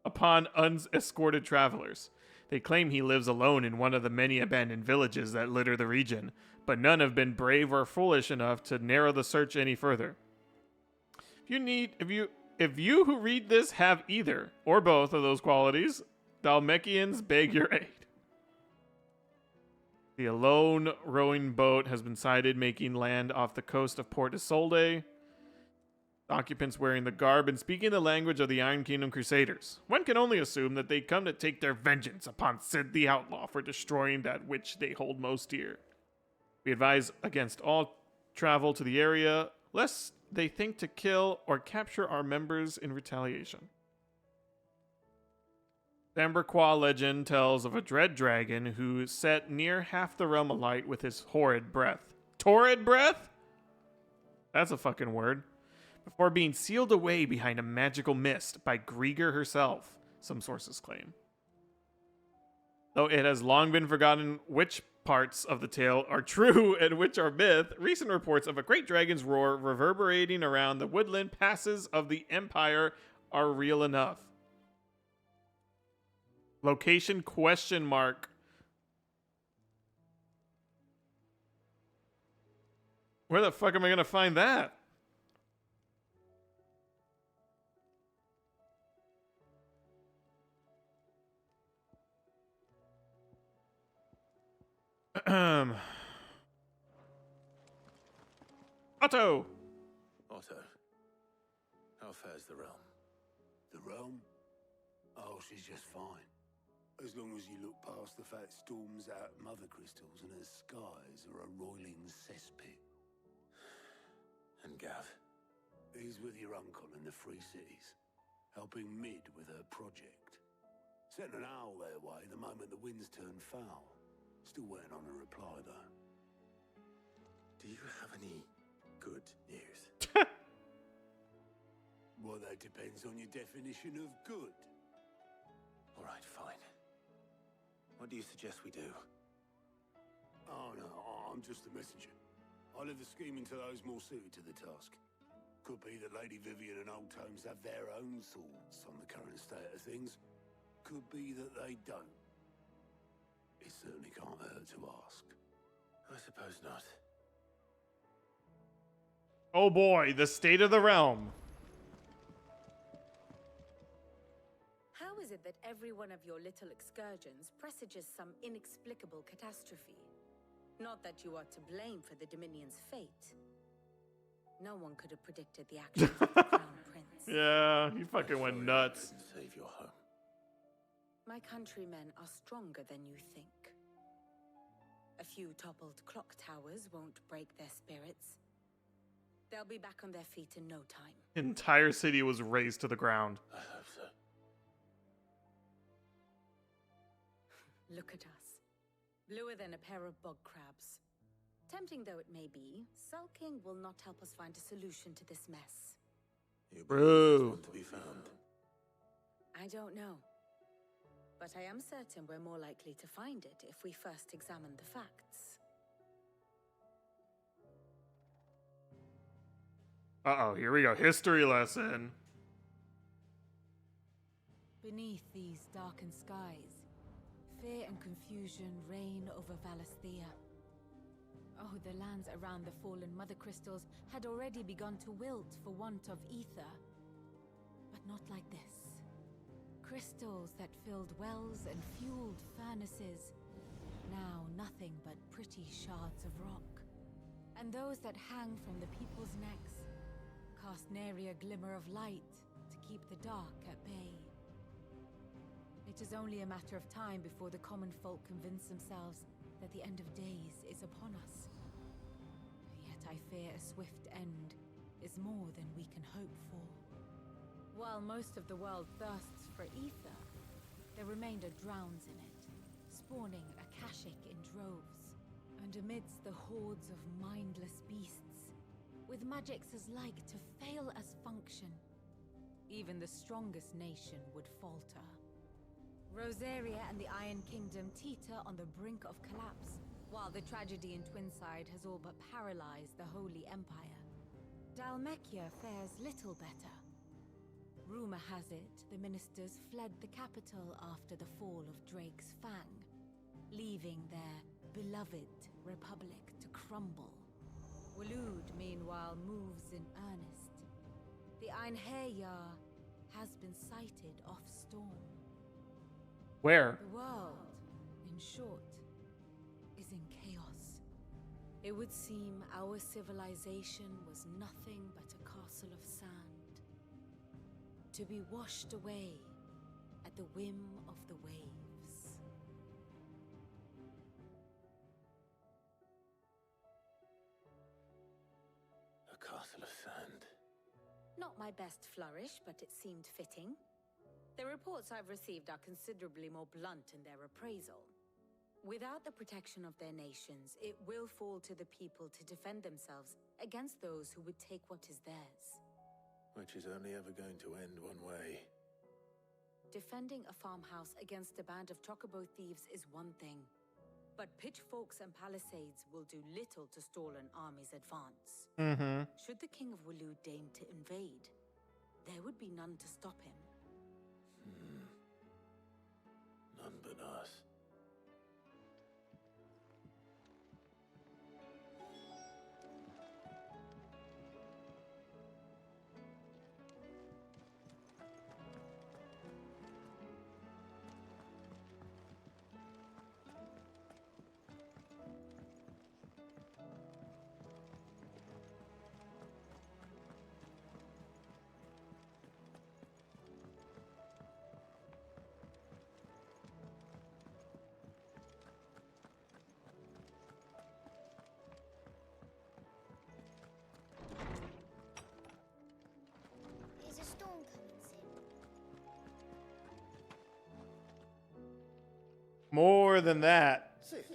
upon unescorted travelers. They claim he lives alone in one of the many abandoned villages that litter the region, but none have been brave or foolish enough to narrow the search any further. If you who read this have either or both of those qualities, Dhalmekians beg your aid. The alone rowing boat has been sighted making land off the coast of Port Isolde. Occupants wearing the garb and speaking the language of the Iron Kingdom Crusaders. One can only assume that they come to take their vengeance upon Cid the Outlaw for destroying that which they hold most dear. We advise against all travel to the area, lest they think to kill or capture our members in retaliation. The Emberquois legend tells of a dread dragon who set near half the realm alight with his horrid breath. Torrid breath? That's a fucking word. Before being sealed away behind a magical mist by Grieger herself, some sources claim. Though it has long been forgotten which parts of the tale are true and which are myth, recent reports of a great dragon's roar reverberating around the woodland passes of the Empire are real enough. Location question mark. Where the fuck am I gonna find that? Otto! Otto, how fares the realm? The realm? Oh, she's just fine. As long as you look past the fact storms out mother crystals and her skies are a roiling cesspit. And Gav? He's with your uncle in the Free Cities, helping Mid with her project. Sent an owl their way the moment the winds turned foul. Still waiting on a reply, though. Do you have any good news? Well, that depends on your definition of good. All right, fine. What do you suggest we do? Oh, no, I'm just a messenger. I leave the scheming to those more suited to the task. Could be that Lady Vivian and Old Tomes have their own thoughts on the current state of things. Could be that they don't. It certainly can't hurt to ask. I suppose not. Oh boy, the state of the realm. How is it that every one of your little excursions presages some inexplicable catastrophe? Not that you are to blame for the Dominion's fate. No one could have predicted the actions of the Crown Prince. Yeah, you fucking went nuts. Save your home. My countrymen are stronger than you think. A few toppled clock towers won't break their spirits. They'll be back on their feet in no time. Entire city was razed to the ground. I hope so. Look at us. Bluer than a pair of bog crabs. Tempting though it may be, sulking will not help us find a solution to this mess. Bro. To be found. I don't know. But I am certain we're more likely to find it if we first examine the facts. Uh-oh, here we go. History lesson. Beneath these darkened skies, fear and confusion reign over Valisthea. Oh, the lands around the fallen mother crystals had already begun to wilt for want of ether. But not like this. Crystals that filled wells and fueled furnaces. Now nothing but pretty shards of rock. And those that hang from the people's necks cast nary a glimmer of light to keep the dark at bay. It is only a matter of time before the common folk convince themselves that the end of days is upon us. Yet I fear a swift end is more than we can hope for. While most of the world thirsts for ether, the remainder drowns in it, spawning Akashic in droves. And amidst the hordes of mindless beasts, with magics as like to fail as function, even the strongest nation would falter. Rosaria and the Iron Kingdom teeter on the brink of collapse, while the tragedy in Twinside has all but paralyzed the Holy Empire. Dhalmekia fares little better. Rumor has it the ministers fled the capital after the fall of Drake's Fang, leaving their beloved republic to crumble. Waloed, meanwhile, moves in earnest. The Einherjar has been sighted off-storm. Where? The world, in short, is in chaos. It would seem our civilization was nothing but a castle of sand, to be washed away at the whim of the waves. not my best flourish, but it seemed fitting. The reports I've received are considerably more blunt in their appraisal. Without the protection of their nations, it will fall to the people to defend themselves against those who would take what is theirs. Which is only ever going to end one way. Defending a farmhouse against a band of chocobo thieves is one thing, but pitchforks and palisades will do little to stall an army's advance. Should the King of Waloed deign to invade, there would be none to stop him. None but us. Is a storm coming soon? More than that. Sif,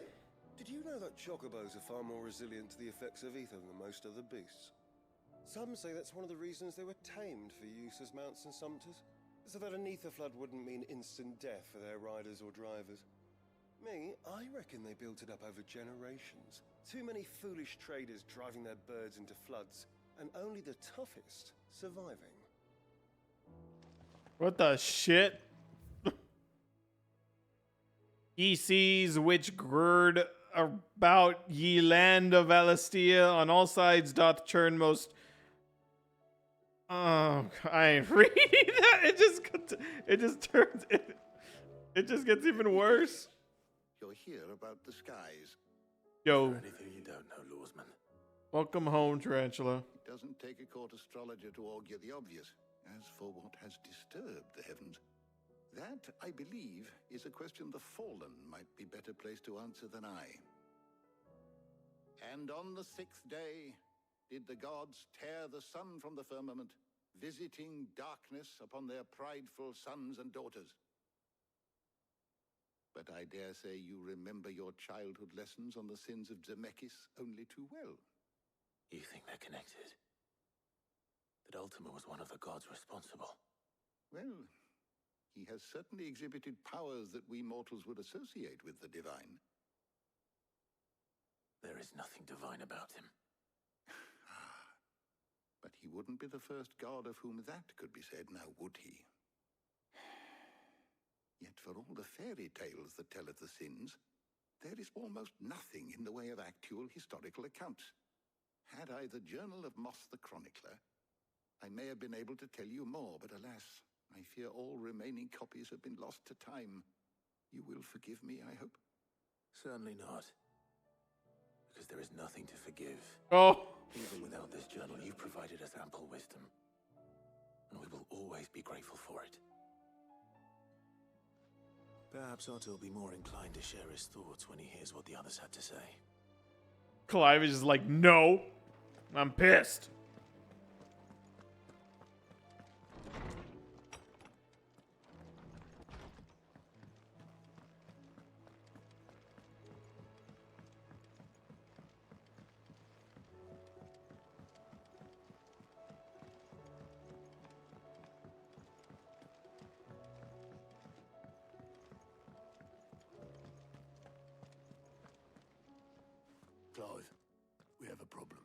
did you know that chocobos are far more resilient to the effects of ether than most other beasts? Some say that's one of the reasons they were tamed for use as mounts and sumpters, so that an ether flood wouldn't mean instant death for their riders or drivers. Me, I reckon they built it up over generations. Too many foolish traders driving their birds into floods, and only the toughest surviving. What the shit? Ye seas which gird about ye land of Alastia on all sides doth churn most. Oh, I ain't reading that. It just turns it just gets even worse. You're here about the skies. Yo. Anything you don't know, Lawsman. Welcome home, Tarantula. It doesn't take a court astrologer to augur the obvious. As for what has disturbed the heavens, that, I believe, is a question the Fallen might be better placed to answer than I. And on the 6th day did the gods tear the sun from the firmament, visiting darkness upon their prideful sons and daughters. But I dare say you remember your childhood lessons on the sins of Zemeckis only too well. You think they're connected? That Ultima was one of the gods responsible? Well, he has certainly exhibited powers that we mortals would associate with the divine. There is nothing divine about him. But he wouldn't be the first god of whom that could be said, now would he? Yet for all the fairy tales that tell of the sins, there is almost nothing in the way of actual historical accounts. Had I the Journal of Moss the Chronicler, I may have been able to tell you more, but alas, I fear all remaining copies have been lost to time. You will forgive me, I hope? Certainly not. Because there is nothing to forgive. Oh. Even without this journal, you've provided us ample wisdom. And we will always be grateful for it. Perhaps Otto will be more inclined to share his thoughts when he hears what the others had to say. Clive is just like, no. I'm pissed. Clive, we have a problem.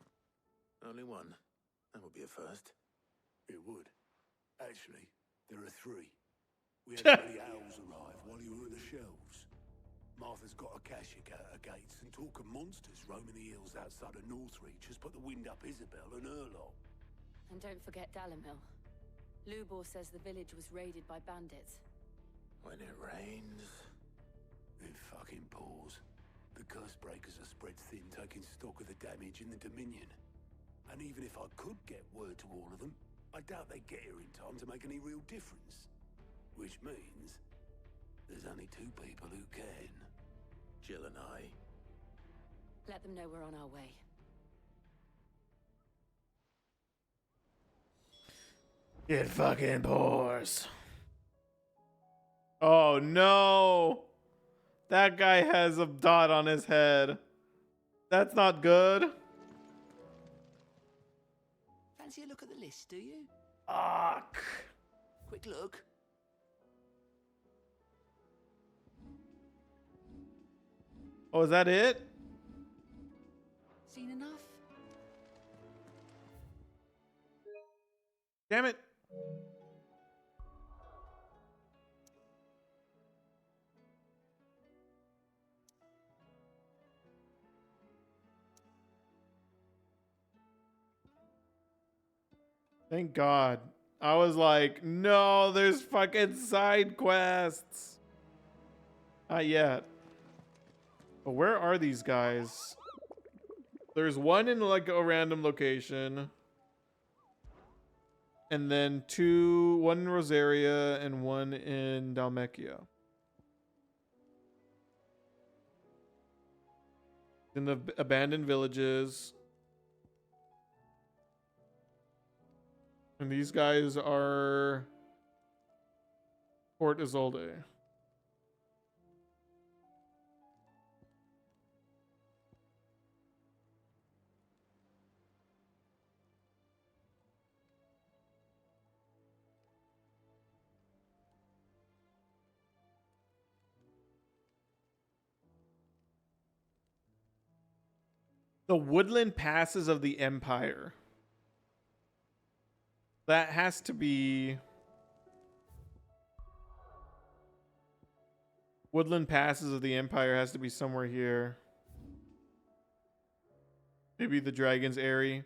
Only one. That would be a first. It would. Actually, there are 3. We had many owls arrive while you were at the shelves. Martha's got a cashier at her gates, and talk of monsters roaming the hills outside of Northreach has put the wind up Isabel and her lot. And don't forget Dalamil. Lubor says the village was raided by bandits. When it rains... It fucking pours. The curse breakers are spread thin, taking stock of the damage in the Dominion. And even if I could get word to all of them, I doubt they'd get here in time to make any real difference. Which means there's only 2 people who can. Jill and I. Let them know we're on our way. It fucking pours. Oh no. That guy has a dot on his head. That's not good. Fancy a look at the list, do you? Fuck. Quick look. Oh, is that it? Seen enough? Damn it. Thank God. I was like, no, there's fucking side quests. Not yet. But where are these guys? There's one in like a random location. And then one in Rosaria and one in Dalmecchia. In the abandoned villages. And these guys are Port Isolde. The woodland passes of the Empire. That has to be... Woodland passes of the Empire has to be somewhere here. Maybe the Dragon's Eyrie.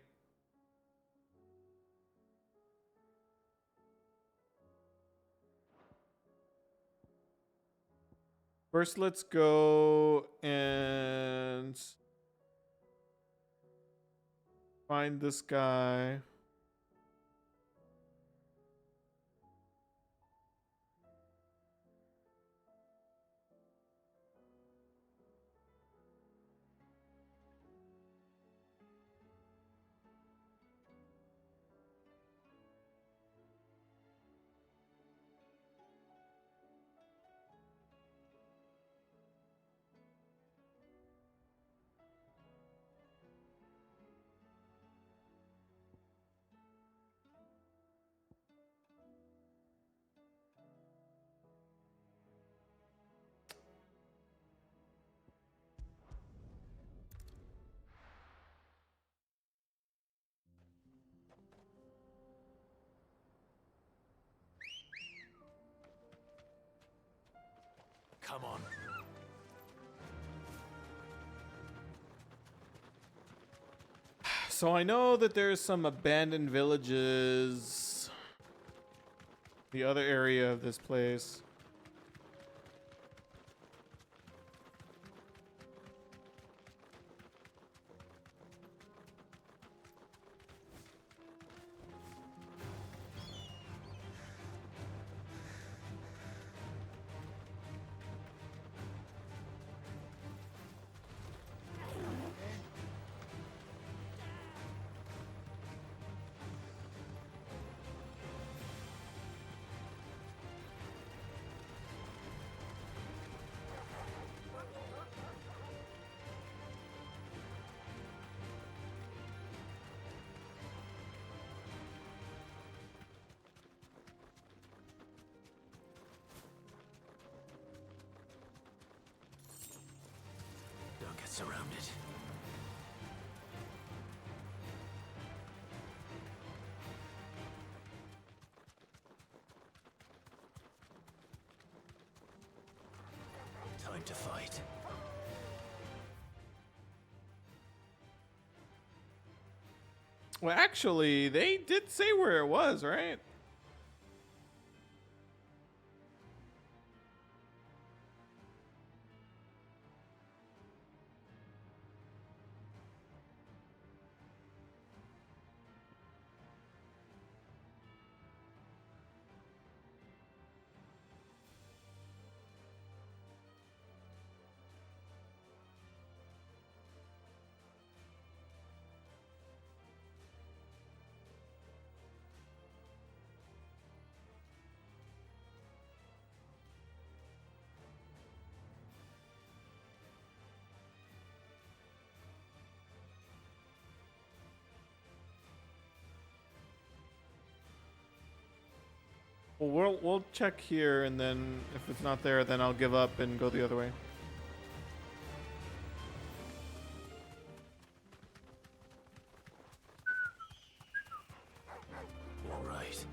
First, let's go and find this guy. Come on. So I know that there's some abandoned villages. The other area of this place. Don't get surrounded. Time to fight. Well, actually, they did say where it was, right? Well, we'll check here, and then if it's not there, then I'll give up and go the other way. All right.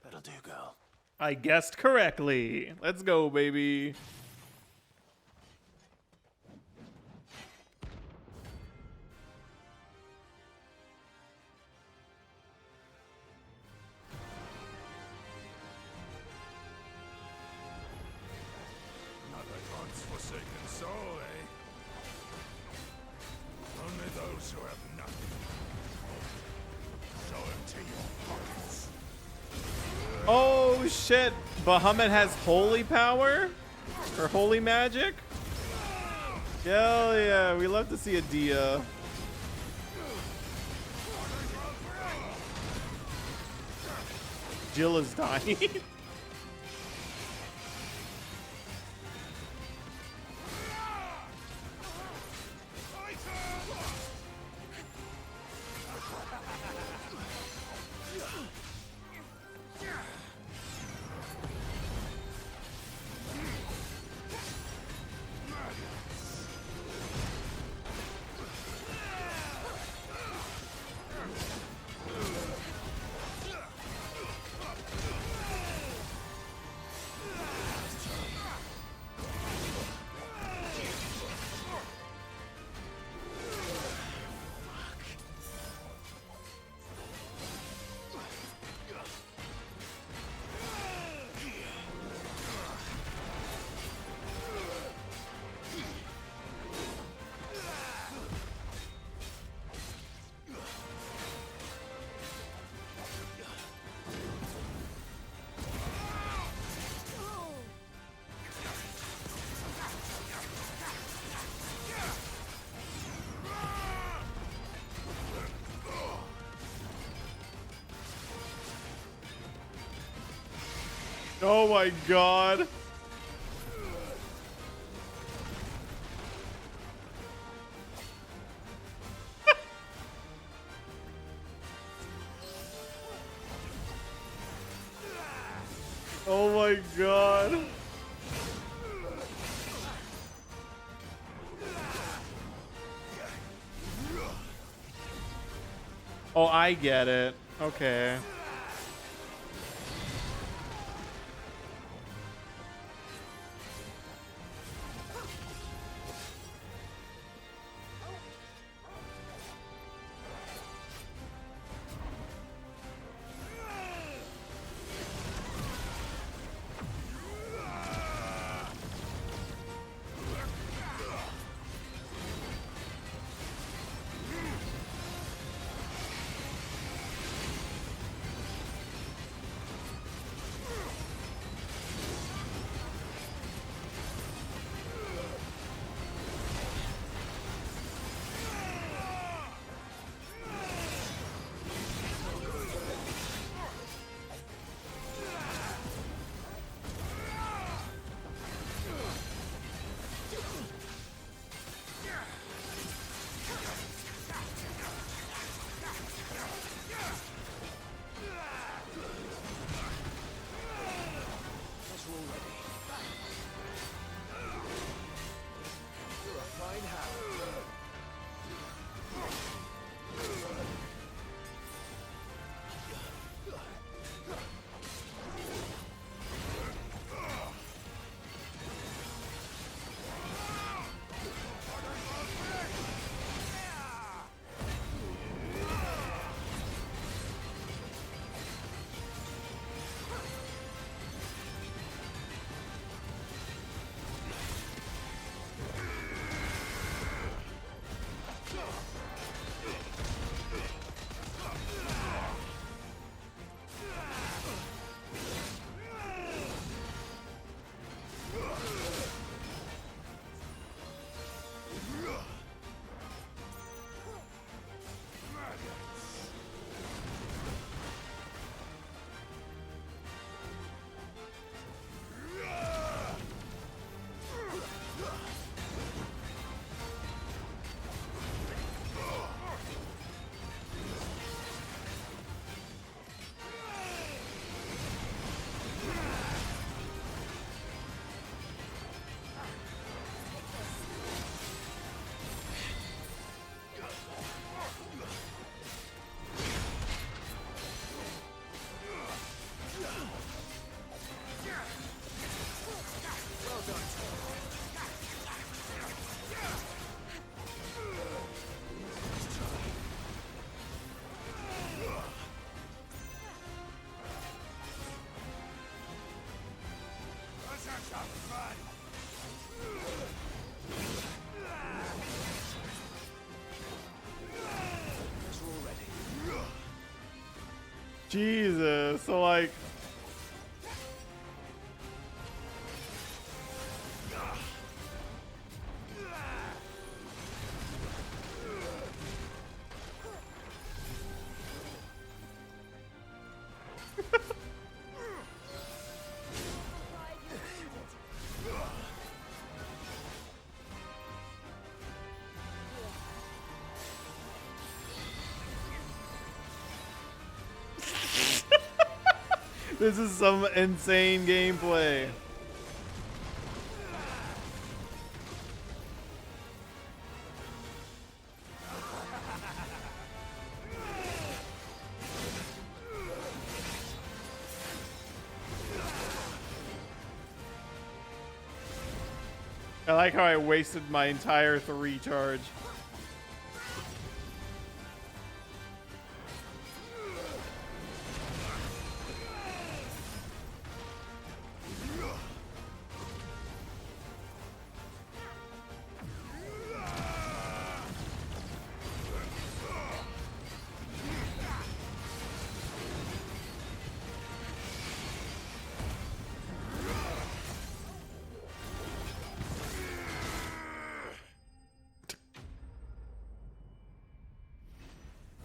That'll do, girl. I guessed correctly. Let's go, baby. Another God's forsaken soul, eh? Only those who have nothing. So empty your pockets. Oh shit! Bahamut has holy power? Or holy magic? Hell yeah, we love to see a Dia. Jill is dying. Oh my god. Oh my god. Oh, I get it. Okay. Jesus. So like. This is some insane gameplay. I like how I wasted my entire 3 charge.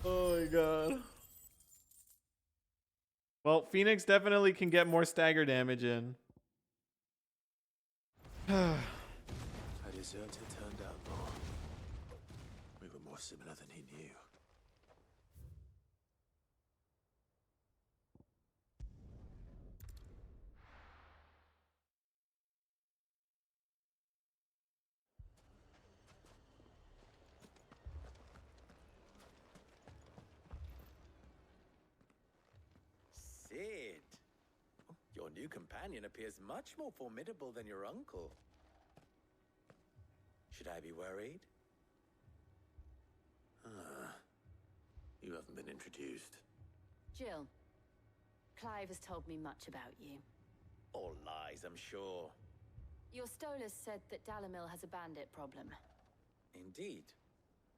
Oh my god. Well, Phoenix definitely can get more stagger damage in. A deserter turned out more. We were more similar than he knew. Sid, your new companion appears much more formidable than your uncle. Should I be worried? You haven't been introduced. Jill, Clive has told me much about you. All lies, I'm sure. Your Stolas said that Dalamil has a bandit problem. Indeed.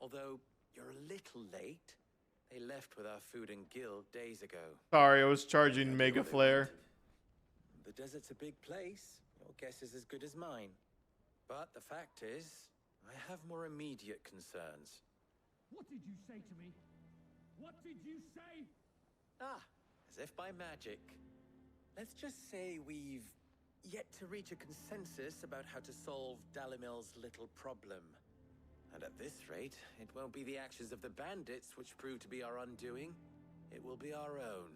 Although, you're a little late. They left with our food and guild days ago. Sorry, I was charging Mega Flare. The desert's a big place. Your guess is as good as mine. But the fact is, I have more immediate concerns. What did you say to me? What did you say? Ah, as if by magic. Let's just say we've yet to reach a consensus about how to solve Dalamil's little problem. And at this rate, it won't be the actions of the bandits which prove to be our undoing. It will be our own.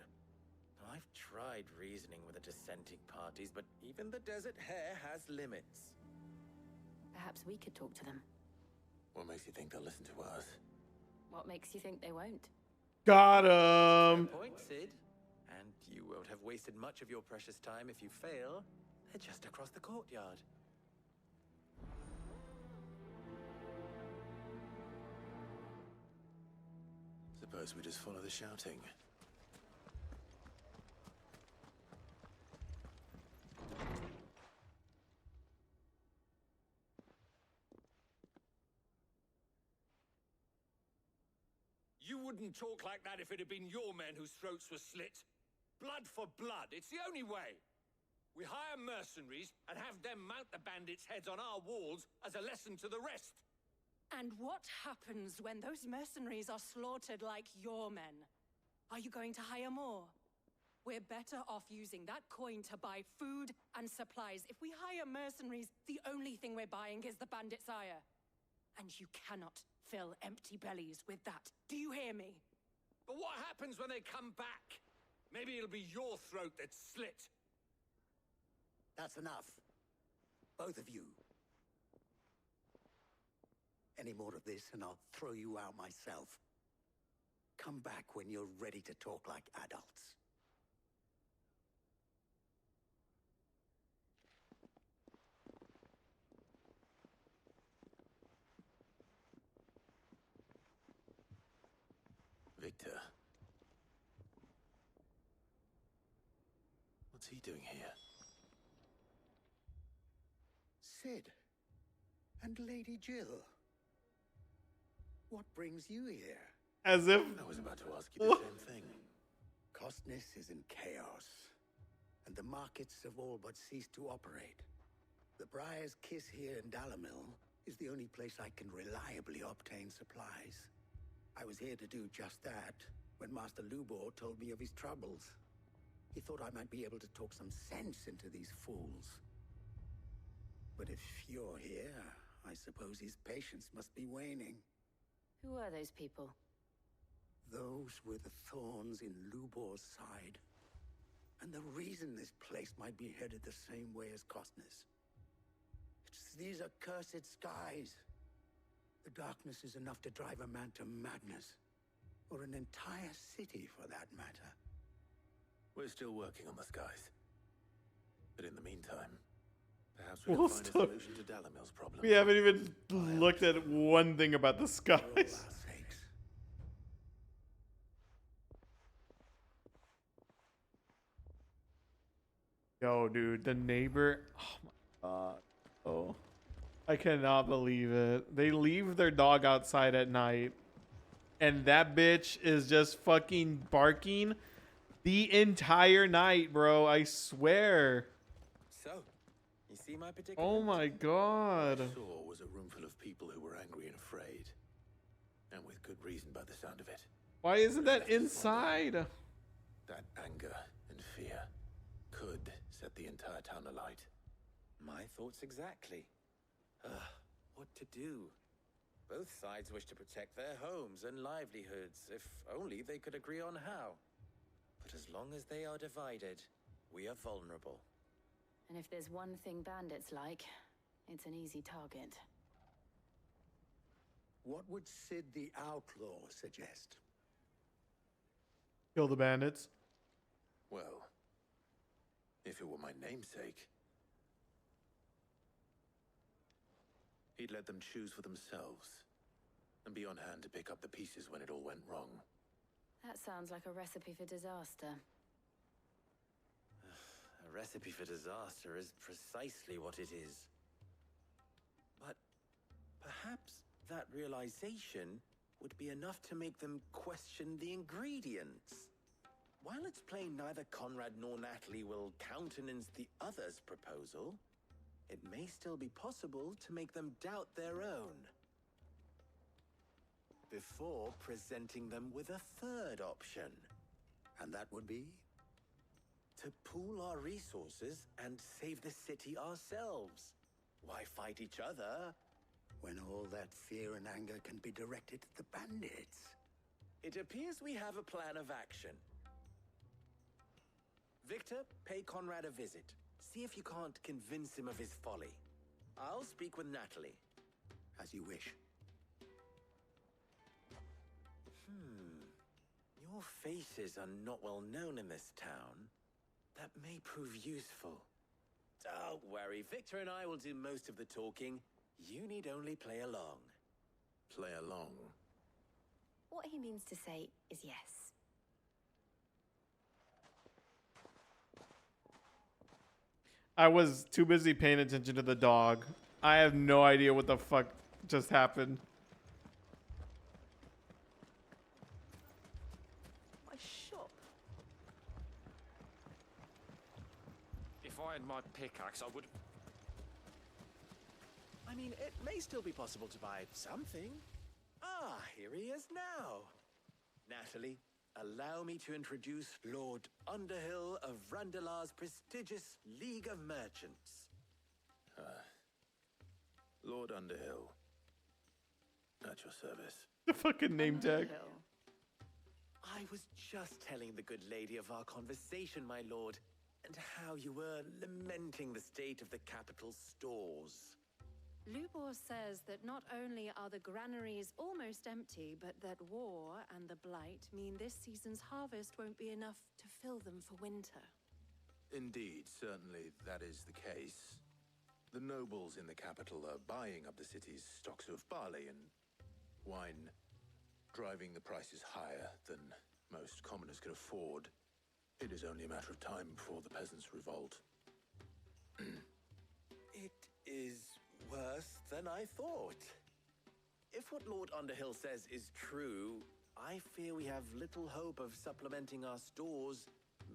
Now, I've tried reasoning with the dissenting parties, but even the Desert Hare has limits. Perhaps we could talk to them. What makes you think they'll listen to us? What makes you think they won't? Got him. Fair point, Sid. And you won't have wasted much of your precious time if you fail. They're just across the courtyard. Suppose we just follow the shouting. You wouldn't talk like that if it had been your men whose throats were slit. Blood for blood, it's the only way. We hire mercenaries and have them mount the bandits' heads on our walls as a lesson to the rest. And what happens when those mercenaries are slaughtered like your men? Are you going to hire more? We're better off using that coin to buy food and supplies. If we hire mercenaries, the only thing we're buying is the bandit's ire. And you cannot fill empty bellies with that. Do you hear me? But what happens when they come back? Maybe it'll be your throat that's slit. That's enough. Both of you. Any more of this and I'll throw you out myself. Come back when you're ready to talk like adults. Victor. What's he doing here? Sid. And Lady Jill. What brings you here? As if... I was about to ask you the same thing. Costness is in chaos, and the markets have all but ceased to operate. The Briar's Kiss here in Dalamil is the only place I can reliably obtain supplies. I was here to do just that when Master Lubor told me of his troubles. He thought I might be able to talk some sense into these fools. But if you're here, I suppose his patience must be waning. Who are those people? Those were the thorns in Lubor's side. And the reason this place might be headed the same way as Costness. It's these accursed skies. The darkness is enough to drive a man to madness. Or an entire city, for that matter. We're still working on the skies. But in the meantime, perhaps we We'll can find a stop. solution to Dalamil's problem. We haven't even looked at one thing about the skies. Yo, dude, the neighbor. Oh my god. Oh, I cannot believe it. They leave their dog outside at night, and that bitch is just fucking barking the entire night, bro. I swear. So, you see my predicament? Oh my god. What I saw was a room full of people who were angry and afraid. And with good reason by the sound of it. Why isn't that inside? That anger and fear could set the entire town alight. My thoughts exactly. What to do? Both sides wish to protect their homes and livelihoods, if only they could agree on how. But as long as they are divided, we are vulnerable. And if there's one thing bandits like, it's an easy target. What would Sid the Outlaw suggest? Kill the bandits. Well, if it were my namesake, he'd let them choose for themselves and be on hand to pick up the pieces when it all went wrong. That sounds like a recipe for disaster. A recipe for disaster is precisely what it is. But perhaps that realization would be enough to make them question the ingredients. While it's plain neither Conrad nor Natalie will countenance the other's proposal, it may still be possible to make them doubt their own. Before presenting them with a third option. And that would be? To pool our resources and save the city ourselves. Why fight each other? When all that fear and anger can be directed at the bandits. It appears we have a plan of action. Victor, pay Conrad a visit. See if you can't convince him of his folly. I'll speak with Natalie. As you wish. Your faces are not well known in this town. That may prove useful. Don't worry, Victor and I will do most of the talking. You need only play along. Play along? What he means to say is yes. I was too busy paying attention to the dog. I have no idea what the fuck just happened. My shop. If I had my pickaxe, I would... I mean, it may still be possible to buy something. Ah, here he is now. Natalie, allow me to introduce Lord Underhill of Randalar's prestigious League of Merchants. Lord Underhill. At your service. The fucking name tag. I was just telling the good lady of our conversation, my lord, and how you were lamenting the state of the capital's stores. Lubor says that not only are the granaries almost empty, but that war and the blight mean this season's harvest won't be enough to fill them for winter. Indeed, certainly that is the case. The nobles in the capital are buying up the city's stocks of barley and wine, driving the prices higher than most commoners can afford. It is only a matter of time before the peasants revolt. It is worse than I thought. If what Lord Underhill says is true, I fear we have little hope of supplementing our stores,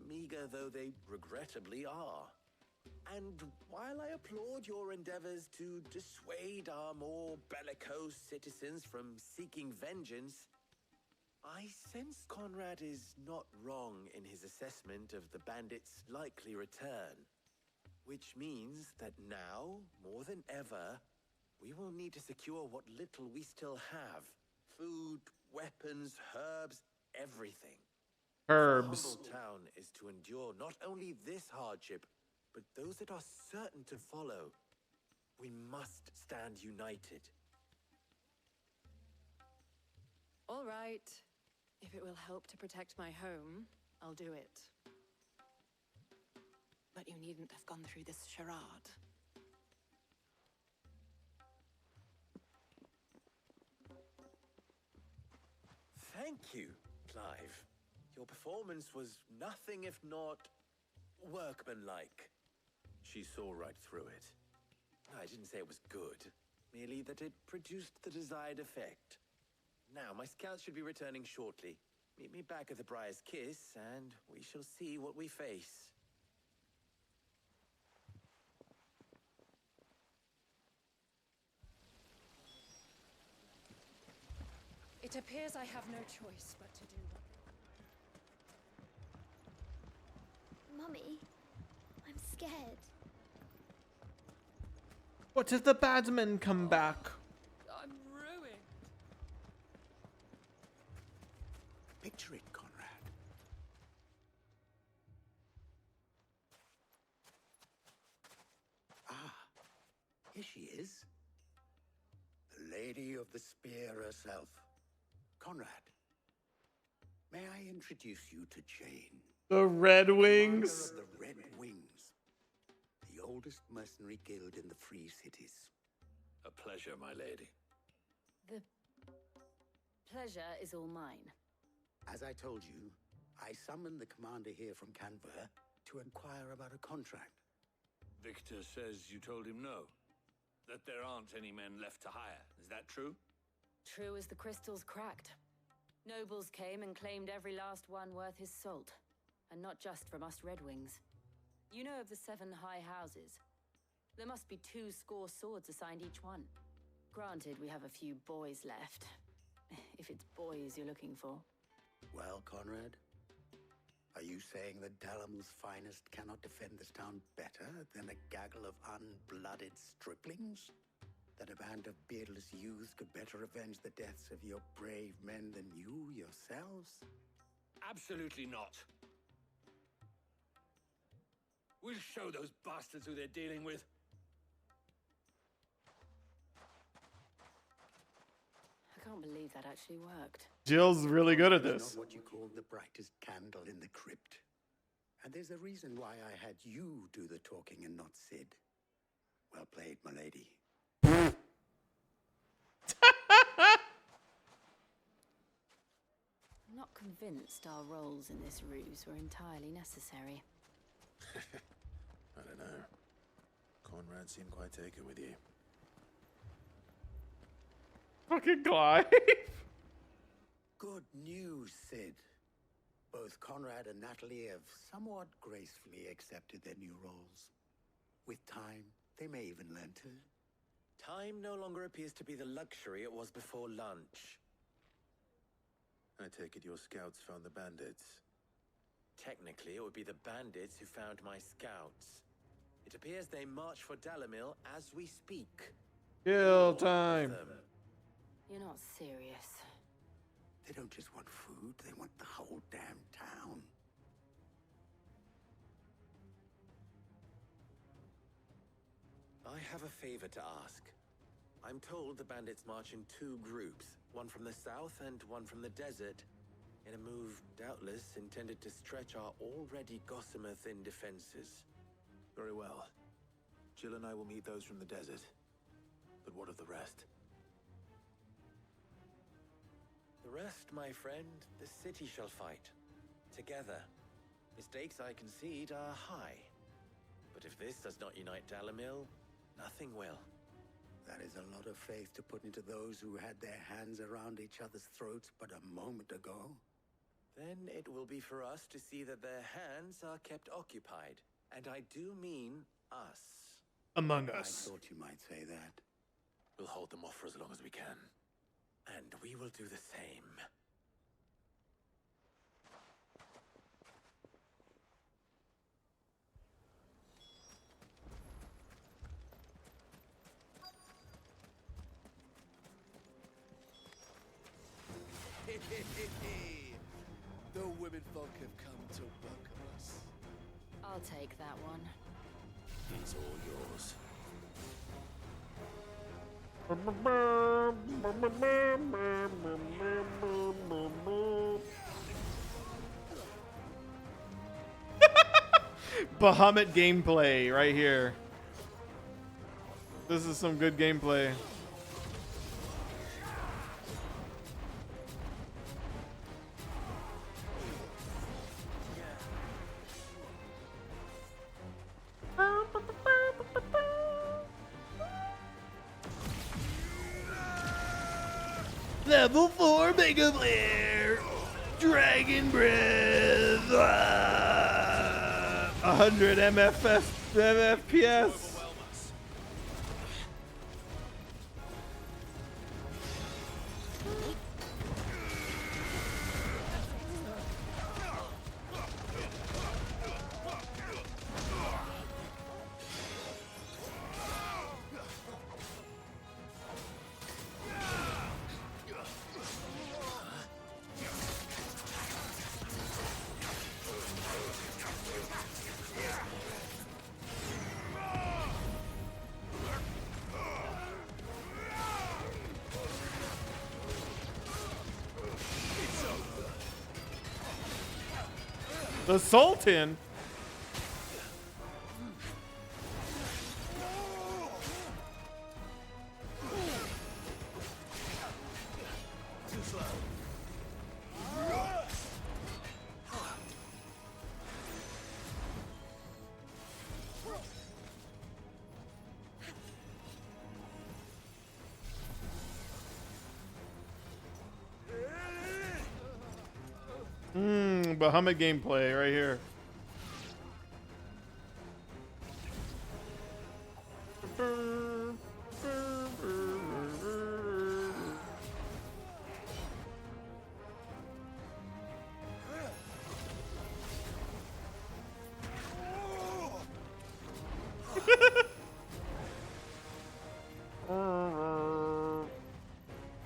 meager though they regrettably are. And while I applaud your endeavors to dissuade our more bellicose citizens from seeking vengeance, I sense Conrad is not wrong in his assessment of the bandits' likely return. Which means that now, more than ever, we will need to secure what little we still have. Food, weapons, herbs, everything. Herbs. Our humble town is to endure not only this hardship, but those that are certain to follow. We must stand united. All right. If it will help to protect my home, I'll do it. But you needn't have gone through this charade. Thank you, Clive. Your performance was nothing if not workmanlike. She saw right through it. I didn't say it was good, merely that it produced the desired effect. Now, my scouts should be returning shortly. Meet me back at the Briar's Kiss, and we shall see what we face. It appears I have no choice but to do what... Mummy, I'm scared. What if the bad men come back? I'm ruined. Picture it, Conrad. Ah, here she is. The Lady of the Spear herself. Conrad, may I introduce you to Jane? The Red Wings. Commander of the Red Wings, the oldest mercenary guild in the Free Cities. A pleasure, my lady. The pleasure is all mine. As I told you, I summoned the commander here from Canberra to inquire about a contract. Victor says you told him no. That there aren't any men left to hire. Is that true? True as the crystals cracked. Nobles came and claimed every last one worth his salt. And not just from us Red Wings. You know of the 7 high houses. There must be 2 swords assigned each one. Granted, we have a few boys left. If it's boys you're looking for. Well, Conrad, are you saying that Dalamil's finest cannot defend this town better than a gaggle of unblooded striplings? That a band of beardless youths could better avenge the deaths of your brave men than you yourselves? Absolutely not. We'll show those bastards who they're dealing with. I can't believe that actually worked. Jill's really good at It's this. not what you call the brightest candle in the crypt. And there's a reason why I had you do the talking and not Sid. Well played, my lady. I'm not convinced our roles in this ruse were entirely necessary. I don't know. Conrad seemed quite taken with you. Fucking Clive. Good news, Sid. Both Conrad and Natalie have somewhat gracefully accepted their new roles. With time, they may even learn to. Time no longer appears to be the luxury it was before lunch. I take it your scouts found the bandits. Technically, it would be the bandits who found my scouts. It appears they march for Dalamil as we speak. Kill time. You're not serious. They don't just want food, they want the whole damn town. I have a favor to ask. I'm told the bandits march in 2 groups, one from the south and one from the desert, in a move doubtless intended to stretch our already gossamer-thin defenses. Very well. Jill and I will meet those from the desert. But what of the rest? The rest, my friend, the city shall fight. Together. Mistakes, I concede, are high. But if this does not unite Dalamil, nothing will. That is a lot of faith to put into those who had their hands around each other's throats but a moment ago. Then it will be for us to see that their hands are kept occupied. And I do mean us. Among I Us. thought you might say that. We'll hold them off for as long as we can. And we will do the same. The women folk have come to welcome us. I'll take that one. It's all yours. Bahamut gameplay right here. This is some good gameplay. Level 4 Mega Flare! Dragon Breath! 100 FPS! The Sultan? Too slow. Bahamut gameplay right here.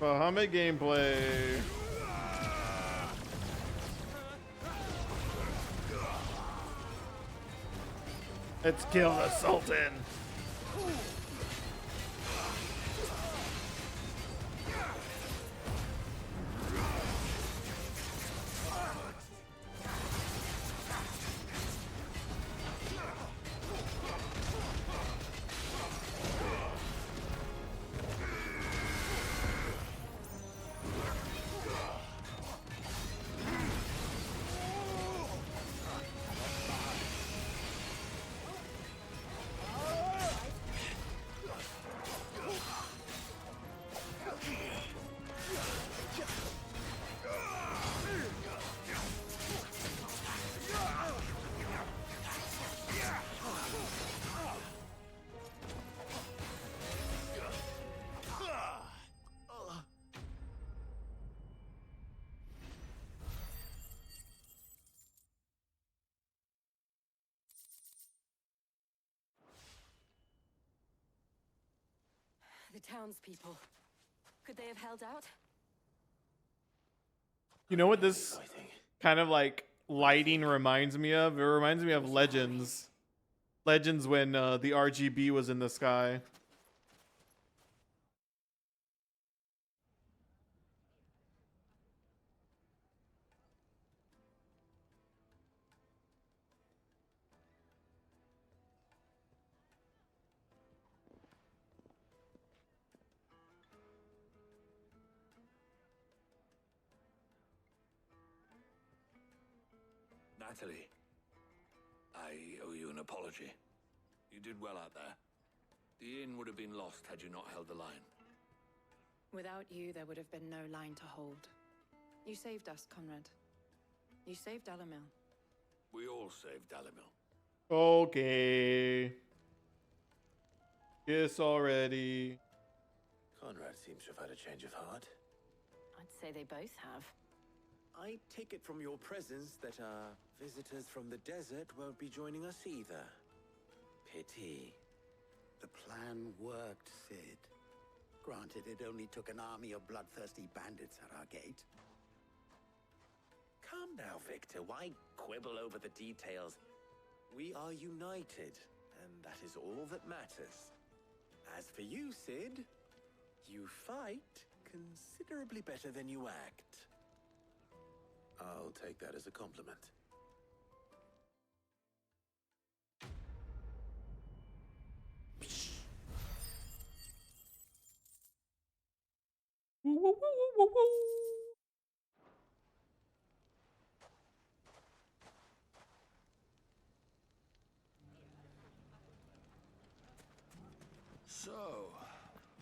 Bahamut gameplay. Let's kill the Sultan. The townspeople. Could they have held out? You know what this kind of like lighting reminds me of? It reminds me of Legends. Legends when the RGB was in the sky. Natalie, I owe you an apology. You did well out there. The inn would have been lost had you not held the line. Without you, there would have been no line to hold. You saved us, Conrad. You saved Dalamil. We all saved Dalamil. Okay. Kiss already. Conrad seems to have had a change of heart. I'd say they both have. I take it from your presence that our visitors from the desert won't be joining us either. Pity. The plan worked, Sid. Granted, it only took an army of bloodthirsty bandits at our gate. Calm now, Victor. Why quibble over the details? We are united, and that is all that matters. As for you, Sid, you fight considerably better than you act. I'll take that as a compliment. Woo, woo, woo, woo, woo, woo. So,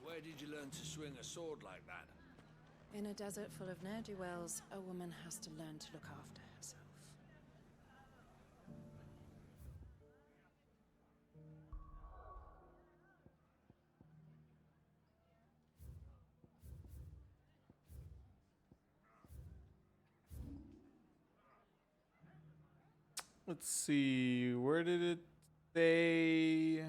where did you learn to swing a sword like that? In a desert full of ne'er-do-wells, a woman has to learn to look after herself. Let's see. Where did it say?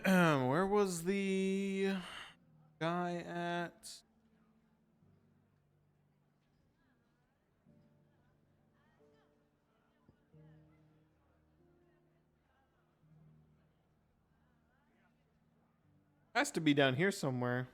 Where was the guy at? Has to be down here somewhere.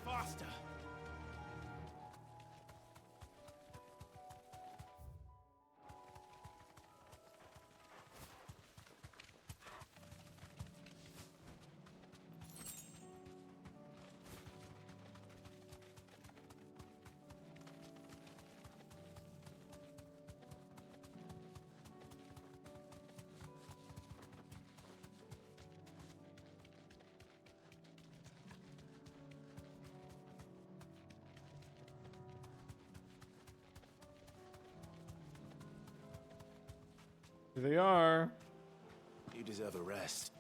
Faster! Here they are. You deserve a rest.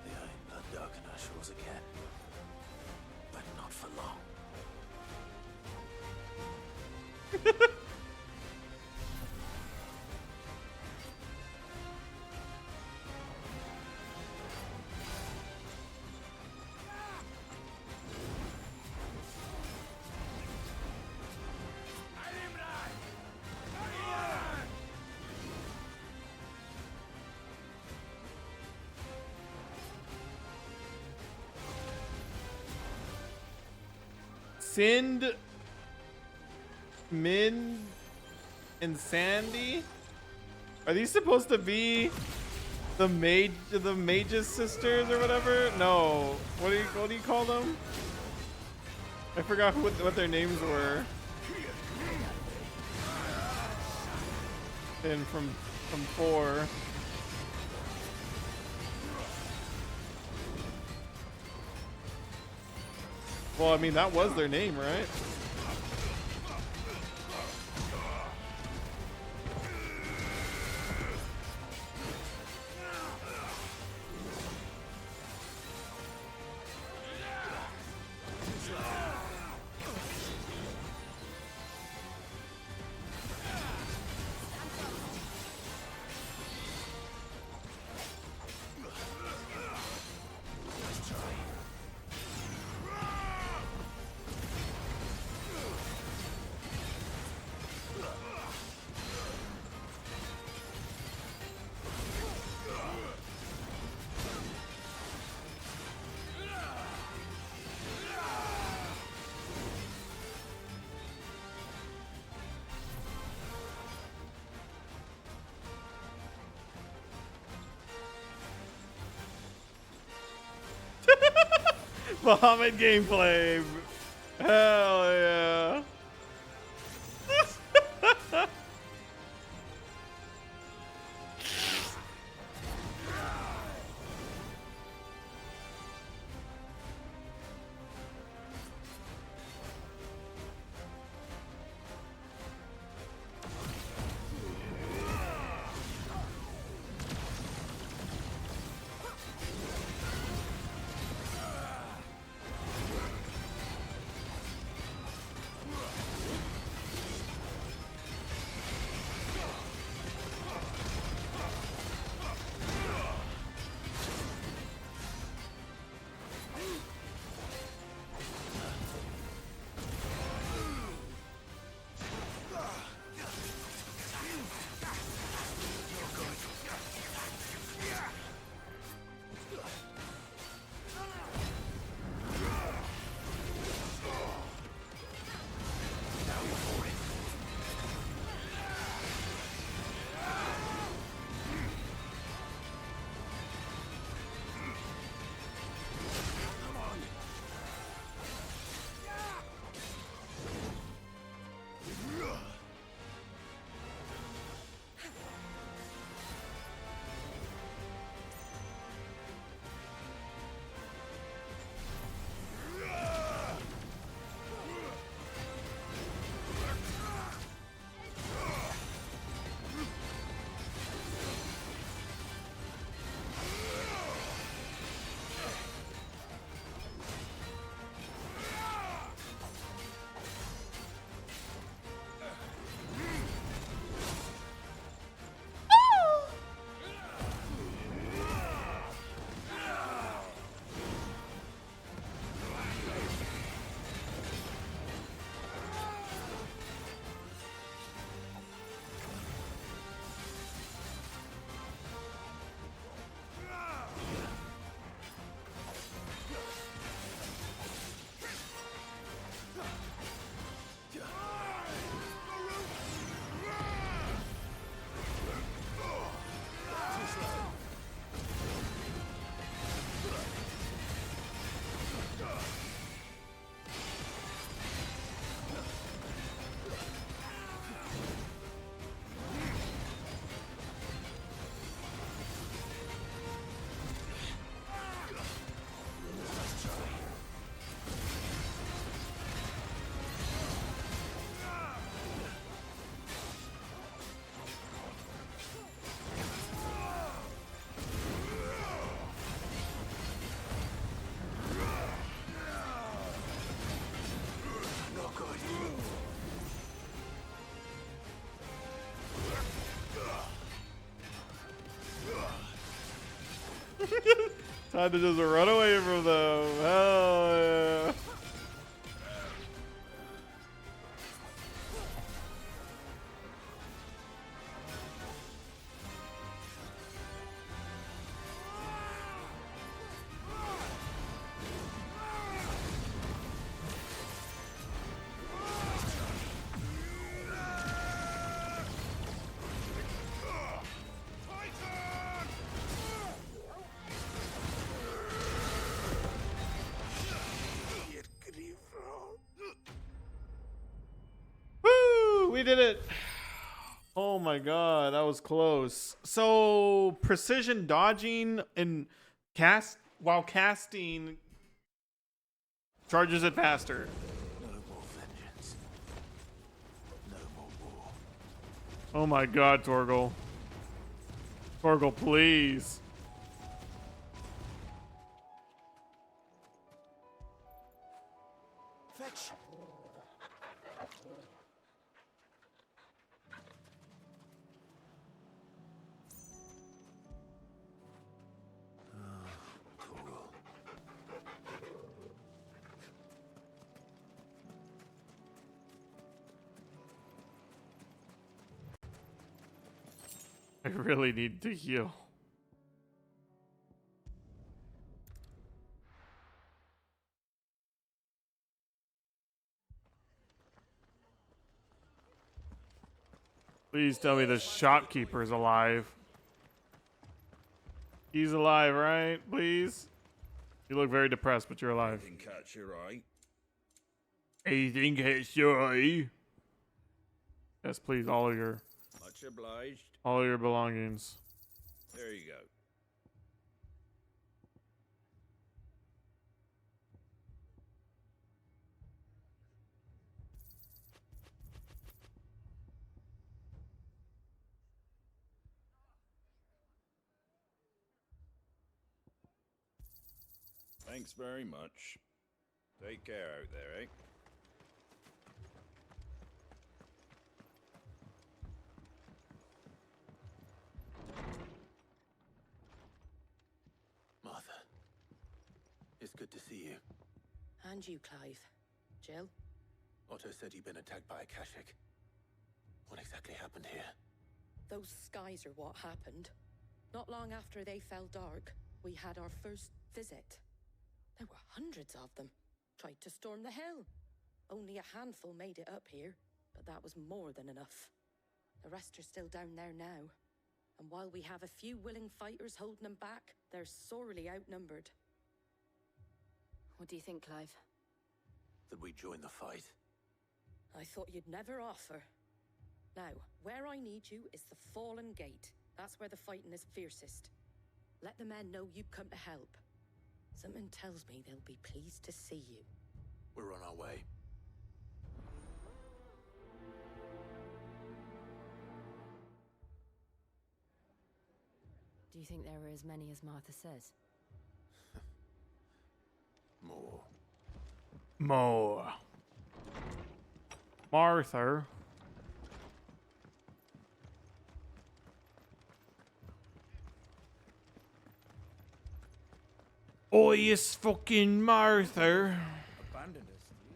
The Iron Blood darken our shores again. But not for long. Sind, Min, and Sandy? Are these supposed to be the mage's sisters or whatever? No. What do you call them? I forgot what their names were. And from 4. Well, I mean, that was their name, right? Bahamut gameplay. Hell yeah. Time to just run away from them. Hell yeah. We did it. Oh my god, that was close. So precision dodging and while casting charges it faster. No more vengeance. No more war. Oh my god, Torgal. Torgal, please. Fetch. I really need to heal. Please tell me the shopkeeper's alive. He's alive, right? Please? You look very depressed, but you're alive. I didn't catch your eye. I think it's your eye. Yes, please, all of your Much obliged. all of your belongings. There you go. Thanks very much. Take care out there, eh? Martha, it's good to see you. And you, Clive. Jill? Otto said you'd been attacked by a Kashik. What exactly happened here? Those skies are what happened. Not long after they fell dark, we had our first visit. There were hundreds of them. Tried to storm the hill. Only a handful made it up here, but that was more than enough. The rest are still down there now. And while we have a few willing fighters holding them back, they're sorely outnumbered. What do you think, Clive? That we join the fight? I thought you'd never offer. Now, where I need you is the Fallen Gate. That's where the fighting is fiercest. Let the men know you've come to help. Something tells me they'll be pleased to see you. We're on our way. Do you think there are as many as Martha says? More. More. Martha. Oh, yes, fucking Martha. Abandoned us, do you?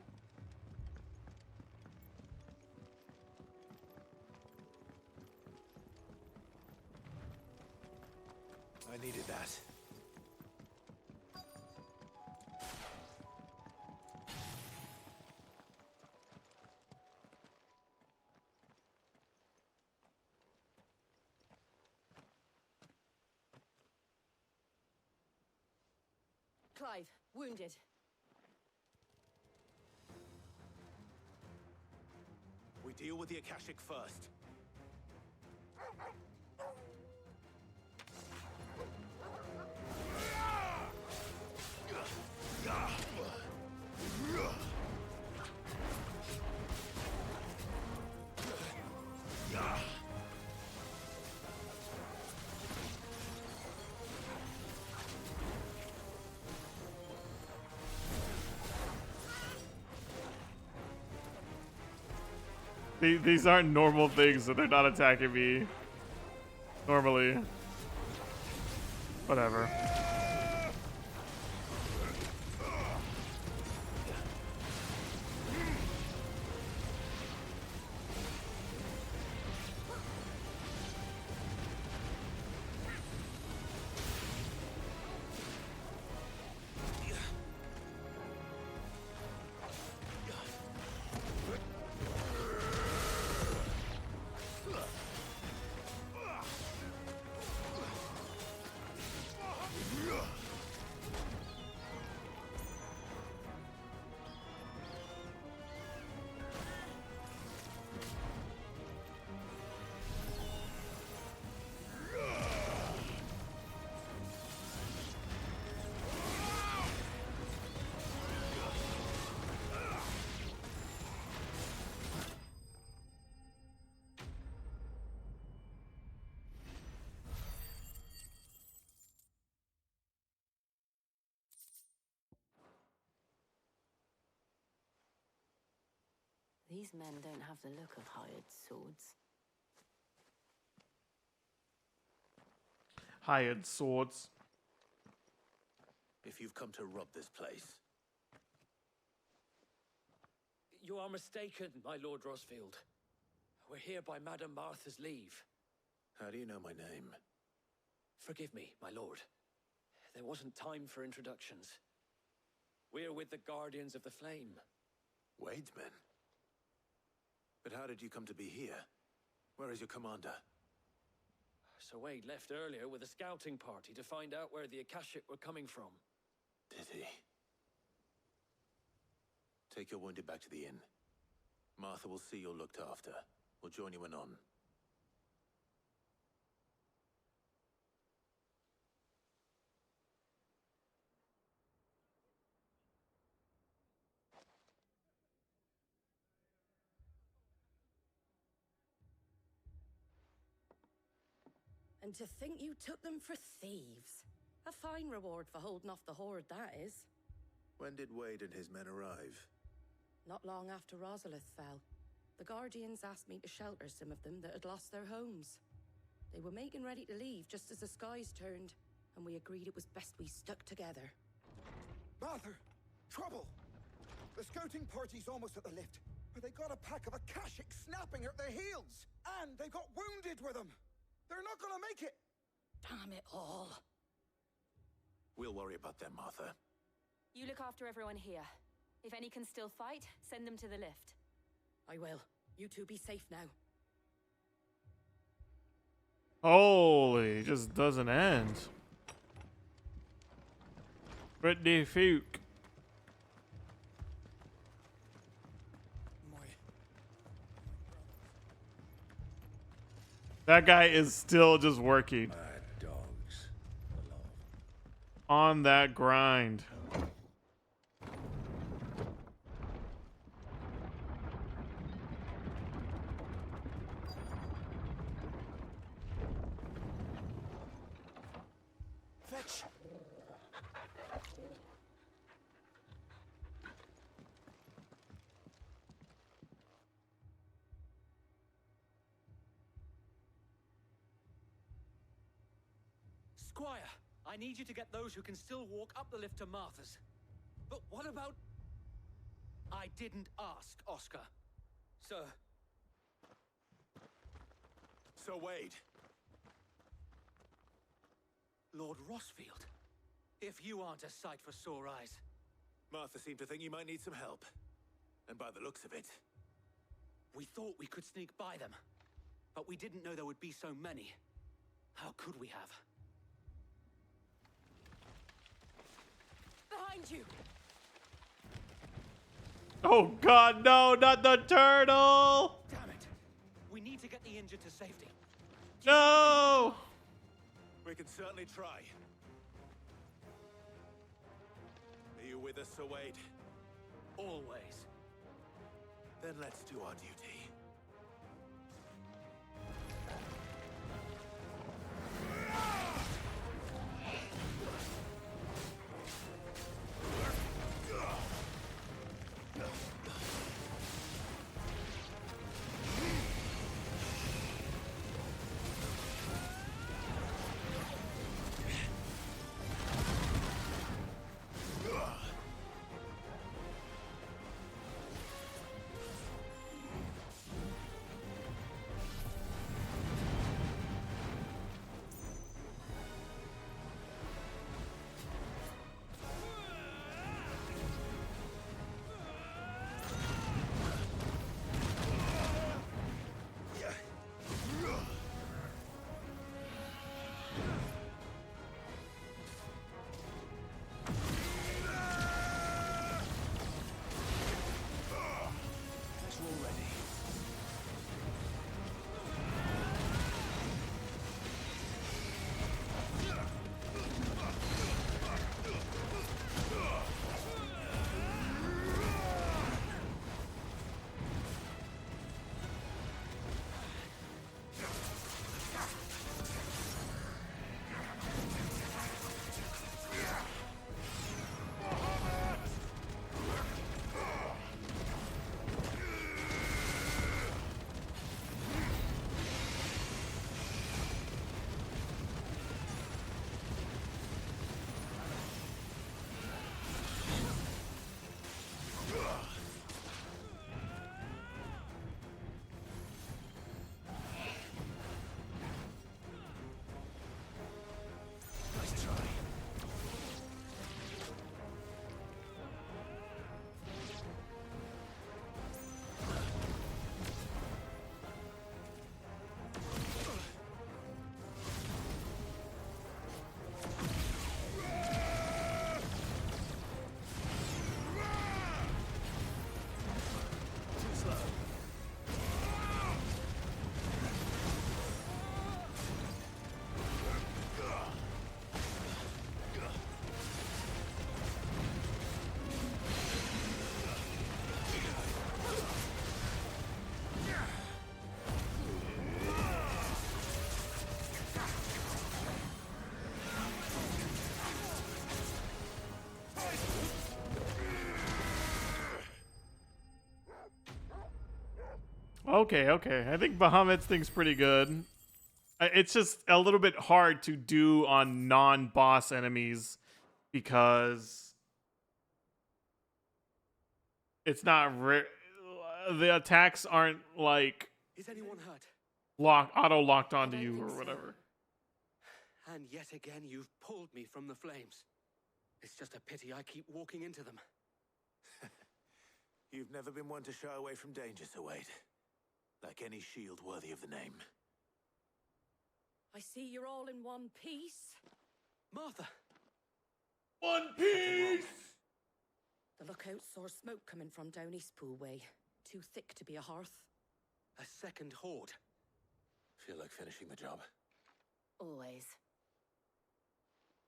I needed that. Clive, wounded. We deal with the Akashic first. These aren't normal things, so they're not attacking me normally. Whatever. These men don't have the look of hired swords. Hired swords. If you've come to rob this place, You are mistaken, my Lord Rosfield. We're here by Madame Martha's leave. how do you know my name? Forgive me, my lord. There wasn't time for introductions. We're with the Guardians of the Flame. Wade's men? But how did you come to be here? Where is your commander? Sir Wade left earlier with a scouting party to find out where the Akashic were coming from. Did he? Take your wounded back to the inn. Martha will see you're looked after. We'll join you anon. And to think you took them for thieves. A fine reward for holding off the horde, that is. When did Wade and his men arrive? Not long after Rosalith fell. The Guardians asked me to shelter some of them that had lost their homes. They were making ready to leave just as the skies turned, and we agreed it was best we stuck together. Martha! Trouble! The scouting party's almost at the lift, but they got a pack of Akashic snapping at their heels! And they've got wounded with them! They're not gonna make it! Damn it all. We'll worry about them, Martha. You look after everyone here. If any can still fight, send them to the lift. I will. You two be safe now. Holy, it just doesn't end. Pretty Fuke. That guy is still just working on that grind. Fetch! Squire, I need you to get those who can still walk up the lift to Martha's. But what about... I didn't ask, Oscar. Sir. Sir Wade. Lord Rossfield. If you aren't a sight for sore eyes. Martha seemed to think you might need some help. And by the looks of it... We thought we could sneak by them. But we didn't know there would be so many. How could we have? Behind you! Oh god, no, not the turtle! Damn it! We need to get the injured to safety. No! We can certainly try. Are you with us, Sir Wade? Always. Then let's do our duty. Okay, okay. I think Bahamut's thing's pretty good. It's just a little bit hard to do on non-boss enemies because it's not the attacks aren't like Is anyone hurt? auto locked onto you or whatever. And yet again, you've pulled me from the flames. It's just a pity I keep walking into them. You've never been one to shy away from danger, Sir Wade. Like any shield worthy of the name. I see you're all in one piece. Martha! One Piece! The lookout saw smoke coming from down Eastpool way. Too thick to be a hearth. A second horde. Feel like finishing the job. Always.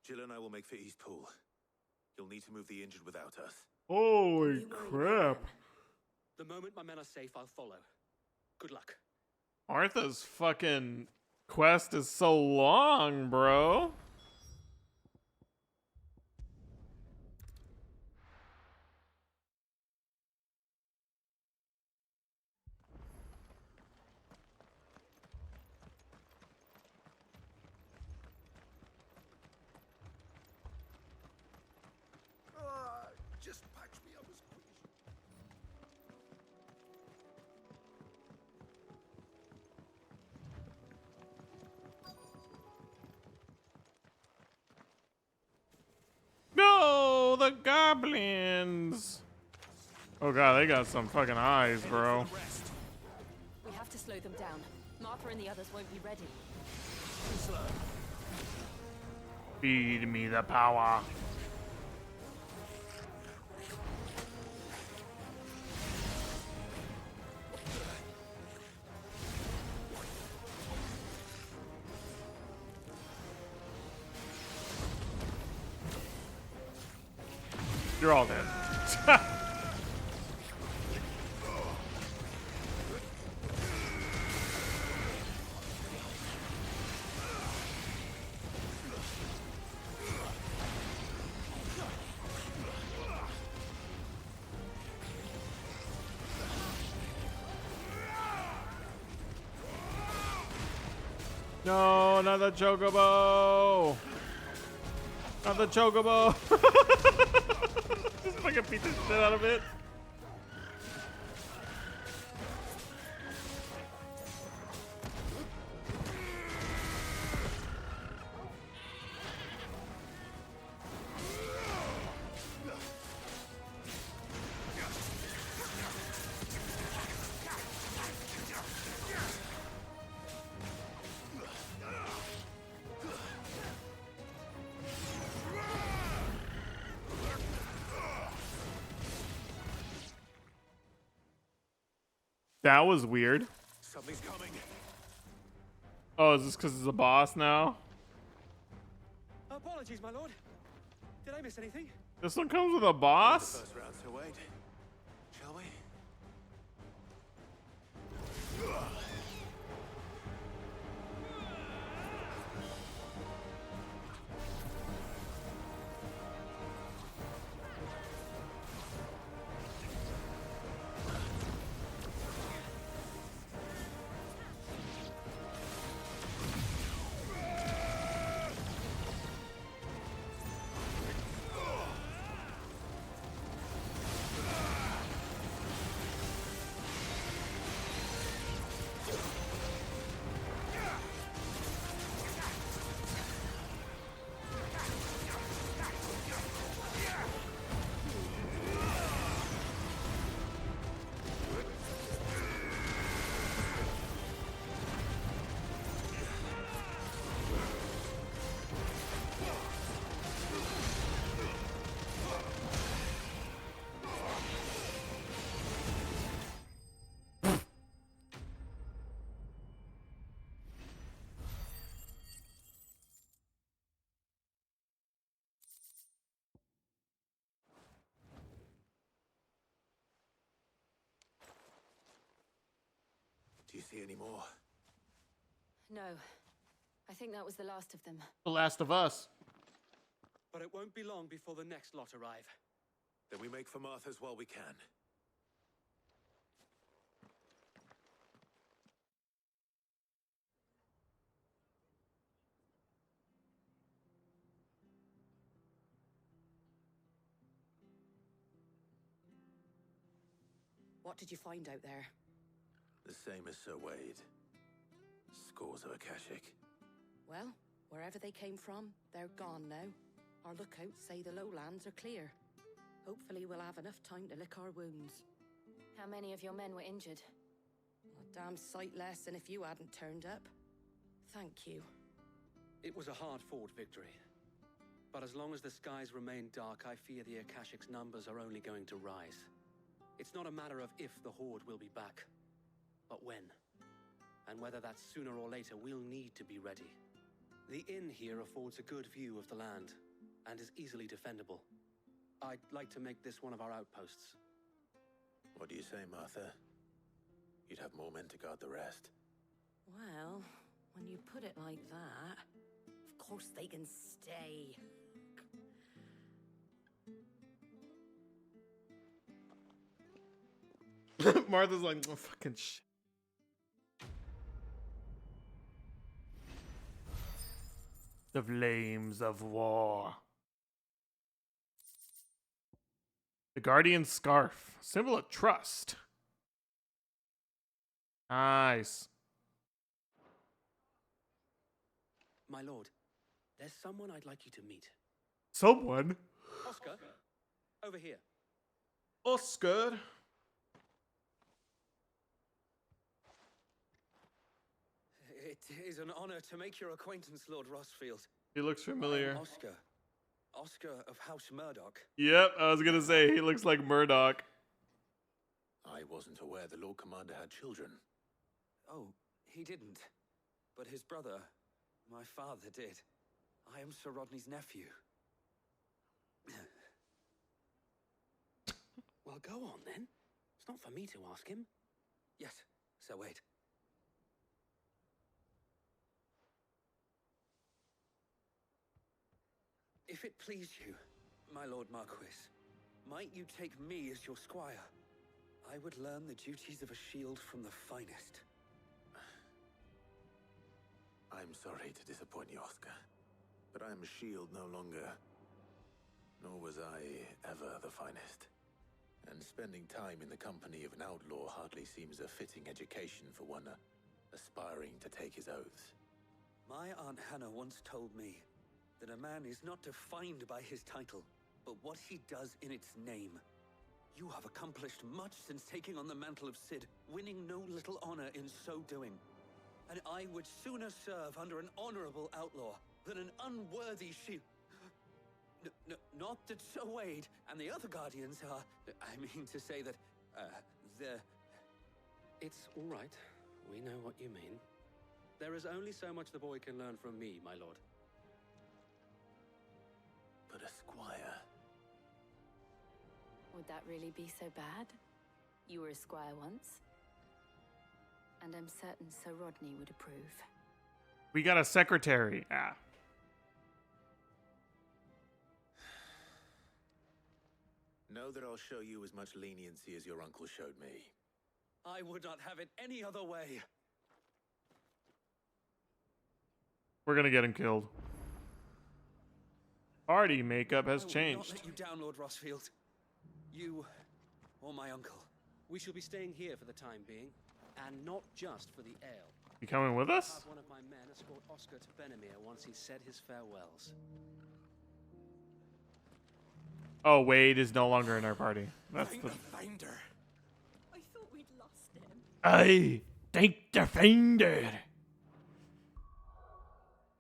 Jill and I will make for Eastpool. You'll need to move the injured without us. Holy crap. The moment my men are safe, I'll follow. Good luck. Artha's fucking quest is so long, bro. Just patch me up as quick as No, the goblins. Oh god, they got some fucking eyes, bro. We have to slow them down. Martha and the others won't be ready. Feed me the power. You're all dead. No, not the chocobo. Not the chocobo. Just fucking beat the shit out of it. That was weird. Something's coming. Oh, is this because it's a boss now? Apologies, my lord. Did I miss anything? This one comes with a boss? First round, Sir Wade. Shall we? Do you see any more? No. I think that was the last of them. The Last of Us. But it won't be long before the next lot arrive. Then we make for Martha's while we can. What did you find out there? The same as Sir Wade. Scores of Akashic. Well, wherever they came from, they're gone now. Our lookouts say the lowlands are clear. Hopefully we'll have enough time to lick our wounds. How many of your men were injured? A damn sight less than if you hadn't turned up. Thank you. It was a hard-fought victory. But as long as the skies remain dark, I fear the Akashic's numbers are only going to rise. It's not a matter of if the Horde will be back, but when. And whether that's sooner or later, we'll need to be ready. The inn here affords a good view of the land, and is easily defendable. I'd like to make this one of our outposts. What do you say, Martha? You'd have more men to guard the rest. Well, when you put it like that, of course they can stay. Martha's like, oh, fucking shit. The flames of war. The Guardian Scarf. Symbol of trust. Nice. My lord, there's someone I'd like you to meet. Someone? Oscar, over here. Oscar. It is an honor to make your acquaintance, Lord Rossfield. He looks familiar. I'm Oscar. Oscar of House Murdoch. Yep, I was gonna say, he looks like Murdoch. I wasn't aware the Lord Commander had children. Oh, he didn't. But his brother, my father, did. I am Sir Rodney's nephew. Well, go on then. It's not for me to ask him. Yes, Sir Wade. If it please you, my Lord Marquis, might you take me as your squire? I would learn the duties of a shield from the finest. I'm sorry to disappoint you, Oscar, but I am a shield no longer. Nor was I ever the finest. And spending time in the company of an outlaw hardly seems a fitting education for one aspiring to take his oaths. My Aunt Hannah once told me that a man is not defined by his title, but what he does in its name. You have accomplished much since taking on the mantle of Cid, winning no little honor in so doing. And I would sooner serve under an honorable outlaw than an unworthy shield. Not that Sir Wade and the other guardians are... I mean to say that, they're... It's all right. We know what you mean. There is only so much the boy can learn from me, my lord. But a squire... Would that really be so bad? You were a squire once. And I'm certain Sir Rodney would approve. We got a secretary. Ah. Know that I'll show you as much leniency as your uncle showed me. I would not have it any other way. We're gonna get him killed. Party makeup has I will changed. not let you down, Lord Rossfield. You or my uncle. We shall be staying here for the time being, and not just for the ale. You coming with us? Have one of my men escort Oscar to Benamir once he's said his farewells. Oh, Wade is no longer in our party. That's the Finder. I thought we'd lost him. I thank the finder.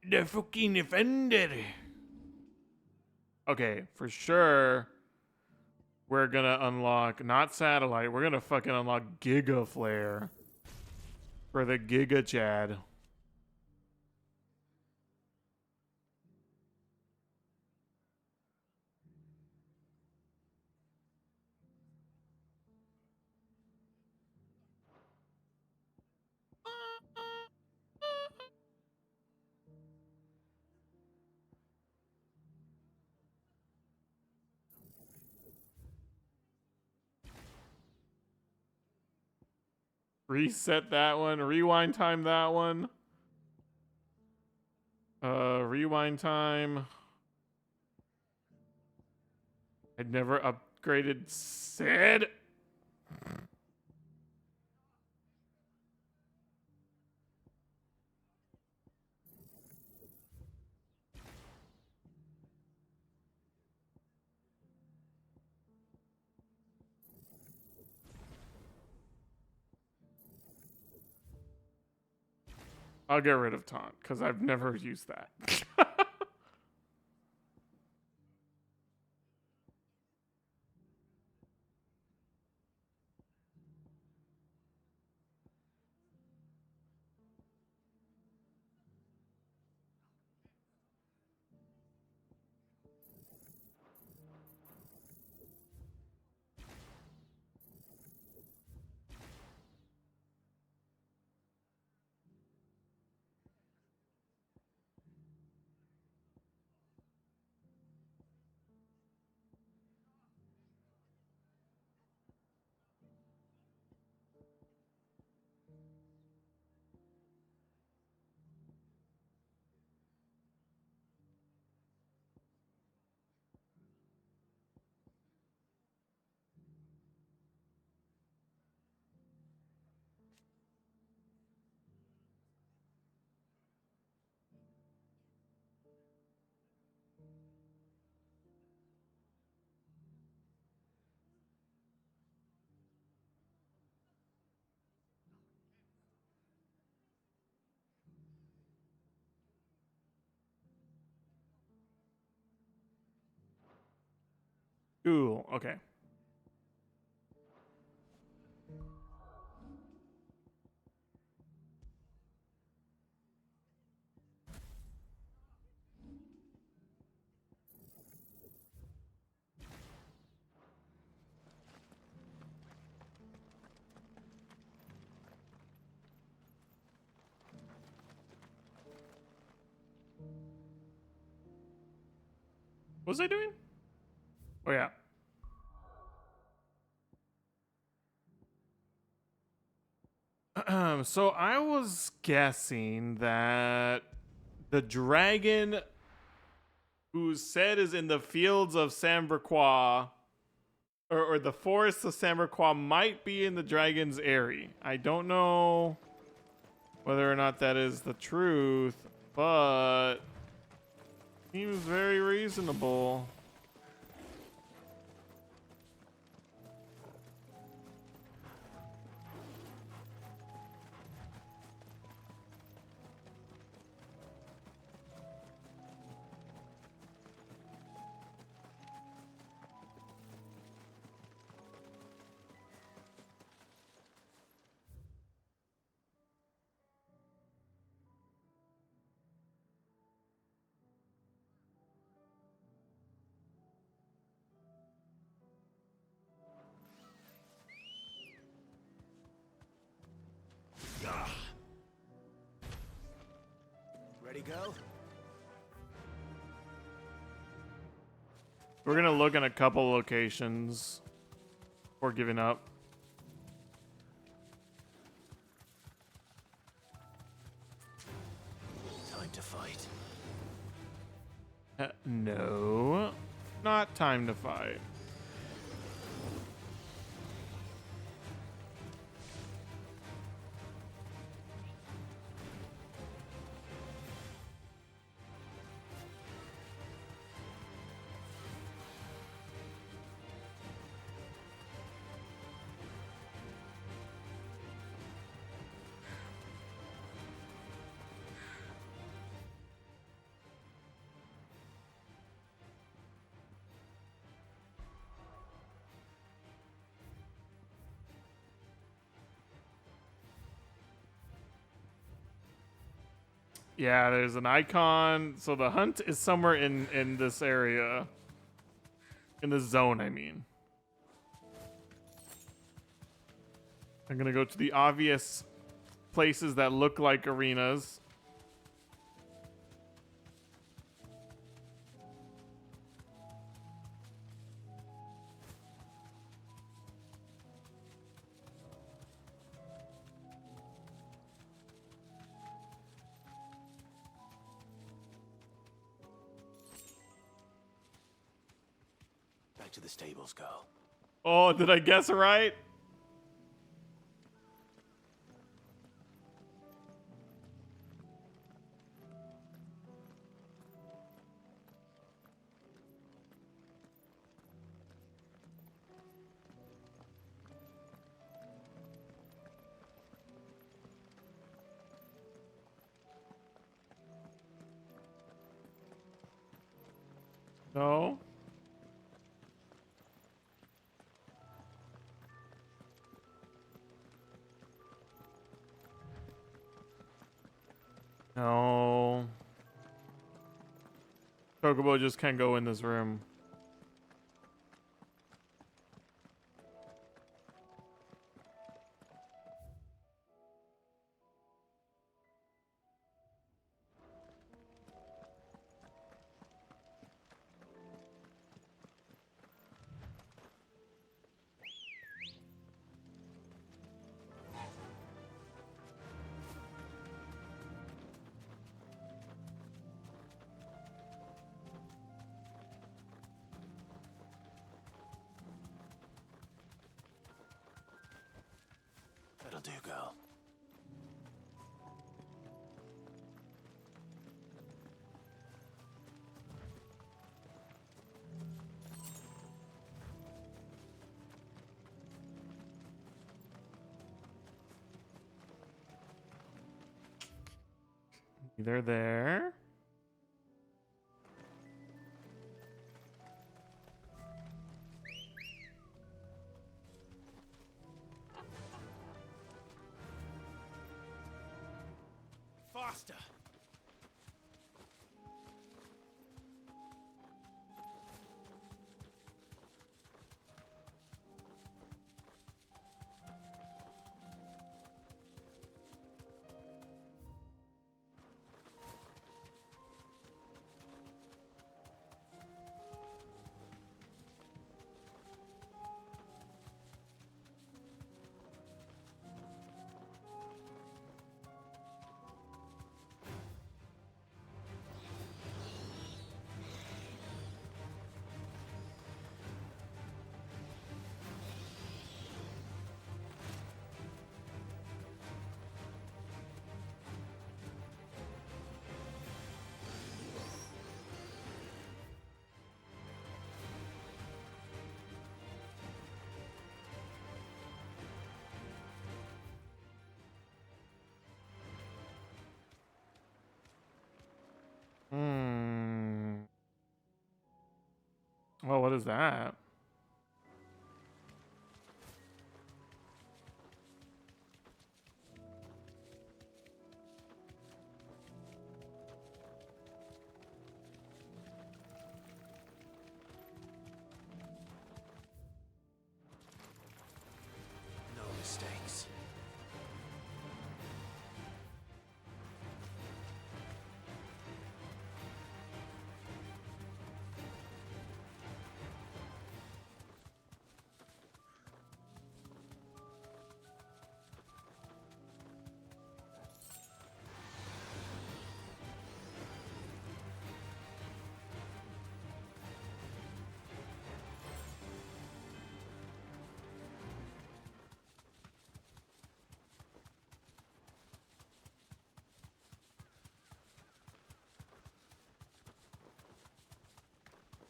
The fucking offender. Okay, for sure. We're gonna unlock not satellite. We're gonna fucking unlock Giga Flare for the Giga Chad. Reset that one. Rewind time that one. Rewind time. I'd never upgraded Sid. I'll get rid of taunt because I've never used that. Ooh, okay. What was I doing? Oh, yeah. So I was guessing that the dragon who's said is in the fields of Samberquois, or the forests of Samberquois, might be in the dragon's eyrie. I don't know whether or not that is the truth, but seems very reasonable. Ready, go? We're gonna look in a couple locations before giving up. Time to fight. No, not time to fight. Yeah, there's an icon. So the hunt is somewhere in this area. In this zone, I mean. I'm gonna go to the obvious places that look like arenas. Back to the stables, girl. Oh, did I guess right? No. No. Chocobo just can't go in this room. That'll do, girl. Either there. Faster! Well, what is that? No mistakes.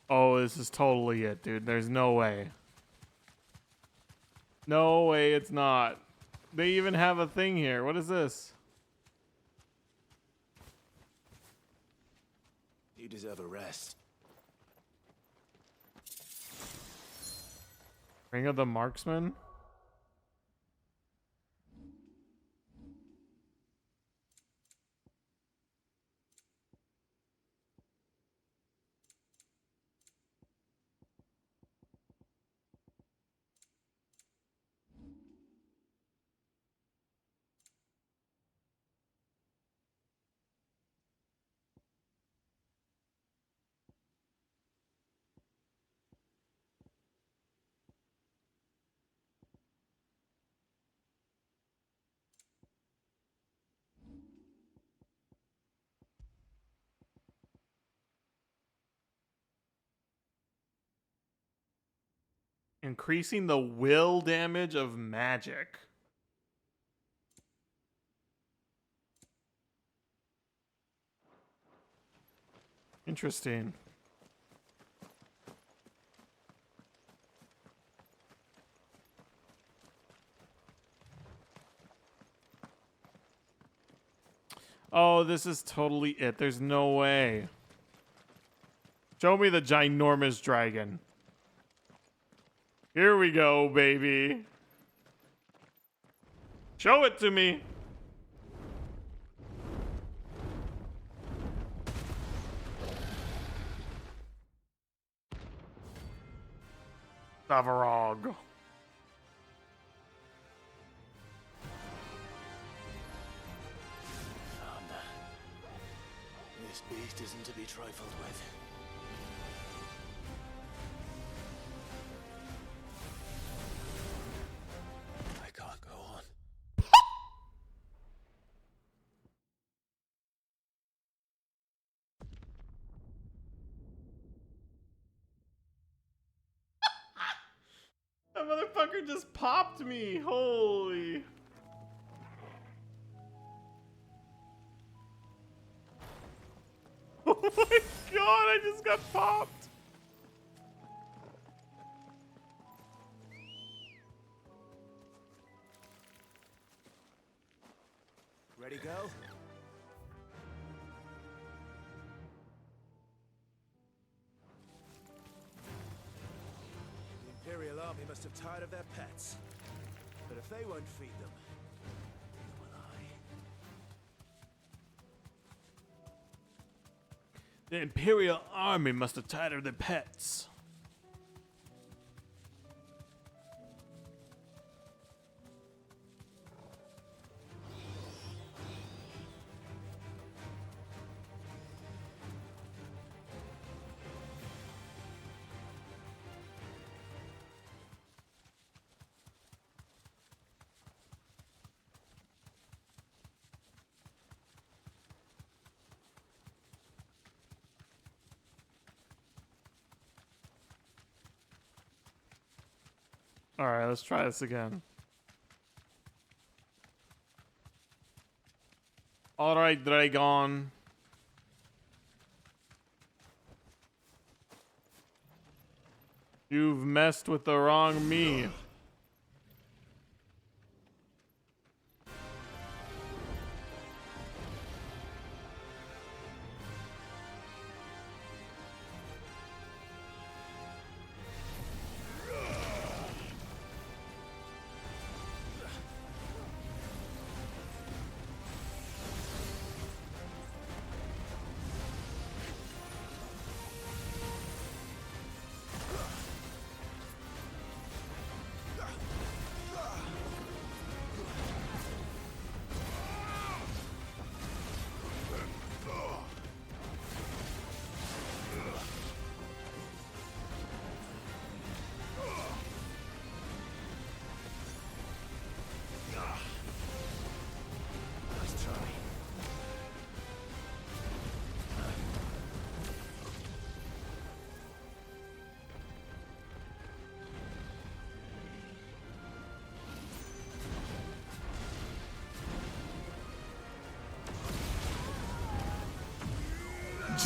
Oh, this is totally it, dude. There's no way. No way it's not. They even have a thing here. What is this? You deserve a rest. Ring of the Marksman? Increasing the will damage of magic. Interesting. Oh, this is totally it. There's no way. Show me the ginormous dragon. Here we go, baby. Show it to me. Savarog. This beast isn't to be trifled with. I can't go on. That motherfucker just popped me. Holy. Oh my god, I just got popped. Ready, go? The Imperial army must have tired of their pets. But if they won't feed them, neither will I. The Imperial army must have tired of their pets. All right, let's try this again. All right, Dragon. You've messed with the wrong me.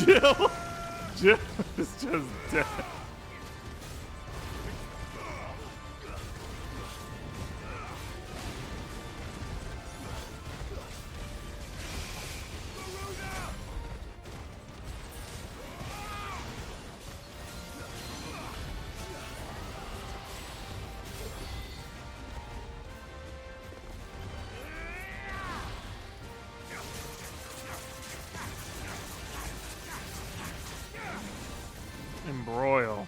Jill is just dead. Embroil.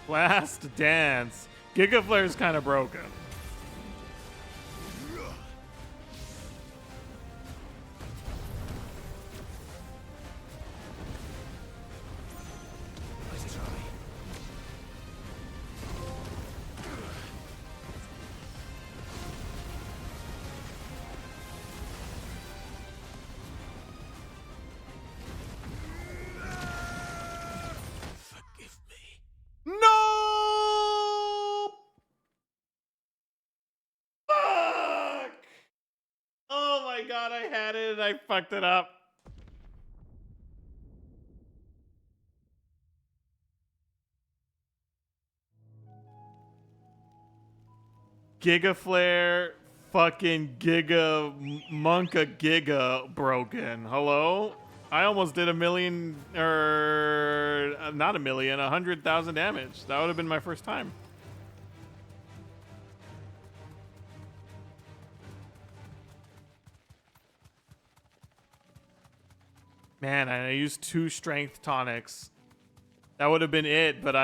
Last Dance. Giga Flare's kind of broken. No! Fuck! Oh my god, I had it and I fucked it up. Giga Flare, fucking Giga Monka Giga broken. Hello? I almost did 100,000 damage. That would have been my first time. Man, I used 2 strength tonics. That would have been it, but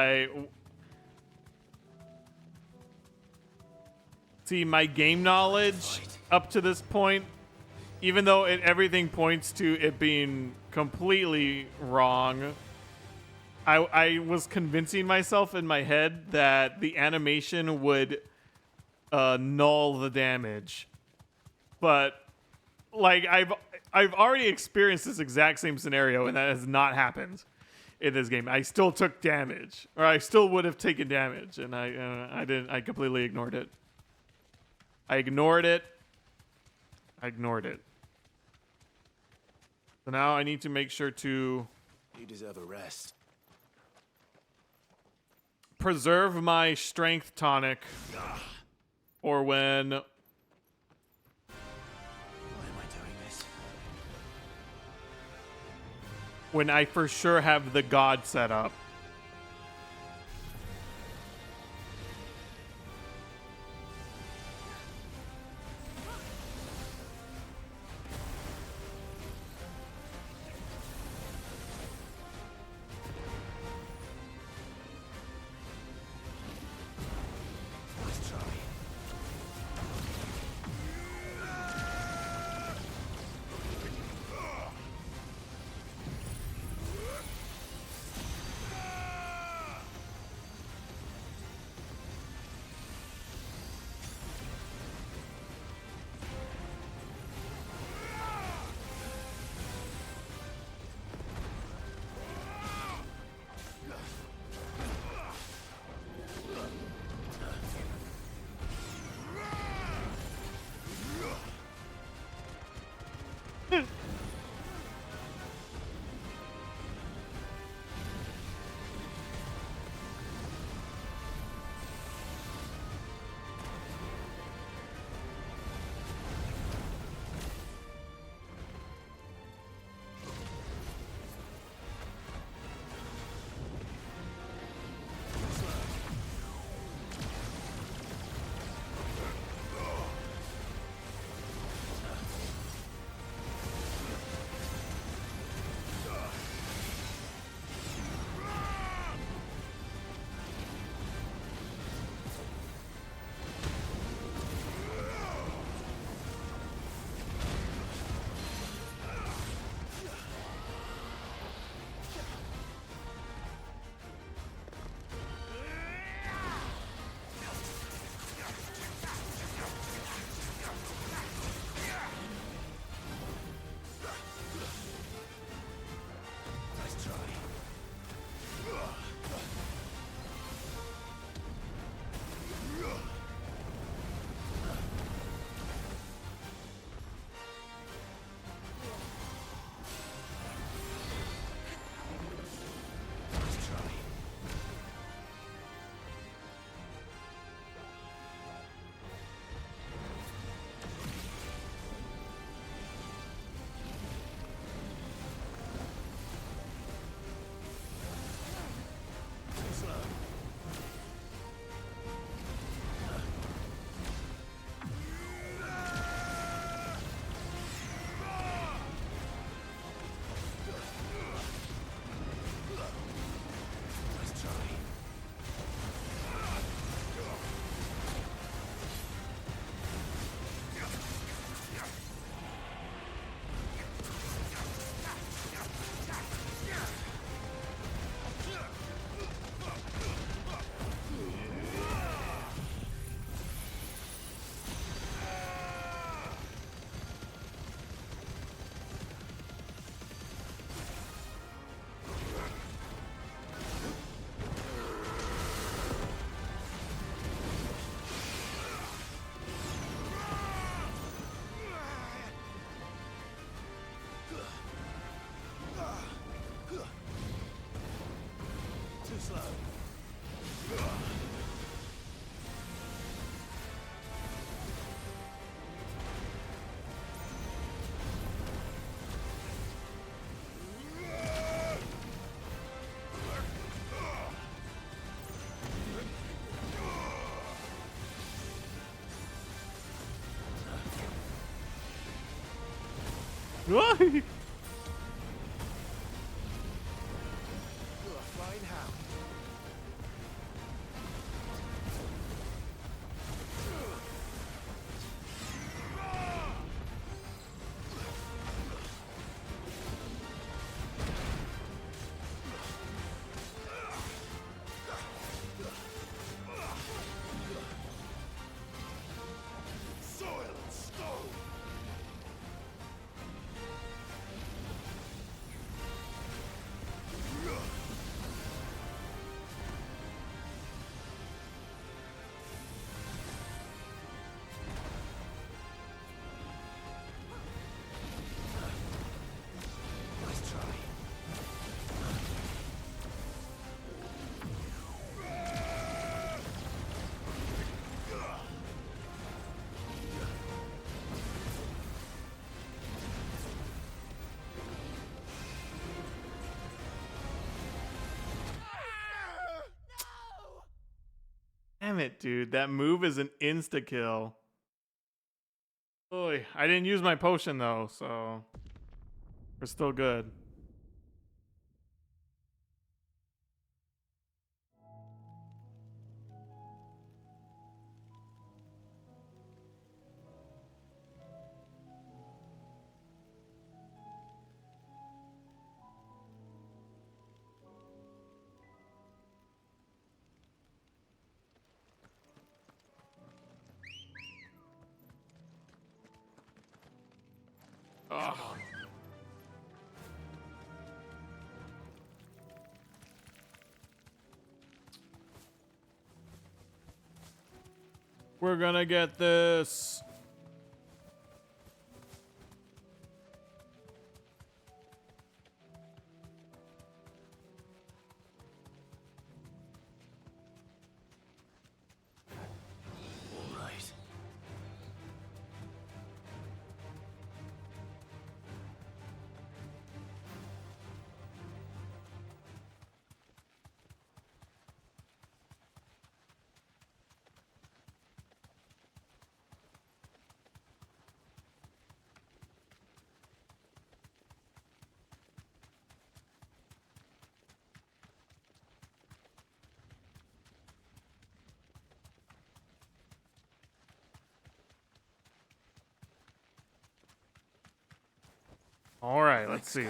see, my game knowledge up to this point, even though everything points to it being completely wrong, I was convincing myself in my head that the animation would null the damage. But like I've already experienced this exact same scenario, and that has not happened in this game. I still took damage, or I still would have taken damage, and I didn't. I completely ignored it. I ignored it. So now I need to make sure to... You deserve a rest. Preserve my strength tonic. Or when... Why am I doing this? When I for sure have the god set up. slow. Why? You're a flying hound. Soil and stone. Nice try. Damn it, dude. That move is an insta-kill. Oy, I didn't use my potion, though, so we're still good. Ugh. We're gonna get this. All right. All right, let's see.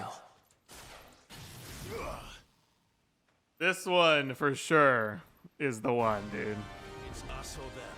This one for sure is the one, dude. It's us or them.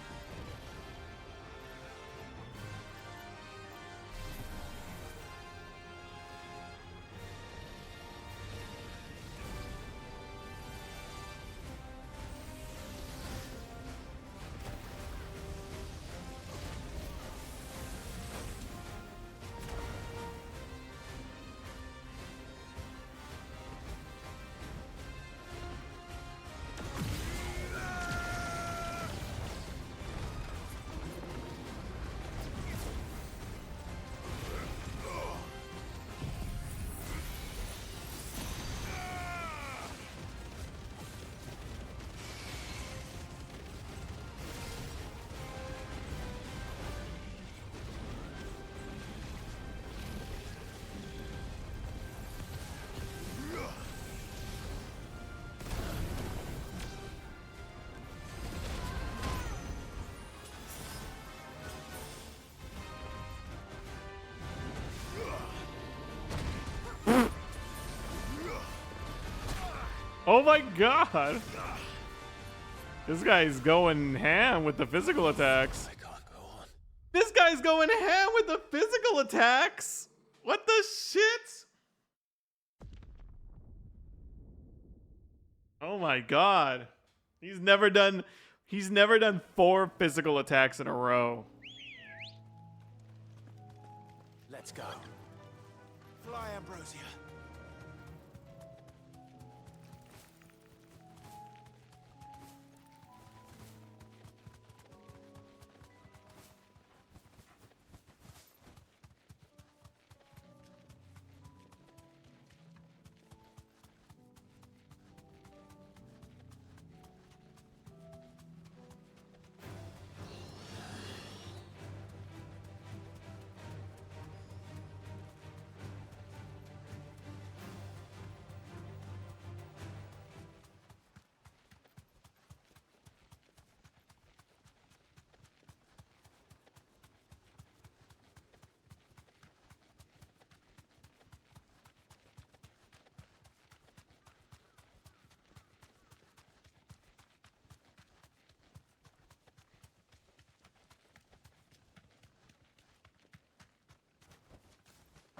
Oh my god! This guy's going ham with the physical attacks. This guy's going ham with the physical attacks! What the shit? Oh my god. He's never done 4 physical attacks in a row. Let's go. Fly, Ambrosia.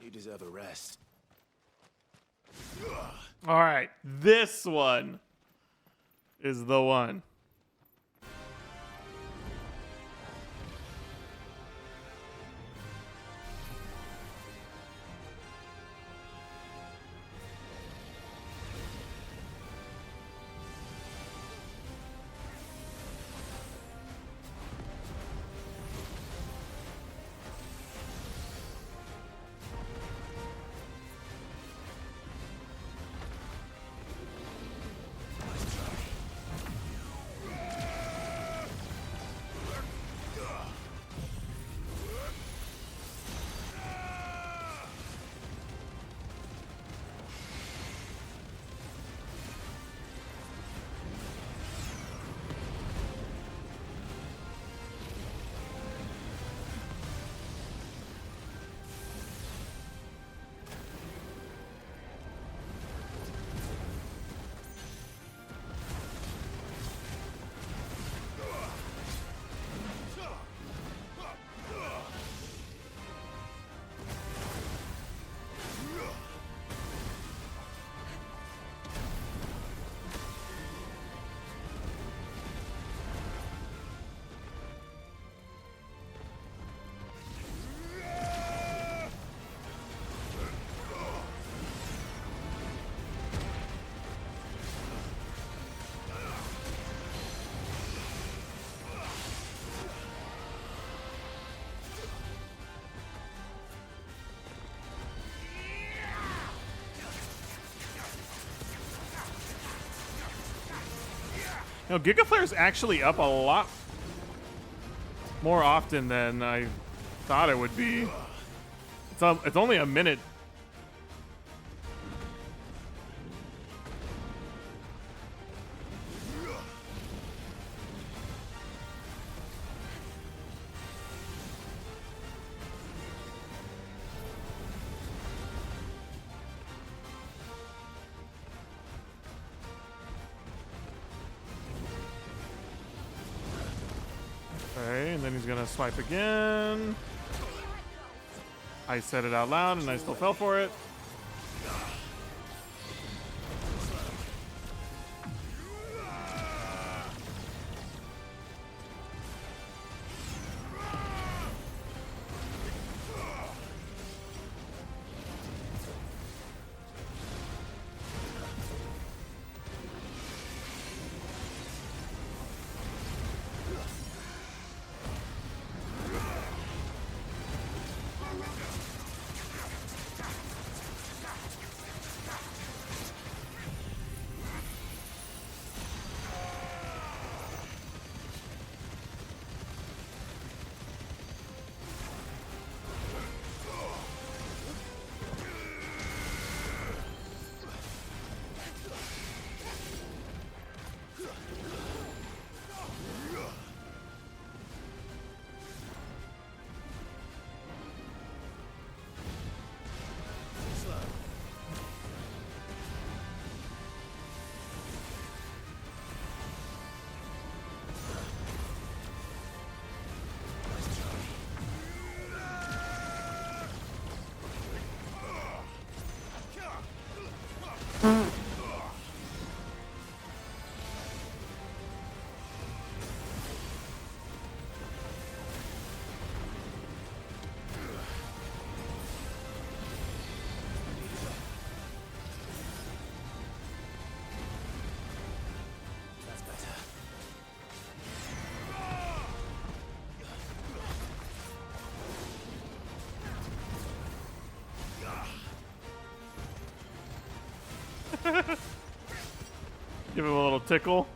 You deserve a rest. All right, this one is the one. No, Giga Flare's actually up a lot more often than I thought it would be. It's only a minute. Okay, and then he's gonna swipe again. I said it out loud and I still fell for it. Give him a little tickle.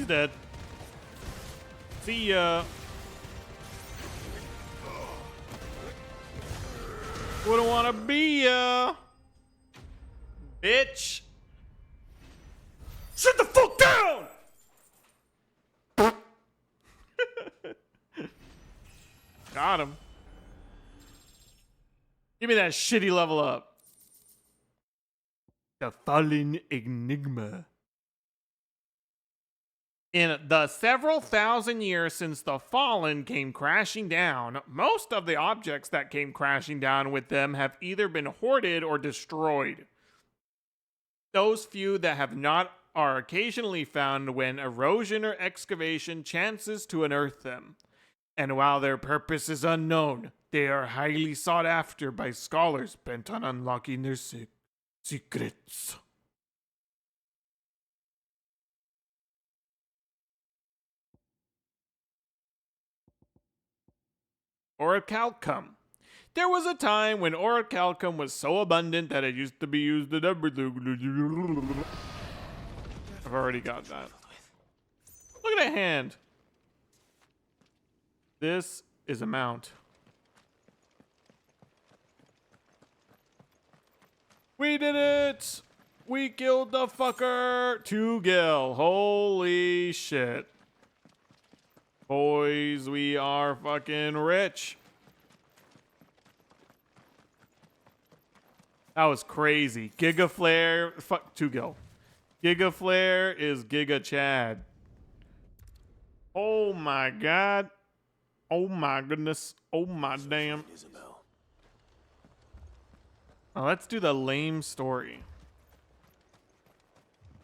He's dead. See ya. Wouldn't want to be ya. Bitch. Sit the fuck down! Got him. Give me that shitty level up. The Fallen Enigma. In the several thousand years since the Fallen came crashing down, most of the objects that came crashing down with them have either been hoarded or destroyed. Those few that have not are occasionally found when erosion or excavation chances to unearth them. And while their purpose is unknown, they are highly sought after by scholars bent on unlocking their secrets. Orichalcum. There was a time when orichalcum was so abundant that it used to be used in everything. I've already got that. Look at that hand. This is a mount. We did it! We killed the fucker! 2 gil. Holy shit. Boys, we are fucking rich. That was crazy. Giga Flare. Fuck, 2 gil. Giga Flare is Giga Chad. Oh my god. Oh my goodness. Oh my damn. Oh, let's do the lame story.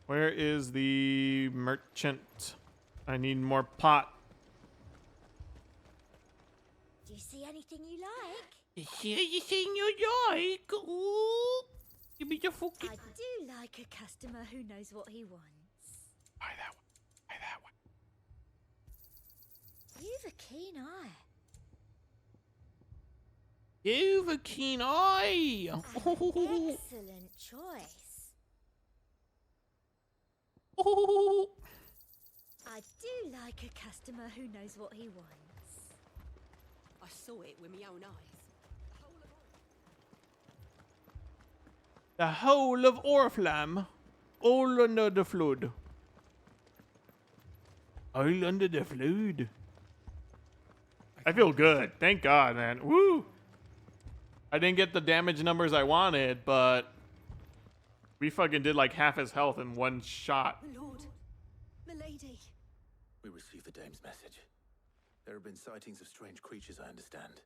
Where is the merchant? I need more pot. Do you see anything you like? You see anything you like? Ooh. Give me your fucking. I do like a customer who knows what he wants. Buy that one. Buy that one. You've a keen eye. You've a keen eye. Excellent choice. Oh. I do like a customer who knows what he wants. I saw it with my own eyes. The whole of Oriflamme, all under the flood. All under the flood. I feel good. Thank God, man. Woo! I didn't get the damage numbers I wanted, but we fucking did like half his health in one shot. Lord, milady. We received the dame's message. There have been sightings of strange creatures, I understand.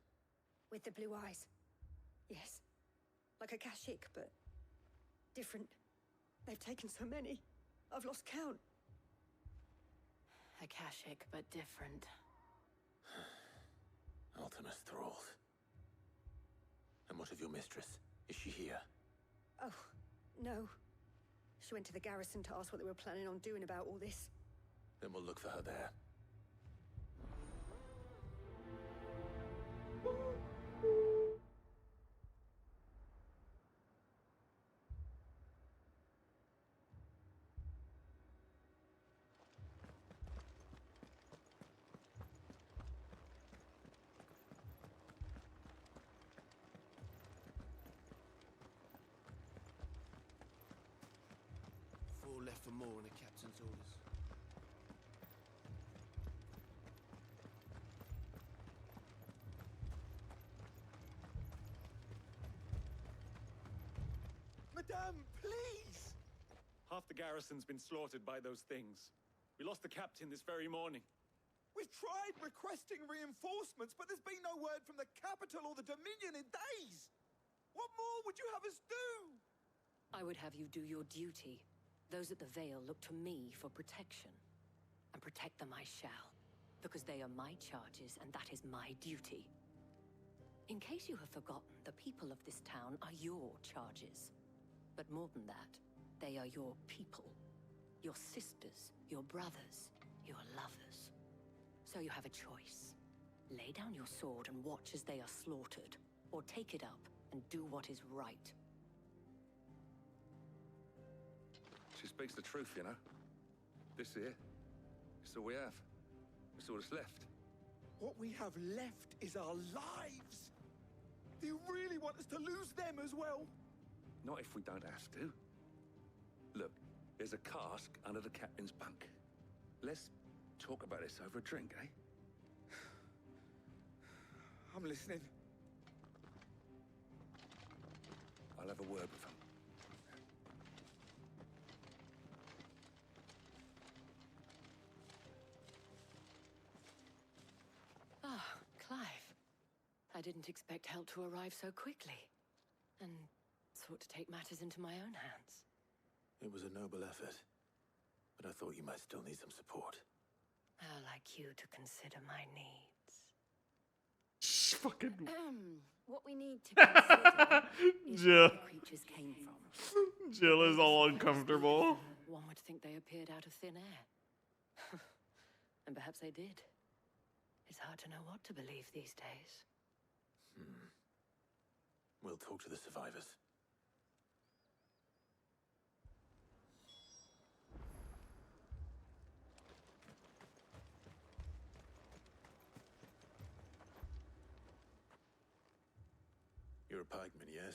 With the blue eyes. Yes. Like a Kashik, but different. They've taken so many. I've lost count. Akashic, but different. Ultimus thralls. And what of your mistress? Is she here? Oh, no. She went to the garrison to ask what they were planning on doing about all this. Then we'll look for her there. Left for more on the captain's orders. Madame, please! Half the garrison's been slaughtered by those things. We lost the captain this very morning. We've tried requesting reinforcements, but there's been no word from the capital or the Dominion in days! What more would you have us do? I would have you do your duty. Those at the Vale look to me for protection. And protect them I shall, because they are my charges and that is my duty. In case you have forgotten, the people of this town are your charges. But more than that, they are your people. Your sisters, your brothers, your lovers. So you have a choice. Lay down your sword and watch as they are slaughtered, or take it up and do what is right. She speaks the truth, you know. This here, It's all we have. It's all that's left. What we have left is our lives. Do you really want us to lose them as well? Not if we don't have to. Look, there's a cask under the captain's bunk. Let's talk about this over a drink, eh? I'm listening. I'll have a word with him. Ah, Clive. I didn't expect help to arrive so quickly. And sought to take matters into my own hands. It was a noble effort, but I thought you might still need some support. How like you to consider my needs. Fucking What we need to consider is Jill. where the creatures came from. Jill is all uncomfortable. One would think they appeared out of thin air. And perhaps they did. It's hard to know what to believe these days. We'll talk to the survivors. You're a pikeman, yes?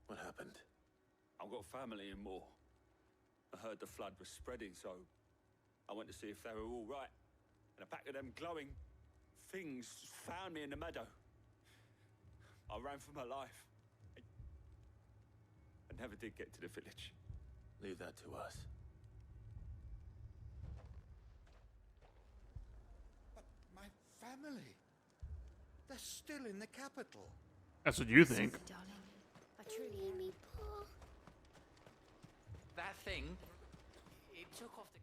What happened? I've got family in Moor. I heard the flood was spreading, so I went to see if they were all right. And a pack of them glowing things found me in the meadow. I ran for my life. I never did get to the village. Leave that to us. But my family, they're still in the capital. That's what you think. Darling, I truly am. That thing, it took off the...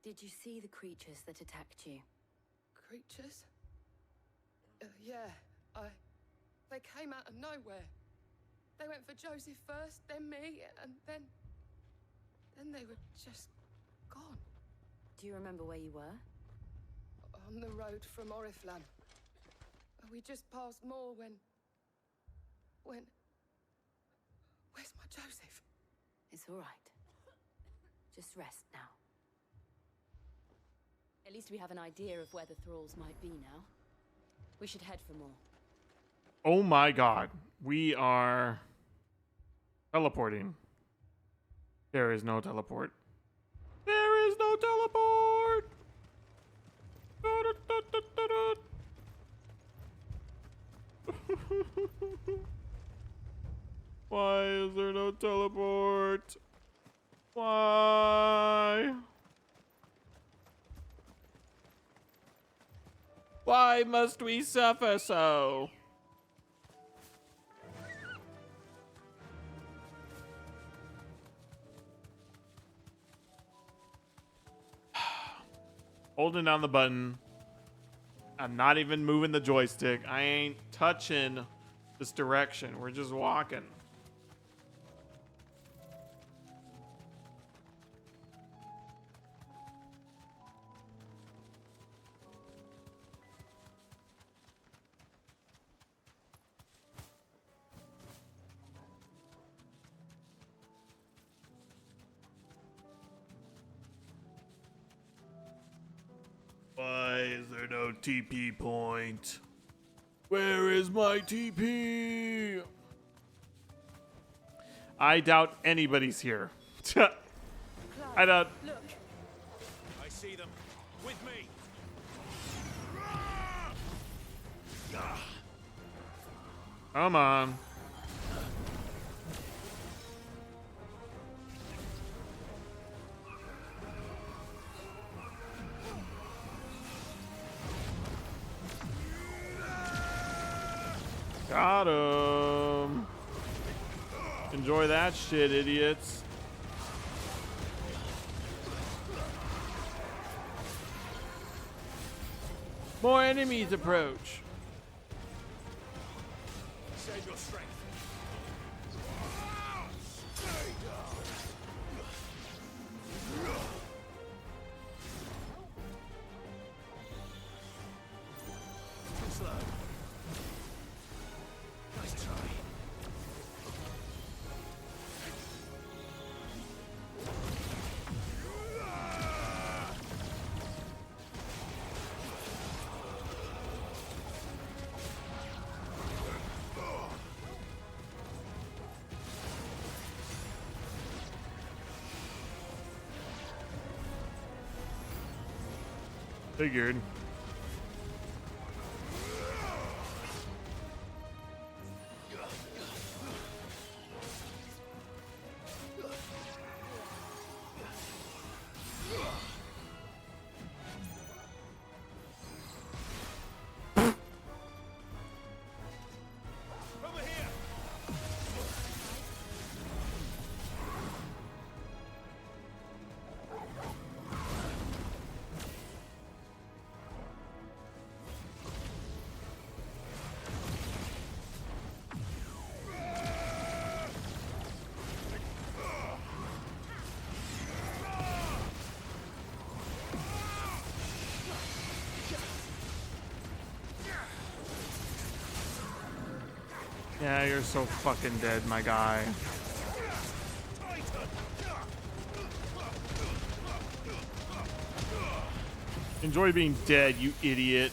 Did you see the creatures that attacked you? Creatures? Yeah, they came out of nowhere. They went for Joseph first, then me, and then they were just gone. Do you remember where you were? On the road from Oriflamme. We just passed Moor when... Where's my Joseph? It's all right. Just rest now. At least we have an idea of where the thralls might be now. We should head for more. Oh my god. We are teleporting. There is no teleport. There is no teleport! Why is there no teleport? Why? Why must we suffer so? Holding down the button. I'm not even moving the joystick. I ain't touching this direction. We're just walking. Why is there no TP point? Where is my TP? I doubt anybody's here. I doubt. Look. I see them. With me. Come on. Got him. Enjoy that shit, idiots. More enemies approach. Save your strength. Slow. Nice try. Figured. Yeah, you're so fucking dead, my guy. Enjoy being dead, you idiot.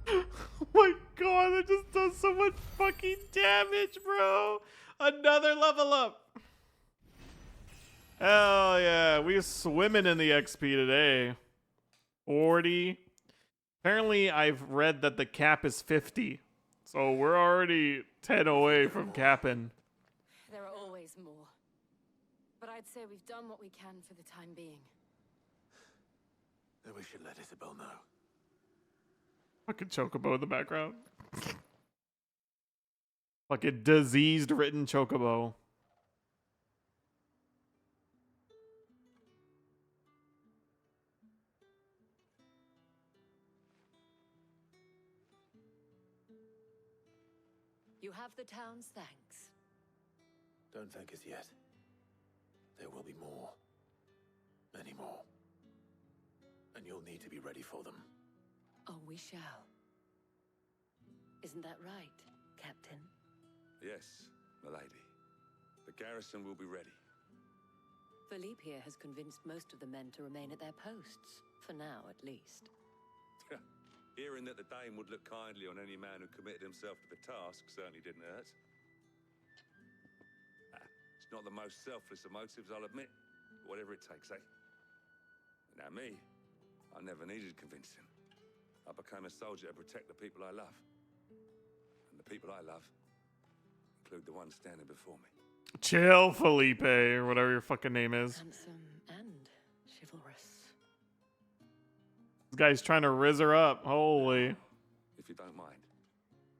Oh my god, that just does so much fucking damage, bro. Another level up. Hell yeah, we're swimming in the XP today. 40. Apparently, I've read that the cap is 50. So we're already 10 away from capping. There are always more. But I'd say we've done what we can for the time being. Then we should let Isabel know. Fucking chocobo in the background. Fucking diseased written chocobo. You have the town's thanks. Don't thank us yet. There will be more. Many more. And you'll need to be ready for them. Oh, we shall. Isn't that right, Captain? Yes, milady. The garrison will be ready. Philippe here has convinced most of the men to remain at their posts. For now, at least. Hearing that the Dane would look kindly on any man who committed himself to the task certainly didn't hurt. It's not the most selfless of motives, I'll admit. But whatever it takes, eh? Now me, I never needed convincing. I became a soldier to protect the people I love. And the people I love include the ones standing before me. Chill, Felipe, or whatever your fucking name is. Handsome and chivalrous. This guy's trying to rizz her up. Holy. If you don't mind,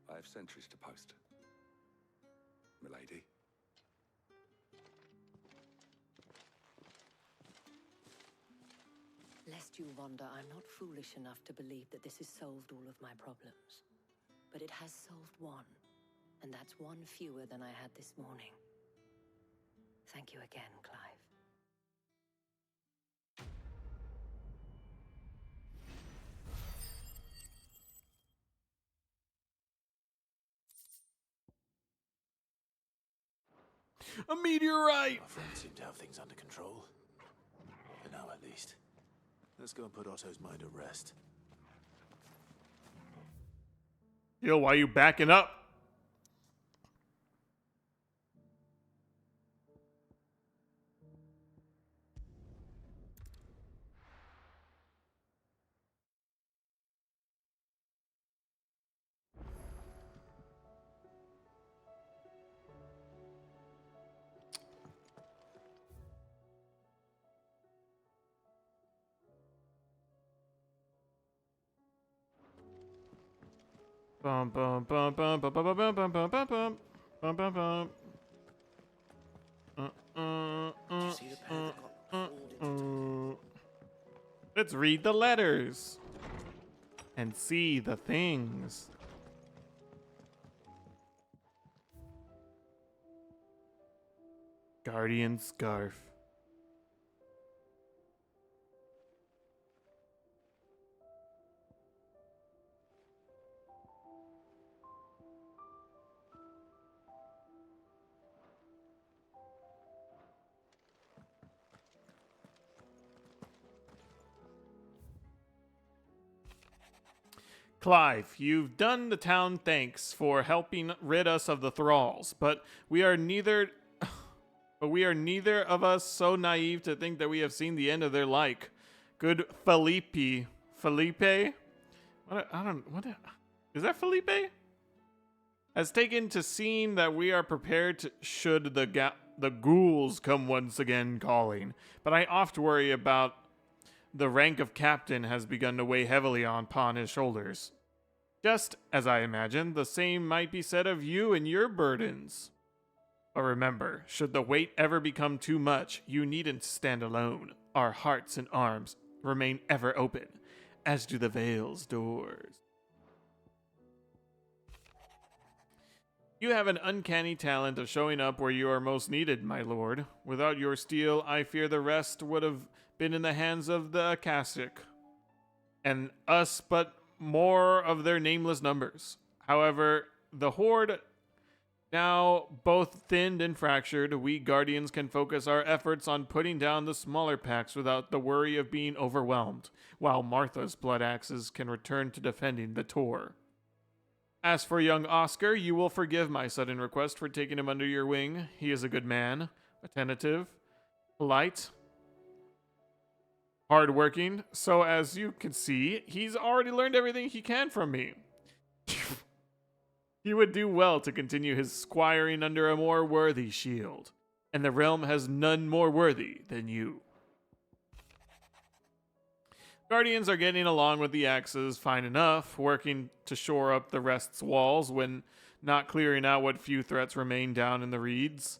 I have sentries to post. Milady. Lest you wonder, I'm not foolish enough to believe that this has solved all of my problems. But it has solved one, and that's one fewer than I had this morning. Thank you again, Clive. A meteorite! Our friends seem to have things under control. For now, at least. Let's go and put Otto's mind at rest. Yo, why are you backing up? Bum bum bum bum bum bum bum bum bum bum bum bum bum bum. Let's read the letters and see the things. Guardian scarf. Clive, you've done the town thanks for helping rid us of the thralls, but we are neither of us so naive to think that we have seen the end of their like. Good Felipe? What is that Felipe? Has taken to seeing that we are prepared to, should the ghouls come once again calling. But I oft worry about the rank of captain has begun to weigh heavily upon his shoulders. Just as I imagine, the same might be said of you and your burdens. But remember, should the weight ever become too much, you needn't stand alone. Our hearts and arms remain ever open, as do the Vale's doors. You have an uncanny talent of showing up where you are most needed, my lord. Without your steel, I fear the rest would have been in the hands of the Akashic, and us but more of their nameless numbers. However, the Horde, now both thinned and fractured, we Guardians can focus our efforts on putting down the smaller packs without the worry of being overwhelmed, while Martha's blood axes can return to defending the Tor. As for young Oscar, you will forgive my sudden request for taking him under your wing. He is a good man, attentive, polite, hardworking, so as you can see, he's already learned everything he can from me. He would do well to continue his squiring under a more worthy shield, and the realm has none more worthy than you. Guardians are getting along with the axes fine enough, working to shore up the rest's walls when not clearing out what few threats remain down in the reeds.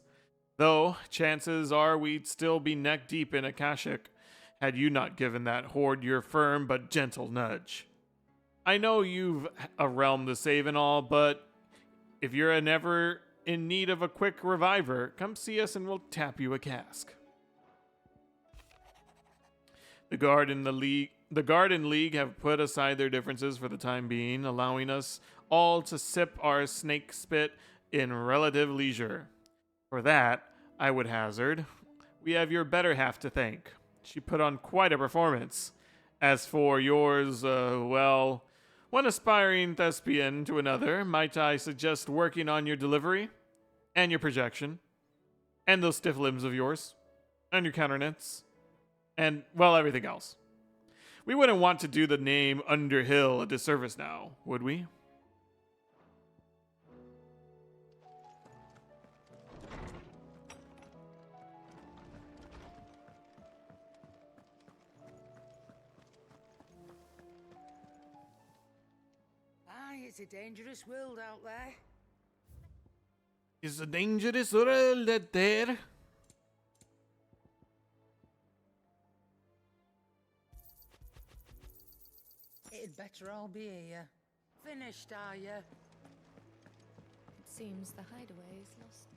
Though, chances are we'd still be neck deep in Akashic had you not given that horde your firm but gentle nudge. I know you've a realm to save and all, but if you're ever in need of a quick reviver, come see us and we'll tap you a cask. The Guard and League have put aside their differences for the time being, allowing us all to sip our snake spit in relative leisure. For that, I would hazard, we have your better half to thank. She put on quite a performance. As for yours, well, one aspiring thespian to another, might I suggest working on your delivery, and your projection, and those stiff limbs of yours, and your countenance, and, well, everything else. We wouldn't want to do the name Underhill a disservice now, would we? It's a dangerous world out there. It's a dangerous world out there. It'd better all be here. Finished, are you? It seems the hideaway is lost.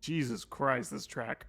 Jesus Christ, this track.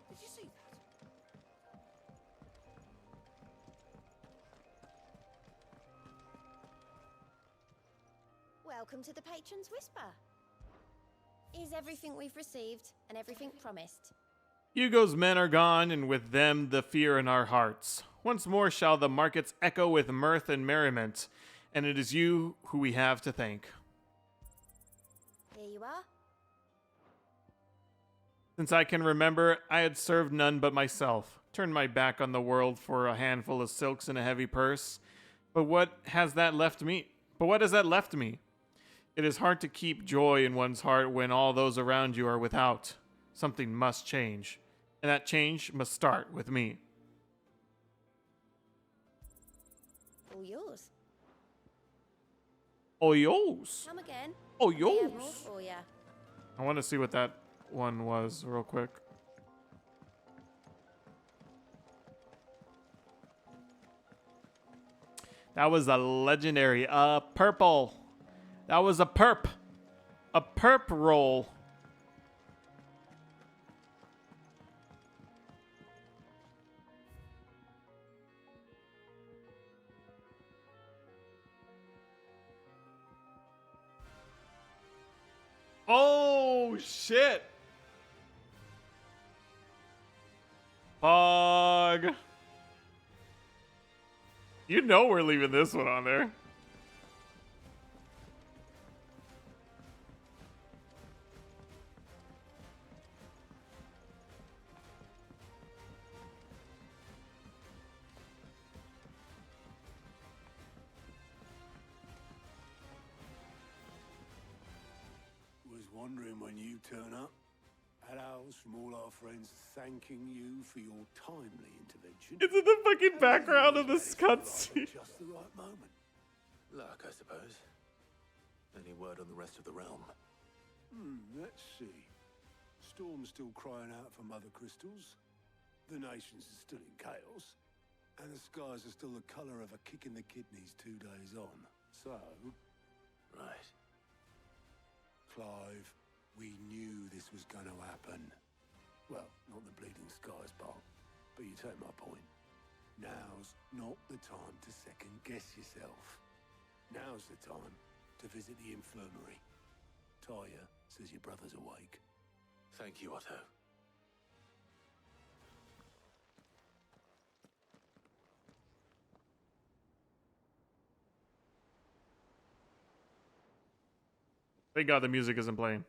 Did you see that? Welcome to the Patron's Whisper. Is everything we've received and everything promised? Hugo's men are gone, and with them the fear in our hearts. Once more shall the markets echo with mirth and merriment, and it is you who we have to thank. Here you are. Since I can remember, I had served none but myself, turned my back on the world for a handful of silks and a heavy purse. But what has that left me? It is hard to keep joy in one's heart when all those around you are without. Something must change, and that change must start with me. All yours. Oh, yours. Come again. Oh, I may have yours. more for ya. I want to see what that one was real quick. That was a legendary. Purple. That was a perp. A perp roll. Oh, shit. Pog. You know we're leaving this one on there. Was wondering when you turn up. Had owls from all our friends thanking you for your timely intervention. It's in the fucking background of this cutscene. Just the right moment. Luck, I suppose. Any word on the rest of the realm? Let's see. Storm's still crying out for mother crystals. The nations are still in chaos. And the skies are still the colour of a kick in the kidneys 2 days on. So... Right. Clive, we knew this was going to happen. Well, not the bleeding skies part, but you take my point. Now's not the time to second-guess yourself. Now's the time to visit the infirmary. Taya says your brother's awake. Thank you, Otto. Thank God the music isn't playing.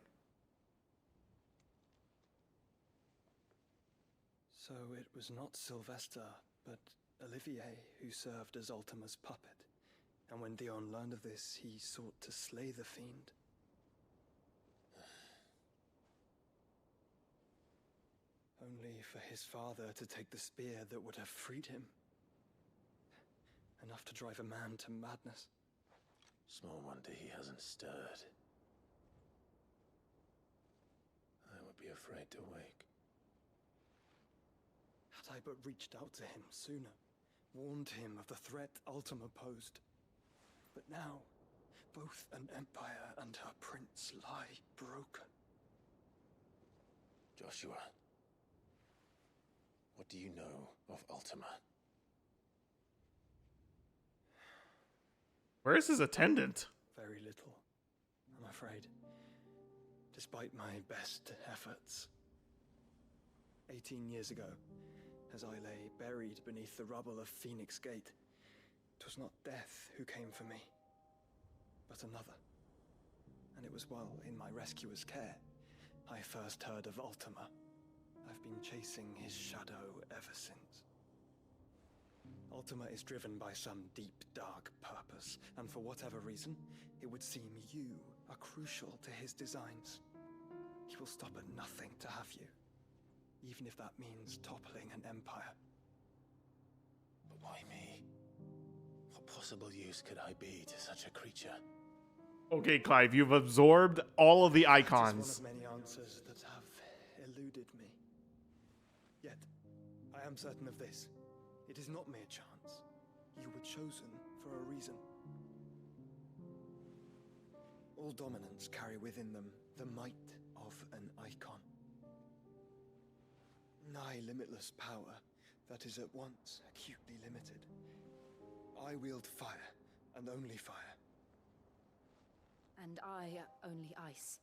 So it was not Sylvester, but Olivier who served as Ultima's puppet. And when Dion learned of this, he sought to slay the fiend. Only for his father to take the spear that would have freed him. Enough to drive a man to madness. Small wonder he hasn't stirred. I would be afraid to wake. Had I but reached out to him sooner, warned him of the threat Ultima posed. But now, both an empire and her prince lie broken. Joshua, what do you know of Ultima? Where is his attendant? Very little, I'm afraid. Despite my best efforts. 18 years ago, as I lay buried beneath the rubble of Phoenix Gate, it was not death who came for me, but another. And it was while in my rescuer's care, I first heard of Ultima. I've been chasing his shadow ever since. Ultima is driven by some deep, dark purpose, and for whatever reason, it would seem you are crucial to his designs. He will stop at nothing to have you, even if that means toppling an empire. But why me? What possible use could I be to such a creature? Okay, Clive, you've absorbed all of the icons. That is one of many answers that have eluded me. Yet, I am certain of this. It is not mere chance. You were chosen for a reason. All dominants carry within them the might of an icon. Nigh limitless power that is at once acutely limited. I wield fire, and only fire. And I only ice.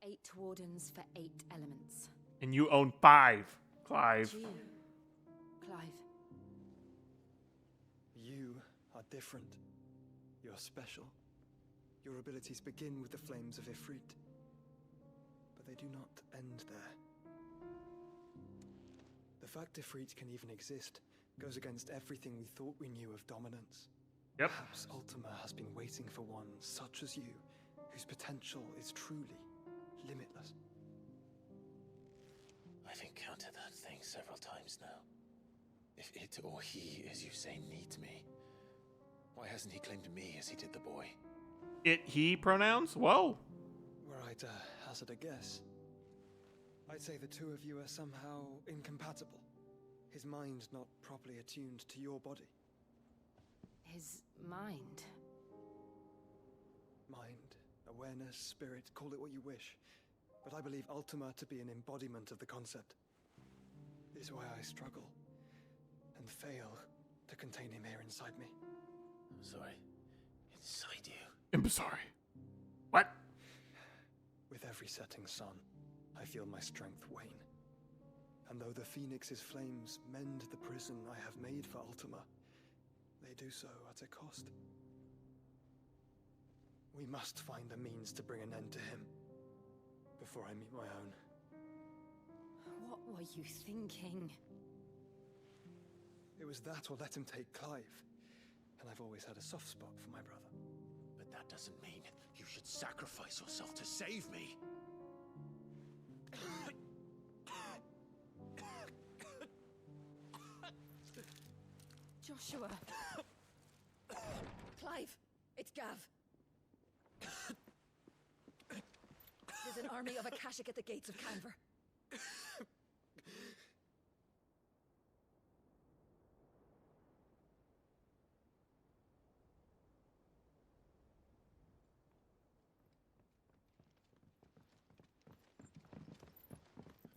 8 wardens for 8 elements. And you own 5, Clive. You, Clive. You are different. You're special. Your abilities begin with the flames of Ifrit. But they do not end there. The fact Ifrit can even exist goes against everything we thought we knew of dominance. Yep. Perhaps Ultima has been waiting for one such as you, whose potential is truly limitless. I've encountered that thing several times now. If it or he, as you say, needs me, why hasn't he claimed me as he did the boy? It, he pronouns? Whoa. Were I to hazard a guess, I'd say the two of you are somehow incompatible. His mind not properly attuned to your body. His mind? Mind, awareness, spirit, call it what you wish. But I believe Ultima to be an embodiment of the concept. This is why I struggle and fail to contain him here inside me. I'm sorry. Inside you? I'm sorry. What? With every setting sun, I feel my strength wane. And though the Phoenix's flames mend the prison I have made for Ultima, they do so at a cost. We must find a means to bring an end to him before I meet my own. What were you thinking? It was that or let him take Clive. And I've always had a soft spot for my brother. But that doesn't mean you should sacrifice yourself to save me. Joshua! Clive! It's Gav! There's an army of Akashic at the gates of Canver.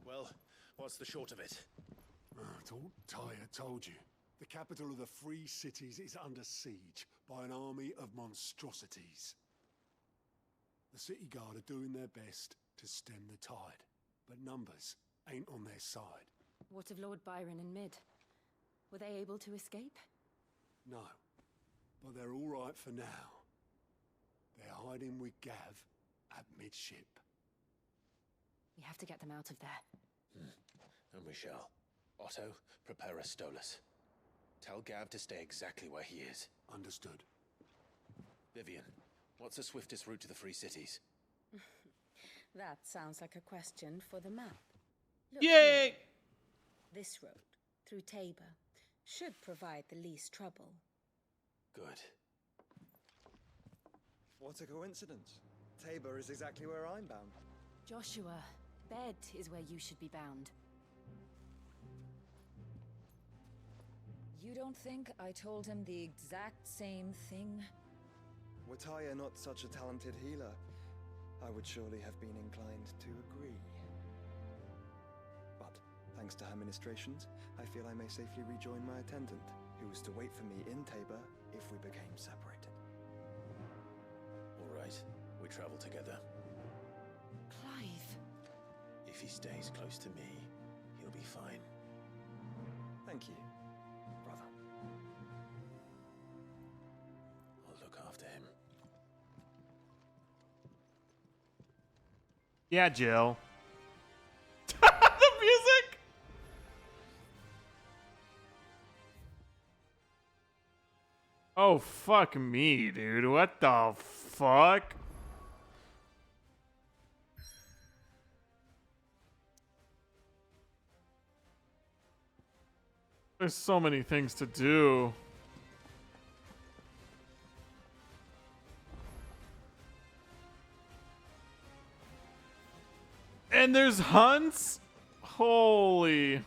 Well, what's the short of it? I thought Tyre told you. The capital of the Free Cities is under siege by an army of monstrosities. The City Guard are doing their best to stem the tide, but numbers ain't on their side. What of Lord Byron and Mid? Were they able to escape? No, but they're all right for now. They're hiding with Gav at midship. We have to get them out of there. And we shall. Otto, prepare a Stolas. Tell Gav to stay exactly where he is. Understood. Vivian, what's the swiftest route to the Free Cities? That sounds like a question for the map. Look Yay! here. This road, through Tabor, should provide the least trouble. Good. What a coincidence. Tabor is exactly where I'm bound. Joshua, bed is where you should be bound. You don't think I told him the exact same thing? Were Tyre not such a talented healer, I would surely have been inclined to agree. But, thanks to her ministrations, I feel I may safely rejoin my attendant, who was to wait for me in Tabor if we became separated. All right, we travel together. Clive! If he stays close to me, he'll be fine. Thank you, brother. I'll look after him. Yeah, Jill. The music! Oh, fuck me, dude. What the fuck? There's so many things to do. And there's hunts? Holy.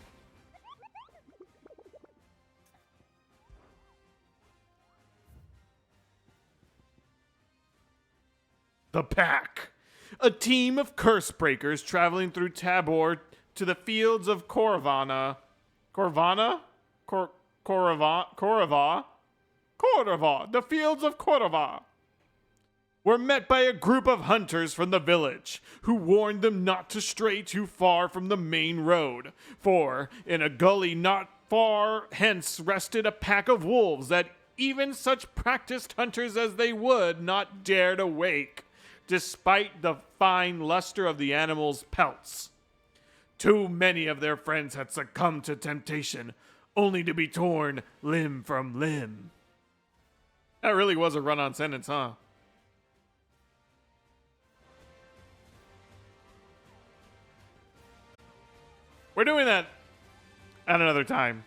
The Pack. A team of curse breakers traveling through Tabor to the fields of Corvana. Corvana? Corva? The fields of Corva. Were met by a group of hunters from the village, who warned them not to stray too far from the main road, for in a gully not far hence rested a pack of wolves that even such practiced hunters as they would not dare to wake. despite the fine luster of the animals' pelts. Too many of their friends had succumbed to temptation, only to be torn limb from limb. That really was a run-on sentence, huh? We're doing that at another time.